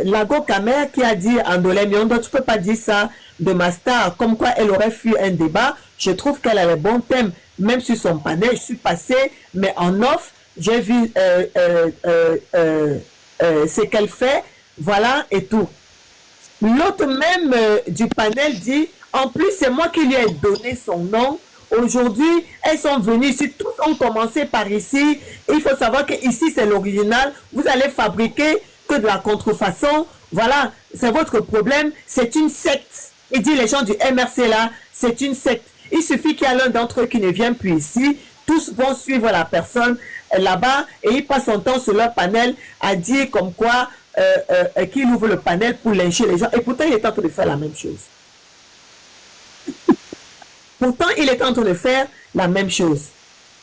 Lago Kamer qui a dit à Ndolé Miondo, tu peux pas dire ça de Mastar, comme quoi elle aurait fui un débat. Je trouve qu'elle a le bon thème, même sur son panel. Je suis passé, mais en off, j'ai vu ce qu'elle fait, voilà, et tout. L'autre même du panel dit, en plus, c'est moi qui lui ai donné son nom. Aujourd'hui, elles sont venues ici, tous ont commencé par ici. Il faut savoir que ici, c'est l'original. Vous allez fabriquer que de la contrefaçon. Voilà, c'est votre problème. C'est une secte. Il dit, les gens du MRC là, c'est une secte. Il suffit qu'il y a l'un d'entre eux qui ne vient plus ici. Tous vont suivre la personne là-bas et ils passent son temps sur leur panel à dire comme quoi qu'il ouvre le panel pour lyncher les gens. Et pourtant, il est en train de faire la même chose. Pourtant, il est en train de faire la même chose.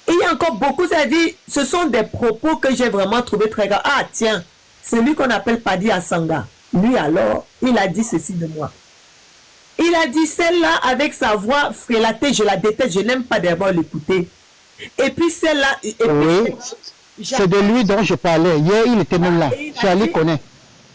Et il y a encore beaucoup, ça dit, ce sont des propos que j'ai vraiment trouvé très graves. Ah tiens, celui qu'on appelle Padi Asanga. Lui alors, il a dit ceci de moi. Il a dit celle-là avec sa voix frélatée, je la déteste, je n'aime pas d'abord l'écouter. Et puis celle-là... Oui, c'est de lui dont je parlais. Hier, il était même là. Charlie connaît.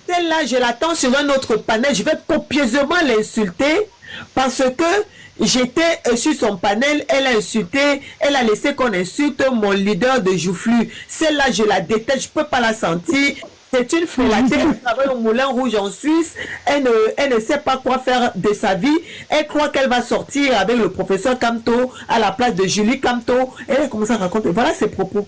Celle-là, je l'attends sur un autre panel. Je vais copieusement l'insulter parce que j'étais sur son panel. Elle a insulté, elle a laissé qu'on insulte mon leader de Joufflu. Celle-là, je la déteste, je ne peux pas la sentir. C'est une frélatée qui travaille au Moulin Rouge en Suisse. Elle ne sait pas quoi faire de sa vie. Elle croit qu'elle va sortir avec le professeur Kamto à la place de Julie Kamto. Elle a commencé à raconter. Voilà ses propos.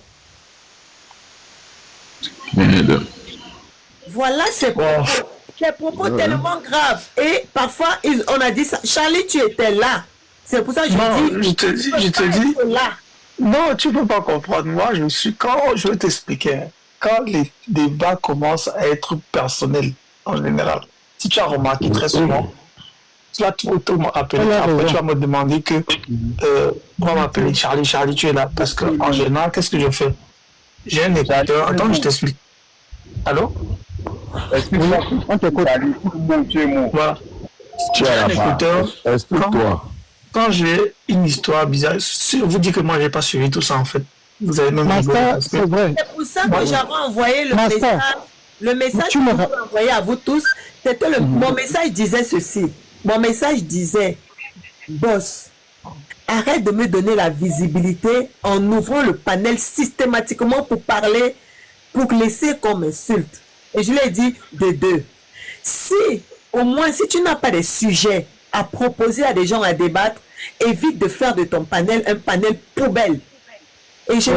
Voilà ses propos. Des propos tellement graves. Et parfois, on a dit ça. Charlie, tu étais là. C'est pour ça que je te dis. Là. Non, tu ne peux pas comprendre. Moi, je vais t'expliquer. Quand les débats commencent à être personnels, en général, si tu as remarqué très souvent, tu vas tout m'appeler. Après, tu vas me demander on va m'appeler Charlie, tu es là. Parce qu'en général, qu'est-ce que je fais? J'ai un écouteur. Attends, je t'explique. Allô? Excuse-moi, on t'écoute. Voilà. Tu as un écouteur. Explique-toi. Quand j'ai une histoire bizarre, vous dites que moi, je n'ai pas suivi tout ça, en fait. Vous avez même c'est vrai. C'est pour ça que j'avais envoyé le message. Le message que j'ai envoyé à vous tous, c'était mon message disait ceci. Mon message disait, boss, arrête de me donner la visibilité en ouvrant le panel systématiquement pour parler, pour laisser qu'on m'insulte. Et je lui ai dit de deux. Si, au moins, si tu n'as pas de sujets à proposer à des gens à débattre, évite de faire de ton panel un panel poubelle. Et je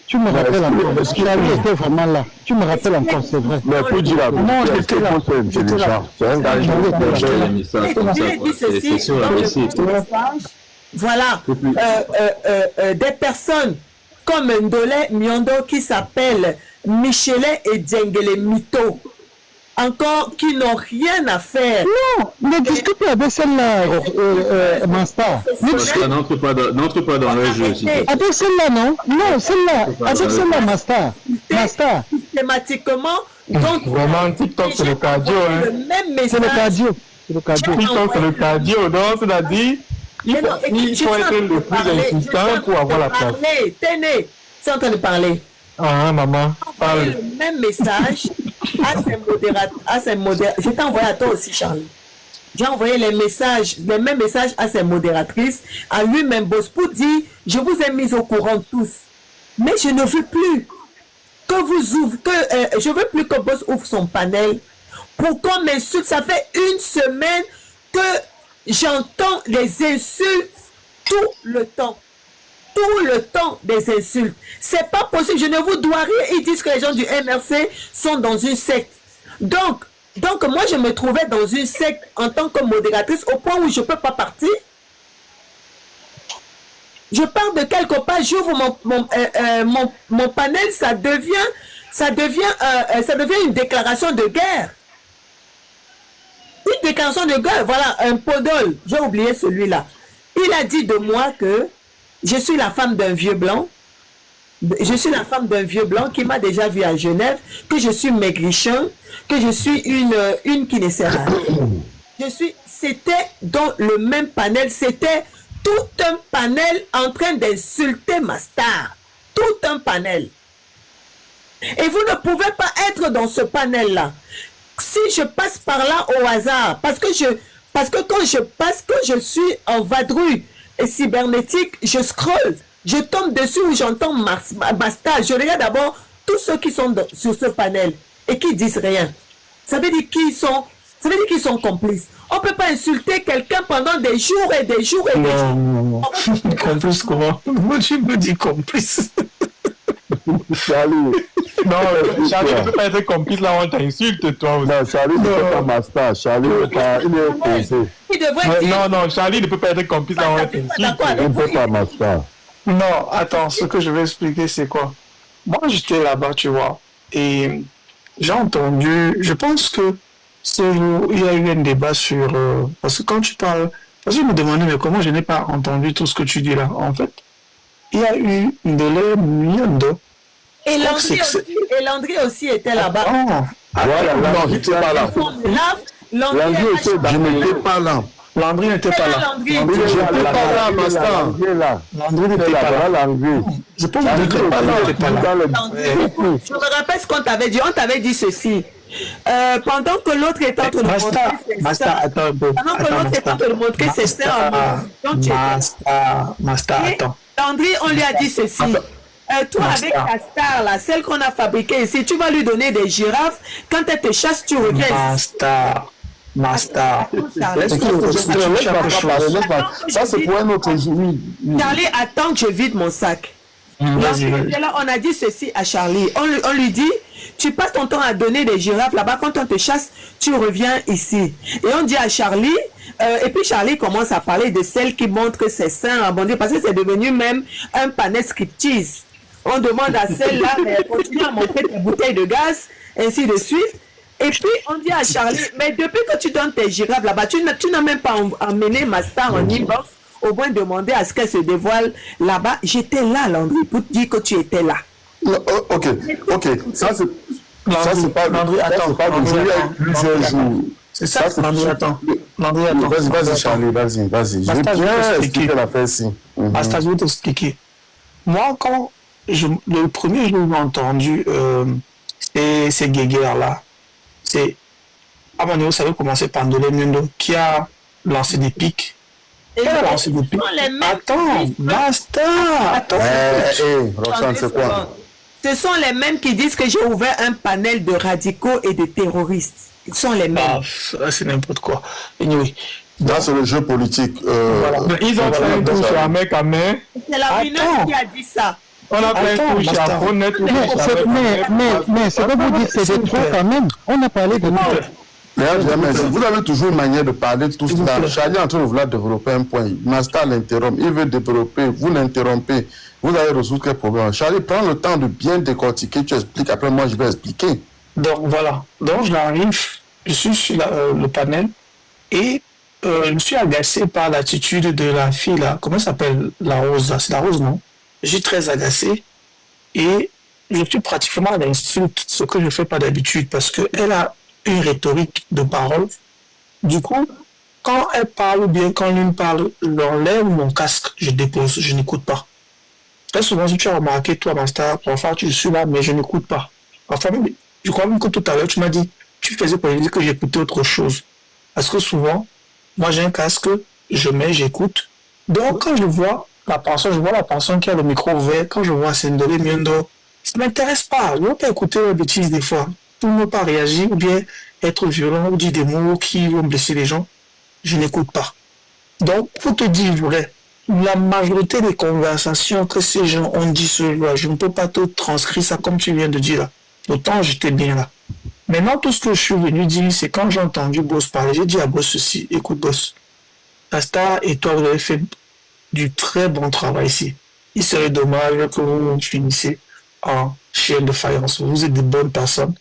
Tu me rappelles encore. Charlie était vraiment là. Tu me rappelles encore, c'est vrai. Mais pour dire la Non, j'étais là. c'est un gars voilà, des personnes comme Ndole Miondo qui s'appellent Michelet et Djengele Mito, encore qui n'ont rien à faire. Non, ne discute pas avec celle-là, Master. N'entre pas dans le jeu. Avec celle-là, non? Non, celle-là. Avec celle-là, Master. Systématiquement, donc, vraiment, TikTok, c'est le cardio. le même message. C'est le cardio. C'est le cardio. TikTok, c'est le cardio. Donc, c'est-à-dire, il faut être le plus insistant pour avoir la place. Tenez, c'est en train de parler. Ah, maman, parle. Le même message à ses modératrices. Je t'ai envoyé à toi aussi, Charlie. J'ai envoyé les mêmes messages à ses modératrices, à lui-même, Boss, pour dire, je vous ai mis au courant tous. Mais je ne veux plus que je veux plus que Boss ouvre son panel pour qu'on m'insulte. Ça fait une semaine que j'entends les insultes tout le temps. Tout le temps des insultes. C'est pas possible. Je ne vous dois rien. Ils disent que les gens du MRC sont dans une secte. Donc moi, je me trouvais dans une secte en tant que modératrice au point où je ne peux pas partir. Je pars de quelque part, j'ouvre mon panel, ça devient une déclaration de guerre. Une déclaration de guerre, voilà, un podol, j'ai oublié celui-là. Il a dit de moi que je suis la femme d'un vieux blanc. Je suis la femme d'un vieux blanc qui m'a déjà vu à Genève, que je suis maigrichon, que je suis une qui ne sert à rien. C'était dans le même panel, c'était tout un panel en train d'insulter ma star. Tout un panel. Et vous ne pouvez pas être dans ce panel-là. Si je passe par là au hasard, parce que quand je passe, que je suis en vadrouille et cybernétique, je scrolle, je tombe dessus où j'entends ma star. Je regarde d'abord tous ceux qui sont sur ce panel et qui disent rien. Ça veut dire qu'ils sont complices. On ne peut pas insulter quelqu'un pendant des jours et des jours et des jours. Non. Complice comment? Moi, tu me dis complice. Charlie. Non, Charlie ne peut pas être complice là, on t'insulte, toi aussi. Non, Charlie ne peut pas master. Charlie il est opposé. Non, Charlie ne peut pas être complice là, on t'insulte. Il ne peut pas master. Non, attends, ce que je vais expliquer, c'est quoi? Moi, j'étais là-bas, tu vois, et j'ai entendu, je pense que ce jour, il y a eu un débat sur... parce que quand tu parles... Parce que je me demandais, mais comment je n'ai pas entendu tout ce que tu dis là? En fait, il y a eu Ndole Miondo. Et Landry aussi était là-bas. Voilà, Landry n'était pas là. Landry je n'étais pas là. Landry n'était pas là. Landry n'était pas là, Master. Landry n'était pas là. Je pense que n'était pas là. Je me rappelle ce qu'on t'avait dit. On t'avait dit ceci. Pendant que l'autre est en train de montrer ses seins. Master, attends. Landry, on lui a dit ceci. Toi, avec ta star, là, celle qu'on a fabriquée ici, tu vas lui donner des girafes. Quand elle te chasse, tu reviens ici. Master. Ça, c'est pour un autre jour. Charlie, attends que je vide mon sac. Là, on a dit ceci à Charlie. On lui dit, tu passes ton temps à donner des girafes là-bas. Quand on te chasse, tu reviens ici. Et on dit à Charlie, et puis Charlie commence à parler de celle qui montre ses seins abondés, parce que c'est devenu même un panel scriptise. On demande à celle-là, mais elle continue à montrer tes bouteilles de gaz, ainsi de suite. Et puis on dit à Charlie, mais depuis que tu donnes tes girafes là-bas, tu n'as même pas emmené ma star en inbox, au moins demander à ce qu'elle se dévoile là-bas. J'étais là, Landry, pour te dire que tu étais là. Ok. Ça, c'est pas Landry, attends. Plusieurs jours. C'est ça, Landry, attends. Vas-y, Charlie, vas-y. Je vais bien expliquer l'affaire ici. Basta, je vais t'expliquer. Moi, quand le premier jour où j'ai entendu ces guéguerres-là, c'est à mon niveau, ça avait commencé par Ndole Miondo qui a lancé des pics. Attends, basta. Attends. Roxane, c'est quoi? Ce sont les mêmes qui disent que j'ai ouvert un panel de radicaux et de terroristes. Ils sont les mêmes. C'est n'importe quoi. Anyway. Là, c'est le jeu politique. Ils ont fait un coup sur un mec à main. C'est la mineuse qui a dit ça. On a plein de touches, mais ce que vous dites, c'est de trop quand même. On a parlé de trop. Vous avez toujours une manière de parler de tout cela. Charlie est en train de vouloir développer un point. Master l'interrompt. Il veut développer. Vous l'interrompez. Vous allez résoudre quel problème. Charlie, prends le temps de bien décortiquer. Tu expliques. Après, moi, je vais expliquer. Donc, voilà. Donc, je suis sur le panel et je me suis agacé par l'attitude de la fille, là. Comment ça s'appelle? La Rose. C'est la Rose, non? Je suis très agacé et je suis pratiquement à l'insulte, ce que je ne fais pas d'habitude parce qu'elle a une rhétorique de parole. Du coup, quand elle parle ou bien quand l'une parle, j'enlève mon casque, je dépose, je n'écoute pas. Très souvent, si tu as remarqué, toi, Master, parfois tu suis là, mais je n'écoute pas. Enfin, je crois même que tout à l'heure, tu m'as dit, tu faisais pour dire que j'écoutais autre chose. Parce que souvent, moi j'ai un casque, je mets, j'écoute. Donc, quand je vois la personne qui a le micro ouvert, quand je vois Sendele Miendo, ça ne m'intéresse pas. Je ne veux pas écouter les bêtises des fois. Pour ne pas réagir ou bien être violent ou dire des mots qui vont blesser les gens, je n'écoute pas. Donc, pour te dire vrai, la majorité des conversations que ces gens ont dit ce jour, je ne peux pas te transcrire ça comme tu viens de dire là. Autant j'étais bien là. Maintenant, tout ce que je suis venu dire, c'est quand j'ai entendu Boss parler, j'ai dit à Boss ceci, écoute Boss, Asta et toi, vous avez fait du très bon travail ici. Il serait dommage que vous finissiez en chien de faïence. Vous êtes de bonnes personnes.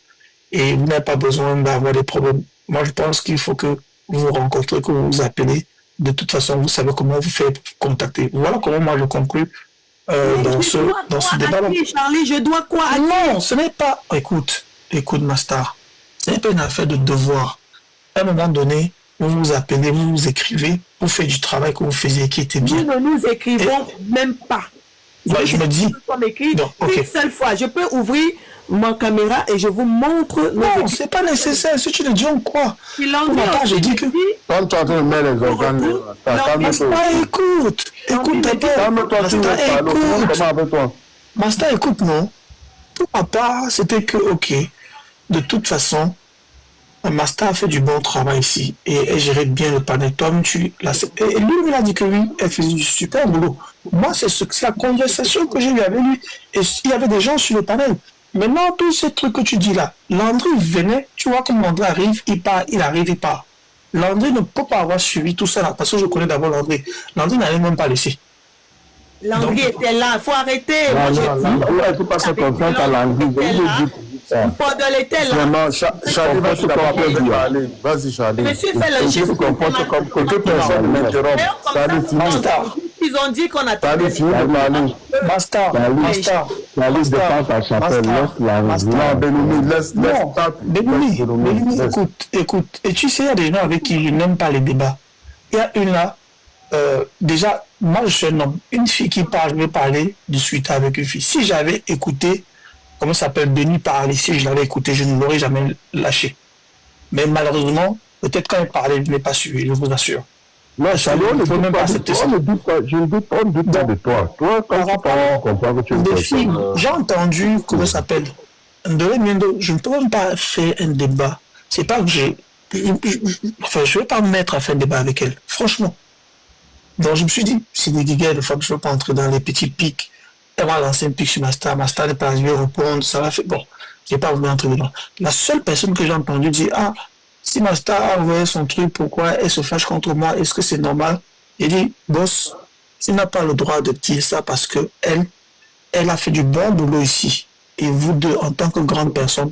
Et vous n'avez pas besoin d'avoir des problèmes. Moi, je pense qu'il faut que vous vous rencontrez, que vous vous appelez. De toute façon, vous savez comment vous faites contacter. Voilà comment moi je conclue dans ce débat-là. Charlie, je dois quoi à Non, ce n'est pas... Écoute, Master. Ce n'est pas une affaire de devoir. À un moment donné, vous vous appelez, vous vous écrivez, vous faites du travail que vous faisiez qui était bien. Nous ne nous écrivons même pas. Ouais, je me dis... Une seule fois, je peux ouvrir ma caméra et je vous montre. Non, c'est pas nécessaire. Si tu le dis, on croit. J'ai dit que. Quand tu es en train de mettre les organes, écoute d'abord. Master, écoute, non. Pour ma part, c'était que, ok, de toute façon, Master a fait du bon travail ici et elle gérait bien le panel. Toi, et lui, il a dit que oui, elle faisait du super boulot. Moi, c'est la conversation que j'ai eue avec lui. Et il y avait des gens sur le panel. Maintenant, tous ces trucs que tu dis là, Landry venait, tu vois comme Landry arrive, il part, il arrive, il part. Landry ne peut pas avoir suivi tout ça là, parce que je connais d'abord Landry. Landry n'allait même pas laisser. Landry était là, il faut arrêter. Il faut pas se confronter à Landry. Pendant était là. Vraiment, Charlie, vas-y, parler. Vas-y, Charlie. Je me suis fait le geste. Tu te comportes comme que personne ne m'interrompt. Ils ont dit qu'on a Charlie, finis de parler. Basta. Charlie défend sa chapelle, laisse la Non, Benoumi, écoute. Et tu sais, il y a des gens avec qui je n'aime pas les débats. Il y a une là, déjà, moi je suis un homme. Une fille qui parle, je vais parler de suite avec une fille. Si j'avais écouté, comment ça s'appelle, Benny parler, si je l'avais écouté, je ne l'aurais jamais lâché. Mais malheureusement, peut-être quand elle parlait, je n'ai pas suivi, je vous assure. Non, Charlie, on ne peut même pas accepter ça. Je ne doute pas de toi. Toi, quand tu parles, on comprend que tu es filles, j'ai entendu, comment ça s'appelle, je ne peux même pas faire un débat. C'est pas que je ne vais pas me mettre à faire un débat avec elle, franchement. Donc je me suis dit, c'est des guigues de femmes, je ne veux pas entrer dans les petits pics. Elle va lancer un pic sur Master n'est pas arrivé à répondre, ça va faire. Bon, je n'ai pas voulu entrer dedans. La seule personne que j'ai entendue dire, ah, si Master a envoyé son truc, pourquoi elle se fâche contre moi? Est-ce que c'est normal? Il dit, boss, tu n'as pas le droit de dire ça parce que elle a fait du bon boulot ici. Et vous deux, en tant que grande personne,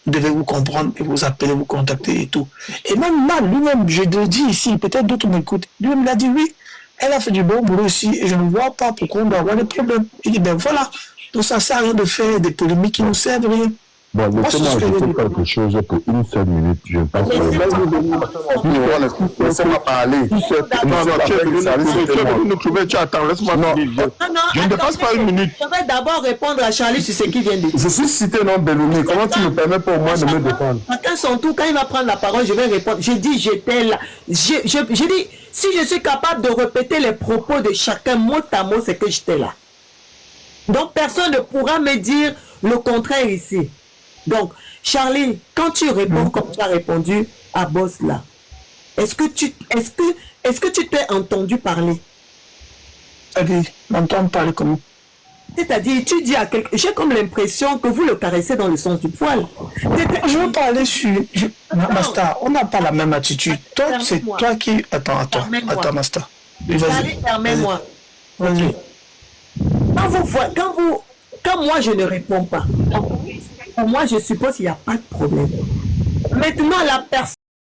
vous devez vous comprendre et vous appeler, vous contacter et tout. Et même là, lui-même, je le dis ici, peut-être d'autres m'écoutent, lui-même il a dit oui, elle a fait du bon boulot ici et je ne vois pas pourquoi on doit avoir des problèmes. Il dit, ben voilà, tout ça sert à rien de faire des polémiques qui ne nous servent à rien. Bon, laissez-moi ajouter quelque chose pour une seule minute. Je pense que... Laissez-moi parler. Tu attends, laisse-moi finir. Je ne dépasse pas une minute. Je vais d'abord répondre à Charlie sur ce qu'il vient de dire. Je suis cité non Belloumi. Comment tu me permets pour moi de me défendre? Chacun son tour, quand il va prendre la parole, je vais répondre. J'ai dit j'étais là. J'ai dit, si je suis capable de répéter les propos de chacun mot à mot, c'est que j'étais là. Donc personne ne pourra me dire le contraire ici. Donc, Charlie, quand tu réponds comme tu as répondu à Boss là, est-ce que tu t'es entendu parler? M'entendre parler comment? C'est-à-dire, tu dis à quelqu'un, j'ai comme l'impression que vous le caressez dans le sens du poil. Je veux parler sur... Masta, on n'a pas la même attitude. Toi, c'est toi qui... Attends, Masta. Vas-y, permets-moi. Vas-y. Quand moi, je ne réponds pas, pour moi, je suppose qu'il n'y a pas de problème. Maintenant, la personne